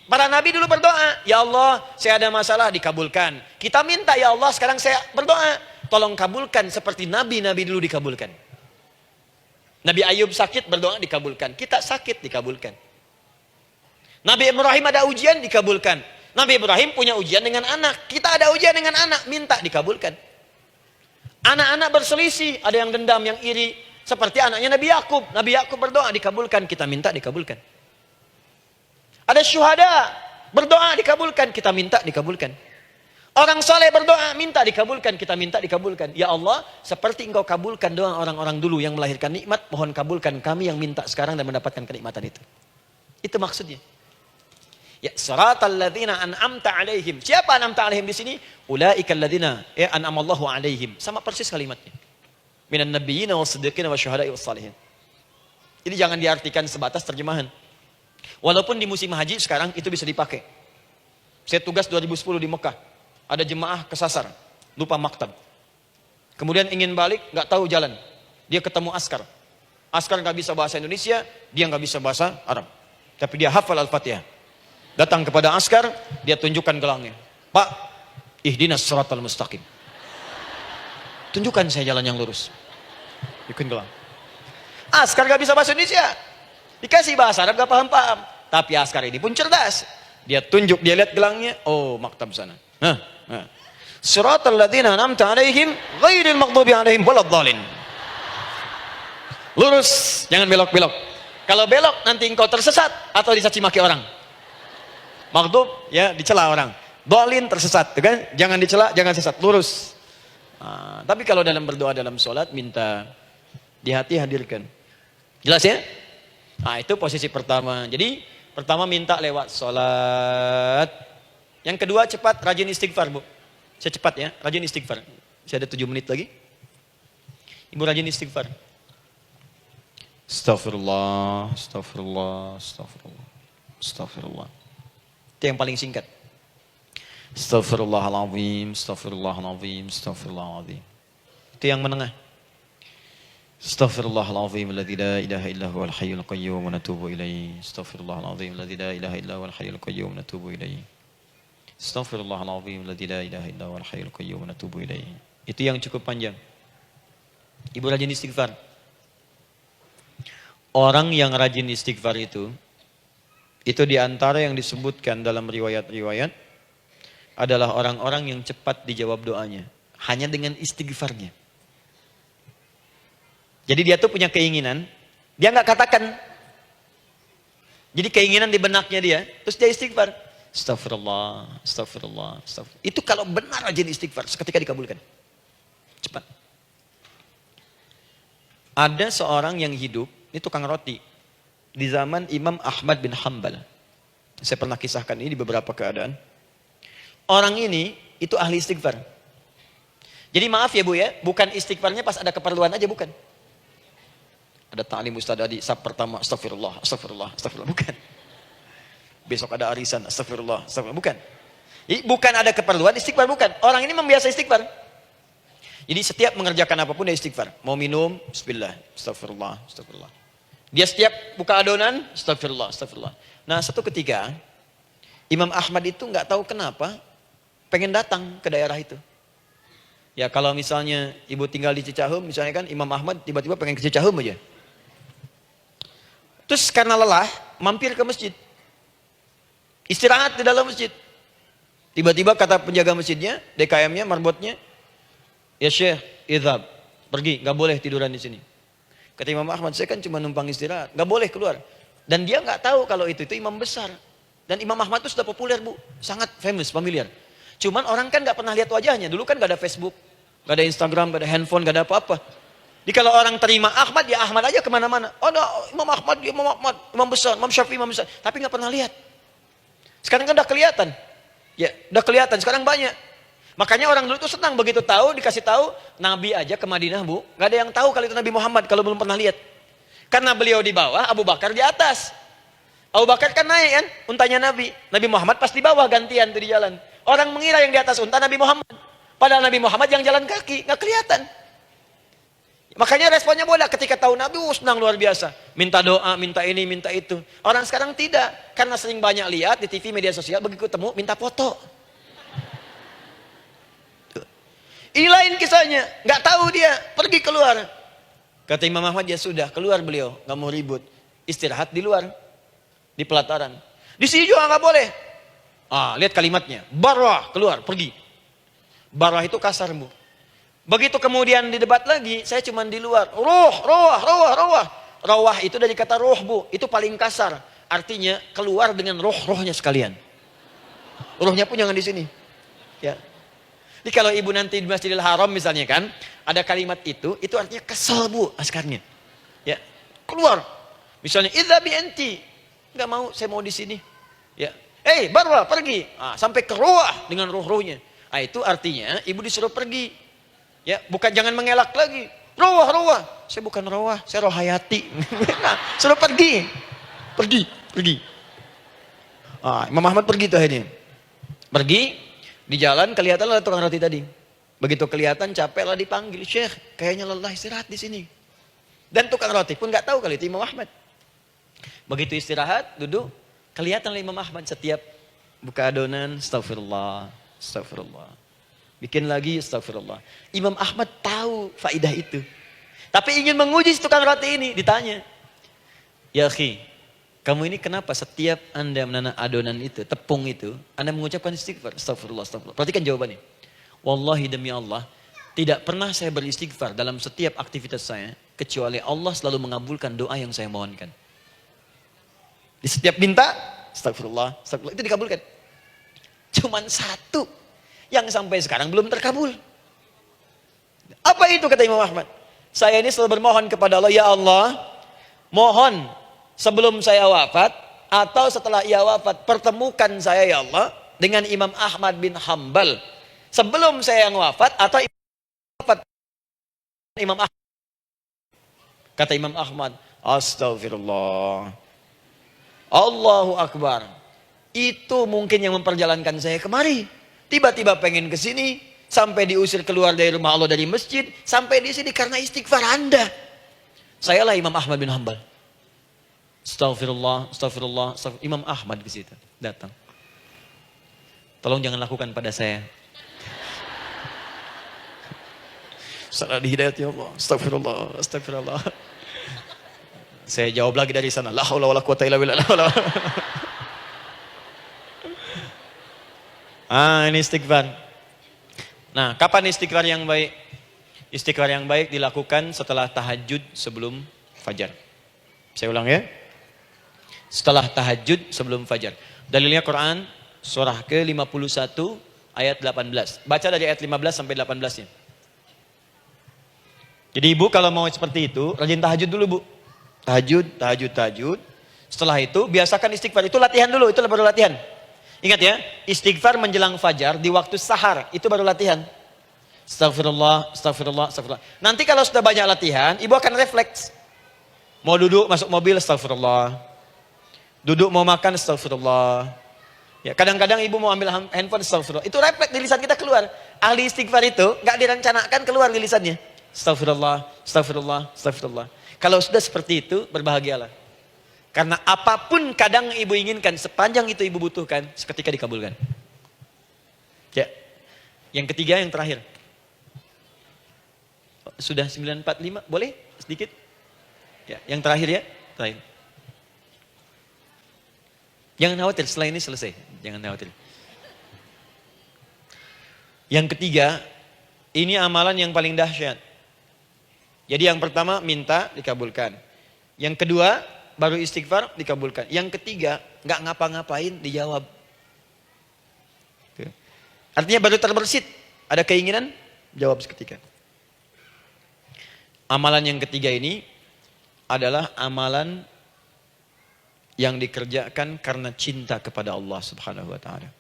Para nabi dulu berdoa, ya Allah, saya ada masalah dikabulkan. Kita minta, ya Allah, sekarang saya berdoa, tolong kabulkan seperti nabi-nabi dulu dikabulkan. Nabi Ayub sakit berdoa dikabulkan. Kita sakit dikabulkan. Nabi Ibrahim ada ujian dikabulkan. Nabi Ibrahim punya ujian dengan anak. Kita ada ujian dengan anak, minta dikabulkan. Anak-anak berselisih, ada yang dendam, yang iri. Seperti anaknya Nabi Yakub. Nabi Yakub berdoa dikabulkan, kita minta dikabulkan. Ada syuhada, berdoa dikabulkan, kita minta dikabulkan. Orang soleh berdoa, minta dikabulkan, kita minta dikabulkan. Ya Allah, seperti engkau kabulkan doa orang-orang dulu yang melahirkan nikmat, mohon kabulkan kami yang minta sekarang dan mendapatkan kenikmatan itu. Itu maksudnya. Ya, siratal ladzina an'amta 'alaihim. Siapa an'amta 'alaihim di sini? Ulaikal ladzina an'amallahu 'alaihim. Sama persis kalimatnya. Minan nabiyyina was-siddiqina wasyuhada'i was-shalihin. Ini jangan diartikan sebatas terjemahan. Walaupun di musim haji sekarang itu bisa dipakai. Saya tugas 2010 di Mekah. Ada jemaah kesasar, lupa maktab. Kemudian ingin balik, nggak tahu jalan. Dia ketemu askar. Askar nggak bisa bahasa Indonesia, dia nggak bisa bahasa Arab. Tapi dia hafal Al-Fatihah. Datang kepada askar, dia tunjukkan gelangnya. Pak, ihdinas siratal mustaqim. Tunjukkan saya jalan yang lurus. Ikutin gelang. Askar gak bisa bahasa Indonesia. Dikasih bahasa Arab gak paham-paham. Tapi askar ini pun cerdas. Dia tunjuk, dia lihat gelangnya. Oh, maktab sana. Siratal ladzina an'amta 'alaihim ghairil maghdubi 'alaihim waladdallin. Lurus, jangan belok-belok. Kalau belok nanti engkau tersesat atau dicaci maki orang. Maghdub ya dicela orang. Dhalin tersesat, kan? Jangan dicela, jangan sesat, lurus. Tapi kalau dalam berdoa dalam sholat minta di hati hadirkan. Jelas ya? Itu posisi pertama. Jadi pertama minta lewat sholat. Yang kedua cepat rajin istighfar, Bu. Saya cepat ya, rajin istighfar. Saya ada 7 menit lagi. Ibu rajin istighfar. Astaghfirullah, astaghfirullah, astaghfirullah, astaghfirullah. Itu yang paling singkat. Astaghfirullahaladzim, astaghfirullahaladzim, astaghfirullahaladzim. Itu yang menengah. Astaghfirullahaladzim, alladzi la ilaha illa huwal hayyul qayyum wa natubu ilaihi. Astaghfirullahaladzim, alladzi la ilaha illa huwal hayyul qayyum wa natubu ilaihi. Astaghfirullahaladzim, alladzi la ilaha illa huwal hayyul qayyum wa natubu ilaihi. Itu yang cukup panjang. Ibu rajin istighfar. Orang yang rajin istighfar itu diantara yang disebutkan dalam riwayat-riwayat adalah orang-orang yang cepat dijawab doanya. Hanya dengan istighfarnya. Jadi dia tuh punya keinginan, dia nggak katakan. Jadi keinginan di benaknya dia, terus dia istighfar. Astagfirullah, astagfirullah, astagfirullah. Itu kalau benar rajin istighfar, seketika dikabulkan. Cepat. Ada seorang yang hidup, ini tukang roti. Di zaman Imam Ahmad bin Hanbal. Saya pernah kisahkan ini di beberapa keadaan. Orang ini itu ahli istighfar. Jadi maaf ya Bu ya, bukan istighfarnya pas ada keperluan aja, bukan. Ada ta'lim ustaz tadi, sab pertama astagfirullah, astagfirullah, astagfirullah, bukan. Besok ada arisan, astagfirullah, astagfirullah, bukan. Jadi bukan ada keperluan istighfar, bukan. Orang ini membiasa istighfar. Jadi setiap mengerjakan apapun dia istighfar. Mau minum, bismillah, astagfirullah, astagfirullah. Dia setiap buka adonan, astagfirullah, astagfirullah. Nah satu ketika, Imam Ahmad itu nggak tahu kenapa, pengen datang ke daerah itu. Ya kalau misalnya ibu tinggal di Cicahem, misalnya kan Imam Ahmad tiba-tiba pengen ke Cicahem aja. Terus karena lelah, mampir ke masjid. Istirahat di dalam masjid. Tiba-tiba kata penjaga masjidnya, DKM-nya, marbotnya, ya Syekh, idhab, pergi, nggak boleh tiduran di sini. Kata Imam Ahmad, saya kan cuma numpang istirahat, nggak boleh keluar. Dan dia nggak tahu kalau itu imam besar. Dan Imam Ahmad itu sudah populer Bu, sangat famous, familiar. Cuman orang kan nggak pernah lihat wajahnya. Dulu kan nggak ada Facebook, nggak ada Instagram, nggak ada handphone, nggak ada apa-apa. Jadi kalau orang terima Ahmad, ya Ahmad aja kemana-mana. Oh, no, Imam Ahmad, dia Imam Ahmad, Imam besar, Imam Syafi'i, Imam besar. Tapi nggak pernah lihat. Sekarang kan udah kelihatan. Ya, udah kelihatan. Sekarang banyak. Makanya orang dulu tuh senang begitu tahu, dikasih tahu, Nabi aja ke Madinah Bu, nggak ada yang tahu kalau itu Nabi Muhammad kalau belum pernah lihat. Karena beliau di bawah, Abu Bakar di atas. Abu Bakar kan naik kan, untanya Nabi. Nabi Muhammad pas di bawah gantian tuh di jalan. Orang mengira yang di atas unta Nabi Muhammad. Padahal Nabi Muhammad yang jalan kaki, nggak kelihatan. Makanya responnya boleh ketika tahu Nabi, senang luar biasa. Minta doa, minta ini, minta itu. Orang sekarang tidak. Karena sering banyak lihat di TV, media sosial, begitu ketemu, minta foto. Ini lain kisahnya. Nggak tahu dia, pergi keluar. Kata Imam Ahmad, ya sudah, keluar beliau. Nggak mau ribut. Istirahat di luar. Di pelataran. Di sini juga nggak boleh. Lihat kalimatnya. Barwah, keluar, pergi. Barwah itu kasar, Bu. Begitu kemudian didebat lagi, saya cuma di luar. Rawah itu dari kata roh, Bu. Itu paling kasar. Artinya keluar dengan roh-rohnya sekalian. Rohnya pun jangan di sini. Ya. Jadi kalau ibu nanti di Masjidil Haram misalnya kan, ada kalimat itu artinya kesel, Bu, askarnya. Ya. Keluar. Misalnya idza bi anti. Enggak mau, saya mau di sini. Ya. Barwa, pergi. Sampai ke rawah dengan roh-rohnya. Itu artinya ibu disuruh pergi. Ya, bukan jangan mengelak lagi. Rawah. Saya bukan rawah, saya rohayati. Suruh pergi. Pergi. Imam Ahmad pergi tuh akhirnya. Pergi, di jalan kelihatan ada tukang roti tadi. Begitu kelihatan capek lah dipanggil, Syekh, kayaknya lelah, istirahat di sini. Dan tukang roti pun nggak tahu kali itu Imam Ahmad. Begitu istirahat, duduk, kelihatan Imam Ahmad setiap buka adonan, astagfirullah. Bikin lagi, astagfirullah. Imam Ahmad tahu faidah itu. Tapi ingin menguji tukang roti ini, ditanya. Ya akhi, kamu ini kenapa setiap Anda menanam adonan itu, tepung itu, Anda mengucapkan istighfar? Astagfirullah. Perhatikan jawabannya. Wallahi demi Allah, tidak pernah saya beristighfar dalam setiap aktivitas saya, kecuali Allah selalu mengabulkan doa yang saya mohonkan. Di setiap minta, astagfirullah, itu dikabulkan. Cuman satu yang sampai sekarang belum terkabul. Apa itu kata Imam Ahmad? Saya ini selalu bermohon kepada Allah, ya Allah, mohon sebelum saya wafat atau setelah ia wafat, pertemukan saya ya Allah dengan Imam Ahmad bin Hambal. Sebelum saya yang wafat atau wafat Imam Ahmad. Kata Imam Ahmad, astagfirullah. Allahu Akbar. Itu mungkin yang memperjalankan saya kemari. Tiba-tiba pengen ke sini, sampai diusir keluar dari rumah Allah dari masjid, sampai di sini karena istighfar Anda. Sayalah Imam Ahmad bin Hambal. Astagfirullah. Imam Ahmad ke situ datang. Tolong jangan lakukan pada saya. Salah di hidayat ya Allah. Astagfirullah. Saya jawab lagi dari sana. La haula wala quwata illa billah. Ini istighfar. Nah, kapan istighfar yang baik? Istighfar yang baik dilakukan setelah tahajud sebelum fajar. Saya ulang ya. Setelah tahajud sebelum fajar. Dalilnya Quran surah ke-51 ayat 18. Baca dari ayat 15 sampai 18-nya. Jadi ibu kalau mau seperti itu, rajin tahajud dulu, Bu. Tahajud. Setelah itu biasakan istighfar. Itu latihan dulu, itu baru latihan. Ingat ya, istighfar menjelang fajar di waktu sahar, itu baru latihan. Astagfirullah. Nanti kalau sudah banyak latihan, ibu akan refleks. Mau duduk masuk mobil, astagfirullah. Duduk mau makan, astagfirullah. Ya, kadang-kadang ibu mau ambil handphone, astagfirullah. Itu refleks di lisan kita keluar. Ahli istighfar itu gak direncanakan keluar di lisannya. Astagfirullah. Kalau sudah seperti itu, berbahagialah. Karena apapun kadang ibu inginkan, sepanjang itu ibu butuhkan, seketika dikabulkan. Ya. Yang ketiga, yang terakhir. Sudah 9:45, boleh sedikit? Ya, yang terakhir ya, terakhir. Jangan khawatir, setelah ini selesai. Jangan khawatir. Yang ketiga, ini amalan yang paling dahsyat. Jadi yang pertama, minta, dikabulkan. Yang kedua, baru istighfar, dikabulkan. Yang ketiga, nggak ngapa-ngapain, dijawab. Artinya baru terbersit, ada keinginan, jawab seketika. Amalan yang ketiga ini adalah amalan yang dikerjakan karena cinta kepada Allah Subhanahu wa taala.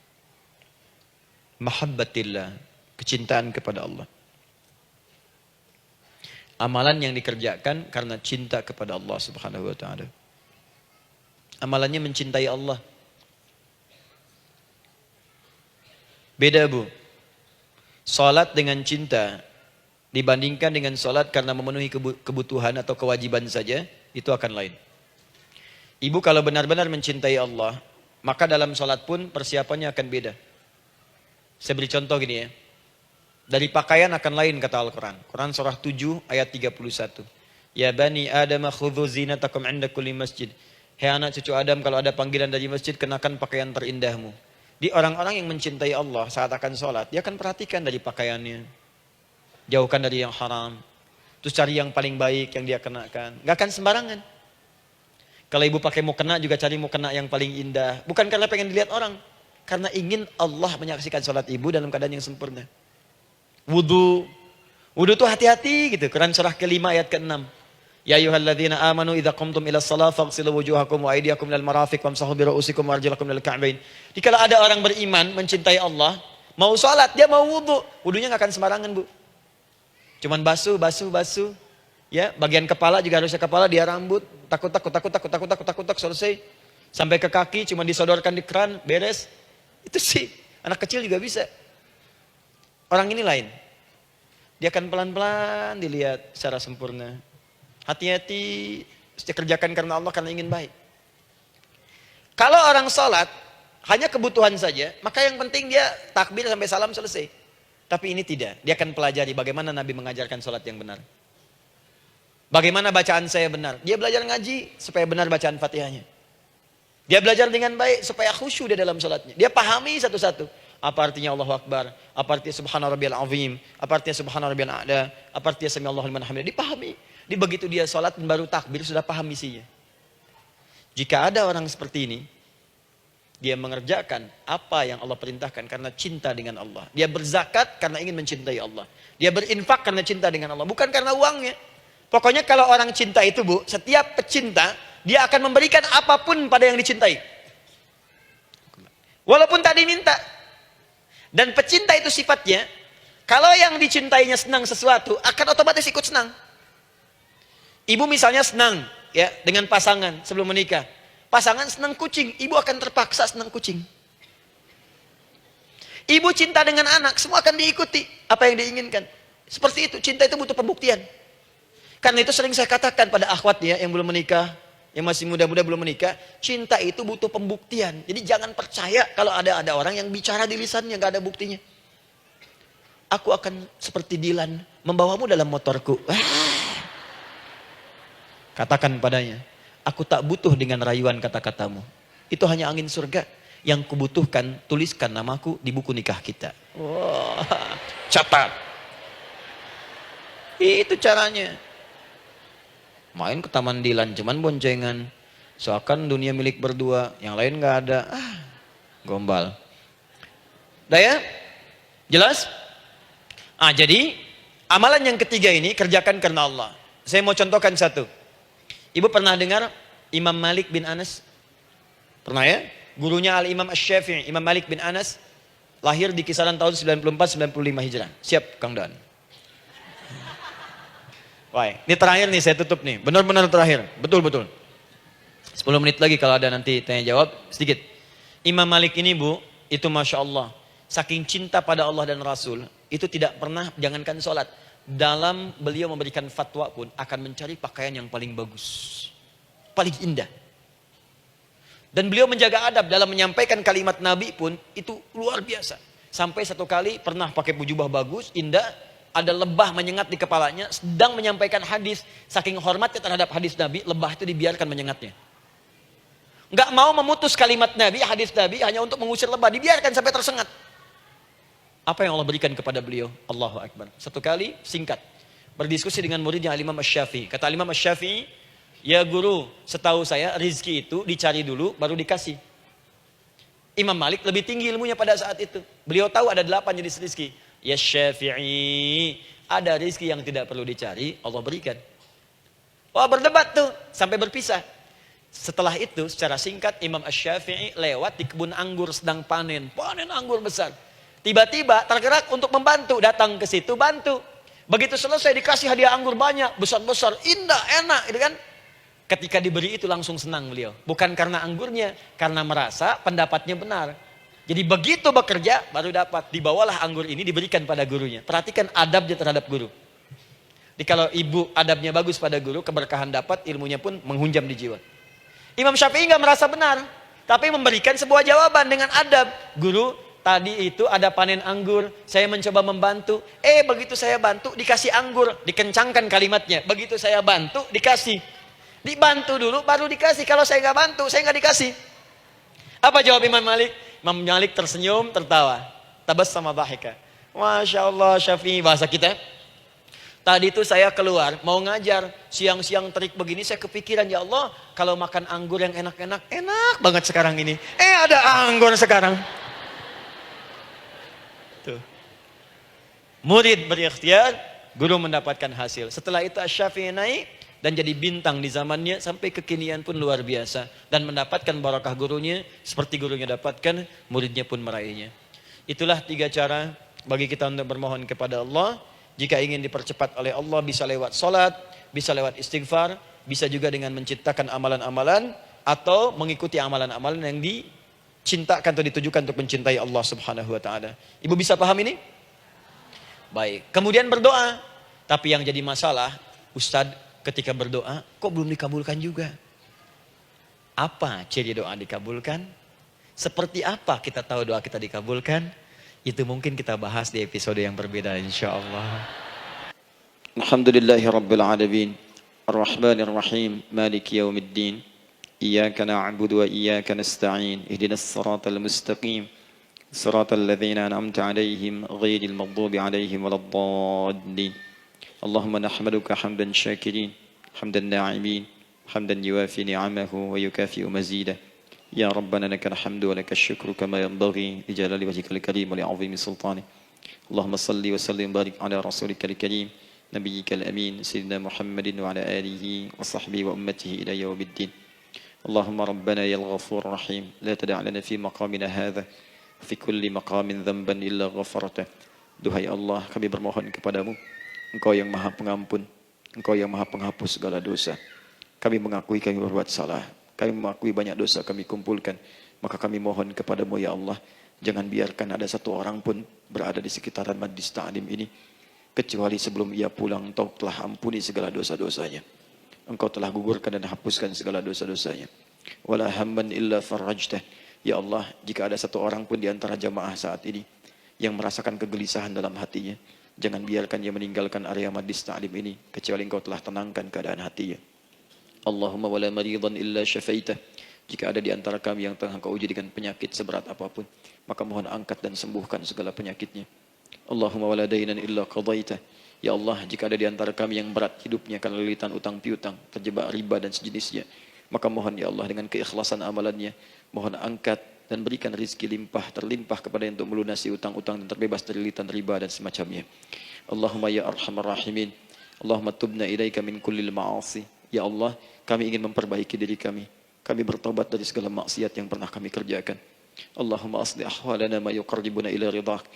Mahabbatillah, kecintaan kepada Allah. Amalan yang dikerjakan karena cinta kepada Allah Subhanahu wa taala. Amalannya mencintai Allah. Beda, Bu. Salat dengan cinta dibandingkan dengan sholat karena memenuhi kebutuhan atau kewajiban saja, itu akan lain. Ibu kalau benar-benar mencintai Allah, maka dalam sholat pun persiapannya akan beda. Saya beri contoh gini ya. Dari pakaian akan lain kata Al-Quran. Quran surah 7 ayat 31. Ya bani Adam khudhu zinatakum inda kulli masjid. Hei anak cucu Adam, kalau ada panggilan dari masjid, kenakan pakaian terindahmu. Di orang-orang yang mencintai Allah saat akan sholat, dia akan perhatikan dari pakaiannya. Jauhkan dari yang haram. Terus cari yang paling baik yang dia kenakan. Gak akan sembarangan. Kalau ibu pakai mukena juga cari mukena yang paling indah. Bukan karena pengen dilihat orang. Karena ingin Allah menyaksikan sholat ibu dalam keadaan yang sempurna. Wudu tuh hati-hati gitu. Quran surah ke-5 ayat ke-6. Ya ayyuhalladzina amanu idza qumtum ila shalah faghsilu wujuhakum wa aydiyakum ilal marafiq wamsahu bi ru'usikum wa arjulakum ilal ka'bain. Jika ada orang beriman mencintai Allah, mau salat, dia mau wudu, wudunya enggak akan sembarangan, Bu. Cuman basuh. Ya, bagian kepala juga harusnya kepala, dia rambut, takut selesai. Sampai ke kaki cuma disodorkan di keran, beres. Itu sih anak kecil juga bisa. Orang ini lain. Dia akan pelan-pelan dilihat secara sempurna. Hati-hati, kerjakan karena Allah, karena ingin baik. Kalau orang sholat hanya kebutuhan saja, maka yang penting dia takbir sampai salam selesai. Tapi ini tidak, dia akan pelajari bagaimana Nabi mengajarkan sholat yang benar. Bagaimana bacaan saya benar. Dia belajar ngaji supaya benar bacaan Fatihahnya. Dia belajar dengan baik supaya khusyuk di dalam sholatnya. Dia pahami satu-satu. Apa artinya Allahu Akbar? Apa artinya Subhana Rabbiyal Azim? Apa artinya Subhana Rabbiyal A'la? Apa artinya Sami Allahu liman hamidah? Dipahami. Di begitu dia sholat baru takbir sudah paham misinya. Jika ada orang seperti ini, dia mengerjakan apa yang Allah perintahkan karena cinta dengan Allah. Dia berzakat karena ingin mencintai Allah. Dia berinfak karena cinta dengan Allah, bukan karena uangnya. Pokoknya kalau orang cinta itu, Bu, setiap pecinta dia akan memberikan apapun pada yang dicintai. Walaupun tak diminta. Dan pecinta itu sifatnya, kalau yang dicintainya senang sesuatu, akan otomatis ikut senang. Ibu misalnya senang ya dengan pasangan sebelum menikah. Pasangan senang kucing, ibu akan terpaksa senang kucing. Ibu cinta dengan anak, semua akan diikuti apa yang diinginkan. Seperti itu, cinta itu butuh pembuktian. Karena itu sering saya katakan pada akhwat ya yang belum menikah, yang masih muda-muda belum menikah, cinta itu butuh pembuktian. Jadi jangan percaya kalau ada orang yang bicara di lisannya nggak ada buktinya. Aku akan seperti Dilan, membawamu dalam motorku. Katakan padanya, aku tak butuh dengan rayuan kata-katamu. Itu hanya angin surga. Yang kubutuhkan, tuliskan namaku di buku nikah kita. Wah, catat. Itu caranya. Main ke Taman Dilan, cuman boncengan. Seakan dunia milik berdua, yang lain gak ada. Gombal. Udah ya? Jelas? Jadi, amalan yang ketiga ini, kerjakan karena Allah. Saya mau contohkan satu. Ibu pernah dengar Imam Malik bin Anas? Pernah ya? Gurunya Al-Imam Asy-Syafi'i, Imam Malik bin Anas, lahir di kisaran tahun 94-95 Hijrah. Siap, Kang Dan. Wah, ini terakhir nih, saya tutup nih. Benar-benar terakhir. Betul-betul. 10 menit lagi kalau ada nanti tanya jawab, sedikit. Imam Malik ini, Bu, itu Masya Allah. Saking cinta pada Allah dan Rasul, itu tidak pernah, jangankan sholat. Dalam beliau memberikan fatwa pun akan mencari pakaian yang paling bagus, paling indah. Dan beliau menjaga adab dalam menyampaikan kalimat Nabi pun itu luar biasa. Sampai satu kali pernah pakai jubah bagus, indah, ada lebah menyengat di kepalanya, sedang menyampaikan hadis. Saking hormatnya terhadap hadis Nabi, lebah itu dibiarkan menyengatnya. Nggak mau memutus kalimat Nabi, hadis Nabi hanya untuk mengusir lebah, dibiarkan sampai tersengat. Apa yang Allah berikan kepada beliau? Allahu Akbar. Satu kali singkat berdiskusi dengan muridnya Al-Imam Asy-Syafi'i. Kata Al-Imam Asy-Syafi'i, ya guru, setahu saya rizki itu dicari dulu baru dikasih. Imam Malik lebih tinggi ilmunya pada saat itu. Beliau tahu ada 8 jenis rizki. Ya Syafi'i, ada rizki yang tidak perlu dicari, Allah berikan. Wah, berdebat tuh sampai berpisah. Setelah itu secara singkat Imam Asy-Syafi'i lewat di kebun anggur sedang panen anggur besar. Tiba-tiba tergerak untuk membantu, datang ke situ bantu. Begitu selesai dikasih hadiah anggur banyak, besar-besar, indah, enak, gitu kan? Ketika diberi itu langsung senang beliau. Bukan karena anggurnya, karena merasa pendapatnya benar. Jadi begitu bekerja baru dapat. Dibawalah anggur ini diberikan pada gurunya. Perhatikan adabnya terhadap guru. Kalau ibu adabnya bagus pada guru, keberkahan dapat, ilmunya pun menghunjam di jiwa. Imam Syafi'i nggak merasa benar, tapi memberikan sebuah jawaban dengan adab. Guru, tadi itu ada panen anggur, saya mencoba membantu. Begitu saya bantu, dikasih anggur, dikencangkan kalimatnya. Begitu saya bantu, dikasih. Dibantu dulu, baru dikasih. Kalau saya nggak bantu, saya nggak dikasih. Apa jawab Imam Malik? Imam Malik tersenyum, tertawa. Tabassama dhahika. Masya Allah, Syafi'i, bahasa kita. Tadi itu saya keluar, mau ngajar. Siang-siang terik begini, saya kepikiran, ya Allah, kalau makan anggur yang enak-enak, enak banget sekarang ini. Ada anggur sekarang. Tuh. Murid berikhtiar, guru mendapatkan hasil. Setelah itu Asy-Syafi'i naik dan jadi bintang di zamannya, sampai kekinian pun luar biasa. Dan mendapatkan barakah gurunya, seperti gurunya dapatkan, muridnya pun meraihnya. Itulah 3 cara bagi kita untuk bermohon kepada Allah. Jika ingin dipercepat oleh Allah, bisa lewat salat, bisa lewat istighfar, bisa juga dengan menciptakan amalan-amalan, atau mengikuti amalan-amalan yang dicintakan atau ditujukan untuk mencintai Allah Subhanahu wa taala. Ibu bisa paham ini? Baik. Kemudian berdoa. Tapi yang jadi masalah, Ustadz, ketika berdoa kok belum dikabulkan juga? Apa ciri doa dikabulkan? Seperti apa kita tahu doa kita dikabulkan? Itu mungkin kita bahas di episode yang berbeda insyaallah. Alhamdulillahi rabbil alamin, arrahmanir rahim, maliki yaumiddin. Iyyaka na'budu wa iyyaka nasta'in. Ihdinas siratal mustaqim. Siratal ladzina an'amta 'alaihim ghairil maghdubi 'alaihim waladdallin. Allahumma nahmaduka hamdan syakirin, hamdan na'imin, hamdan yuwafi ni'amahu wa yukafi'u mazidah. Ya Rabbana lakal hamdu wa lakal syukru kama yanbaghi li jalali wajhikal karim wa li 'azimi sultanik. Allahumma salli wa sallim barik ala rasulikal karim, nabiyyikal amin, sayyidina Muhammadin wa ala alihi wa sahbihi wa ummatihi ila yaumiddin. Allahumma rabbana ya al-ghafur rahim, la tada' lana fi maqamina hadha fi kulli maqamin dhanban illa ghafartah. Duhai Allah, kami bermohon kepadamu, Engkau yang maha pengampun, Engkau yang maha penghapus segala dosa. Kami mengakui kami berbuat salah, kami mengakui banyak dosa kami kumpulkan. Maka kami mohon kepadamu ya Allah, jangan biarkan ada satu orang pun berada di sekitaran majlis ta'lim ini, kecuali sebelum ia pulang Engkau telah ampuni segala dosa-dosanya. Engkau telah gugurkan dan hapuskan segala dosa-dosanya. Wala hamman illa farajtah. Ya Allah, jika ada satu orang pun di antara jamaah saat ini yang merasakan kegelisahan dalam hatinya, jangan biarkan dia meninggalkan area majlis ta'lim ini, kecuali Engkau telah tenangkan keadaan hatinya. Allahumma wala maridan illa syafaitah. Jika ada di antara kami yang tengah Engkau uji dengan penyakit seberat apapun, maka mohon angkat dan sembuhkan segala penyakitnya. Allahumma wala dainan illa qadaitah. Ya Allah, jika ada di antara kami yang berat hidupnya karena lilitan utang piutang, terjebak riba dan sejenisnya, maka mohon ya Allah dengan keikhlasan amalannya, mohon angkat dan berikan rizki limpah terlimpah kepada yang untuk melunasi utang-utang dan terbebas dari lilitan riba dan semacamnya. Allahumma ya arhamar rahimin, Allahumma tubna ilaika min kullil ma'asi. Ya Allah, kami ingin memperbaiki diri kami. Kami bertobat dari segala maksiat yang pernah kami kerjakan. Allahumma asli ahwalana ma yuqarribuna ila ridhak.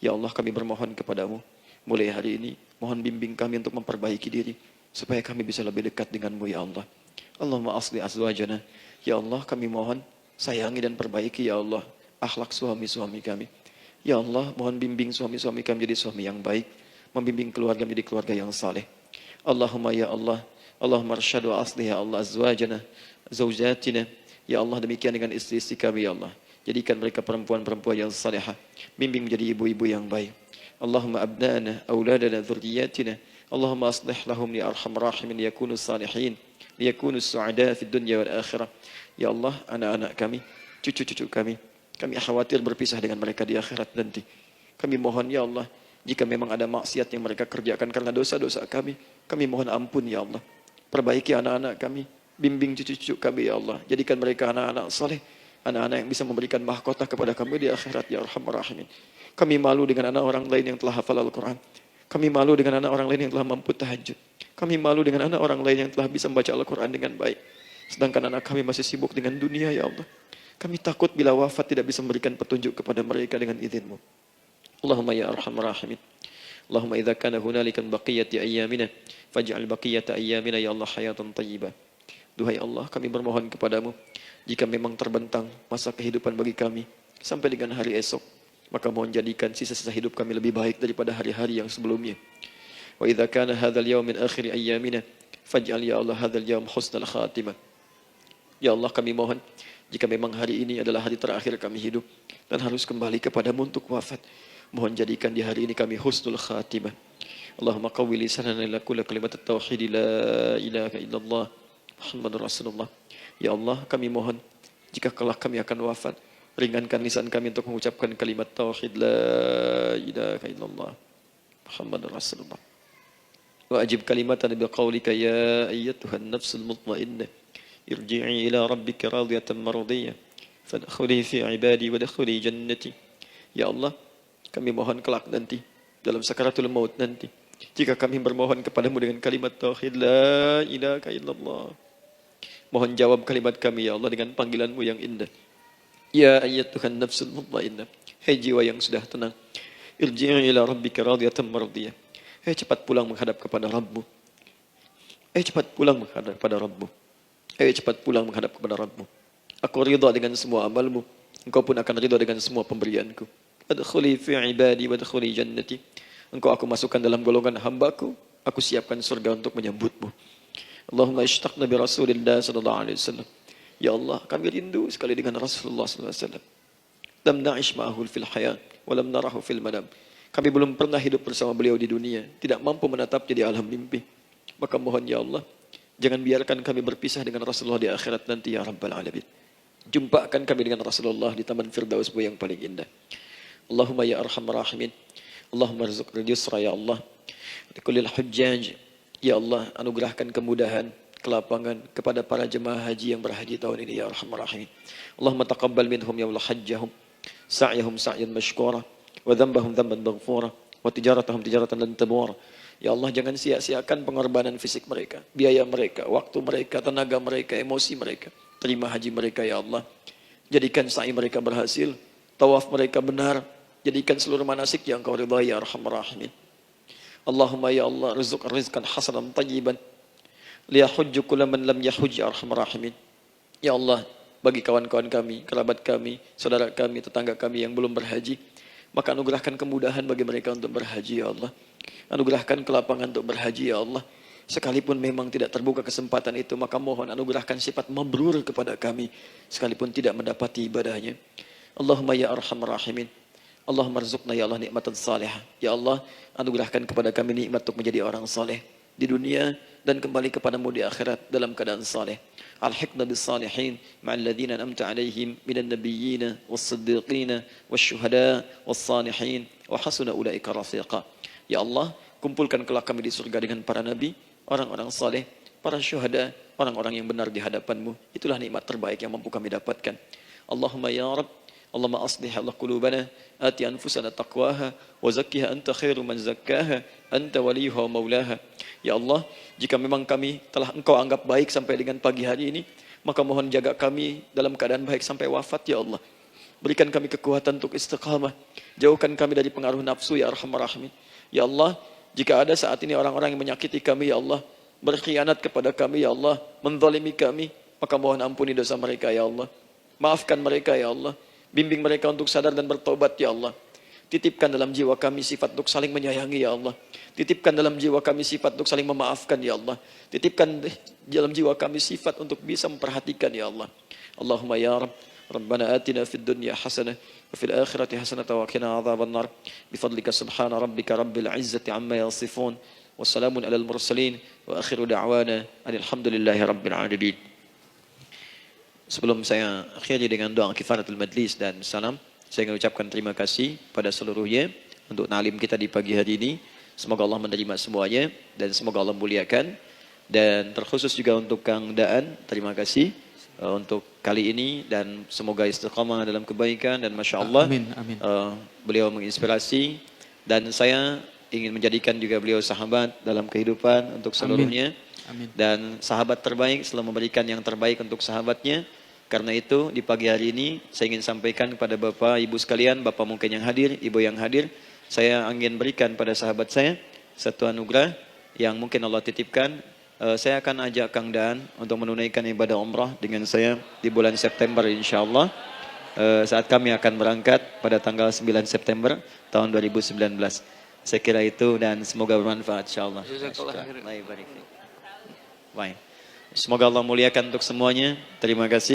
Ya Allah, kami bermohon kepadamu, mulai hari ini, mohon bimbing kami untuk memperbaiki diri, supaya kami bisa lebih dekat denganmu ya Allah. Allahumma asli azwajana. Ya Allah, kami mohon sayangi dan perbaiki ya Allah akhlak suami-suami kami. Ya Allah, mohon bimbing suami-suami kami jadi suami yang baik, membimbing keluarga menjadi keluarga yang saleh. Allahumma ya Allah, Allahumma arsyad wa asli ya Allah azwajana, zawjatina. Ya Allah, demikian dengan istri-istri kami ya Allah. Jadikan mereka perempuan-perempuan yang salihah, bimbing menjadi ibu-ibu yang baik. Allahumma abnana, auladana, dzurriyyatina. Allahumma aslih lahum ya arhamar rahimin yakunu salihin, liyakunu su'ada fid dunya wal akhirah. Ya Allah, anak-anak kami, cucu-cucu kami khawatir berpisah dengan mereka di akhirat nanti. Kami mohon ya Allah, jika memang ada maksiat yang mereka kerjakan karena dosa-dosa kami mohon ampun ya Allah. Perbaiki anak-anak kami, bimbing cucu-cucu kami ya Allah. Jadikan mereka anak-anak saleh, anak-anak yang bisa memberikan mahkota kepada kami di akhirat ya arhamar rahimin. Kami malu dengan anak orang lain yang telah hafal Al-Quran. Kami malu dengan anak orang lain yang telah mampu tahajud. Kami malu dengan anak orang lain yang telah bisa membaca Al-Quran dengan baik. Sedangkan anak kami masih sibuk dengan dunia ya Allah. Kami takut bila wafat tidak bisa memberikan petunjuk kepada mereka dengan izin-Mu. Allahumma ya arhamar rahimin. Allahumma idza kana hunalika baqiyati ayyamina faj'al baqiyata ayyamina ya Allah hayatan thayyibah. Duhai Allah, kami bermohon kepadamu, jika memang terbentang masa kehidupan bagi kami sampai dengan hari esok, maka mohon jadikan sisa-sisa hidup kami lebih baik daripada hari-hari yang sebelumnya. وإذا كان هذا اليوم من آخر أيامنا فاجعل يا الله هذا اليوم حسن الخاتمة. Ya Allah, kami mohon jika memang hari ini adalah hari terakhir kami hidup dan harus kembali kepadamu untuk wafat, mohon jadikan di hari ini kami husnul khatimah. Allahumma qawwi lisanana ila kulli kalimat at-tauhid la ilaha illallah Muhammadur Rasulullah. Ya Allah, kami mohon jika kelak kami akan wafat, ringankan lisan kami untuk mengucapkan kalimat tauhid la ilaha illallah Muhammadur Rasulullah. Wa ajib kalimatan biqaulika ya ayyatuhan nafsul mutmainnah irji'i ila rabbika radiyatan mardiyah fadkhuli fi ibadi wadkhuli jannati. Ya Allah, kami mohon kelak nanti dalam sakaratul maut nanti, jika kami bermohon kepadamu dengan kalimat tauhid la ilaha illallah, mohon jawab kalimat kami ya Allah dengan panggilanmu yang indah. Ya ayyatuhan nafsul mutmainnah, hai jiwa yang sudah tenang, irji'i ila rabbika radiyatan mardiyah, hai cepat pulang menghadap kepada Rabbmu. Hai cepat pulang menghadap kepada Rabbmu. Hai cepat pulang menghadap kepada Rabbmu. Aku ridha dengan semua amalmu, engkau pun akan ridha dengan semua pemberianku. Adkhuli fi ibadi wadkhuli jannati. Engkau aku masukkan dalam golongan hambaku, aku siapkan surga untuk menyambutmu. Allahumma ishtaqna bi Rasulillah sallallahu alaihi wasallam. Ya Allah, kami rindu sekali dengan Rasulullah sallallahu alaihi wasallam. Lam na'ish ma'ahu fil hayat wa lam narahu fil manam. Kami belum pernah hidup bersama beliau di dunia, tidak mampu menatapnya di alam mimpi. Maka mohon ya Allah, jangan biarkan kami berpisah dengan Rasulullah di akhirat nanti ya Rabbal Alamin. Jumpakan kami dengan Rasulullah di Taman Firdausmu yang paling indah. Allahumma ya arhamar rahimin. Allahumma rizqna yusra ya Allah. Likulil hujjaj. Ya Allah, anugerahkan kemudahan, kelapangan kepada para jemaah haji yang berhaji tahun ini ya arhamar rahimin. Allahumma taqabbal minhum ya Allah hajjahum, sa'yahum sa'yan mashkura, wa dhanbahum dhanban maghfura, wa tijaratahum tijaratan lan tabur. Ya Allah, jangan sia-siakan pengorbanan fisik mereka, biaya mereka, waktu mereka, tenaga mereka, emosi mereka. Terima haji mereka ya Allah. Jadikan sa'i mereka berhasil, tawaf mereka benar. Jadikan seluruh manasik yang kau ridhai ya arhamar rahimin. Allahumma ya Allah, rizqan hasanan tayyiban liyahujju kulla man lam yahujj ya arhamar rahimin. Ya Allah, bagi kawan-kawan kami, kerabat kami, saudara kami, tetangga kami yang belum berhaji, maka anugerahkan kemudahan bagi mereka untuk berhaji ya Allah. Anugerahkan kelapangan untuk berhaji ya Allah. Sekalipun memang tidak terbuka kesempatan itu, maka mohon anugerahkan sifat mabrur kepada kami sekalipun tidak mendapati ibadahnya. Allahumma ya arhamar rahimin. Allahumma rizqna ya Allah nikmatan salihah. Ya Allah, anugerahkan kepada kami nikmat untuk menjadi orang saleh di dunia dan kembali kepadamu di akhirat dalam keadaan saleh. Alhiqna bis salihin ma'al ladzina an'amta 'alaihim minan nabiyyin was-siddiqin wasyuhada was-salihin wa hasuna ulaika rafiqa. Ya Allah, kumpulkan kelak kami di surga dengan para nabi, orang-orang saleh, para syuhada, orang-orang yang benar di hadapanmu. Itulah nikmat terbaik yang mampu kami dapatkan. Allahumma ya Rabb, Allahumma aslih Allah qulubana, ati anfusana taqwaha, wa zakkiha anta khairu man zakkaha, anta waliyuha wa maulaha. Ya Allah, jika memang kami telah engkau anggap baik sampai dengan pagi hari ini, maka mohon jaga kami dalam keadaan baik sampai wafat ya Allah. Berikan kami kekuatan untuk istiqamah, jauhkan kami dari pengaruh nafsu ya arhamar rahimin. Ya Allah, jika ada saat ini orang-orang yang menyakiti kami ya Allah, berkhianat kepada kami ya Allah, menzalimi kami, maka mohon ampuni dosa mereka ya Allah. Maafkan mereka ya Allah. Bimbing mereka untuk sadar dan bertobat ya Allah. Titipkan dalam jiwa kami sifat untuk saling menyayangi ya Allah. Titipkan dalam jiwa kami sifat untuk saling memaafkan ya Allah. Titipkan dalam jiwa kami sifat untuk bisa memperhatikan ya Allah. Allahumma ya Rabb, Rabbana atina fid dunya hasanah wa fil akhirati hasanah wa qina adzabannar. Bifadlika subhana rabbika rabbil izzati amma yasifun. Wassalamun alal mursalin wa akhiru da'wana alhamdulillahi rabbil alamin. Sebelum saya akhiri dengan doa kifaratul majlis dan salam, saya ingin ucapkan terima kasih pada seluruhnya untuk ta'lim kita di pagi hari ini. Semoga Allah menerima semuanya dan semoga Allah muliakan. Dan terkhusus juga untuk Kang Daan, terima kasih untuk kali ini dan semoga istiqamah dalam kebaikan dan Masya Allah amin, amin. Beliau menginspirasi dan saya ingin menjadikan juga beliau sahabat dalam kehidupan untuk seluruhnya. Amin. Dan sahabat terbaik selalu memberikan yang terbaik untuk sahabatnya. Karena itu di pagi hari ini saya ingin sampaikan kepada Bapak Ibu sekalian, Bapak mungkin yang hadir, Ibu yang hadir, saya ingin berikan pada sahabat saya satu anugerah yang mungkin Allah titipkan. Saya akan ajak Kang Daan untuk menunaikan ibadah umrah dengan saya di bulan September insyaAllah. Saat kami akan berangkat pada tanggal 9 September tahun 2019. Saya kira itu dan semoga bermanfaat insyaallah. Jazakallah khairan. Baik. Semoga Allah muliakan untuk semuanya. Terima kasih.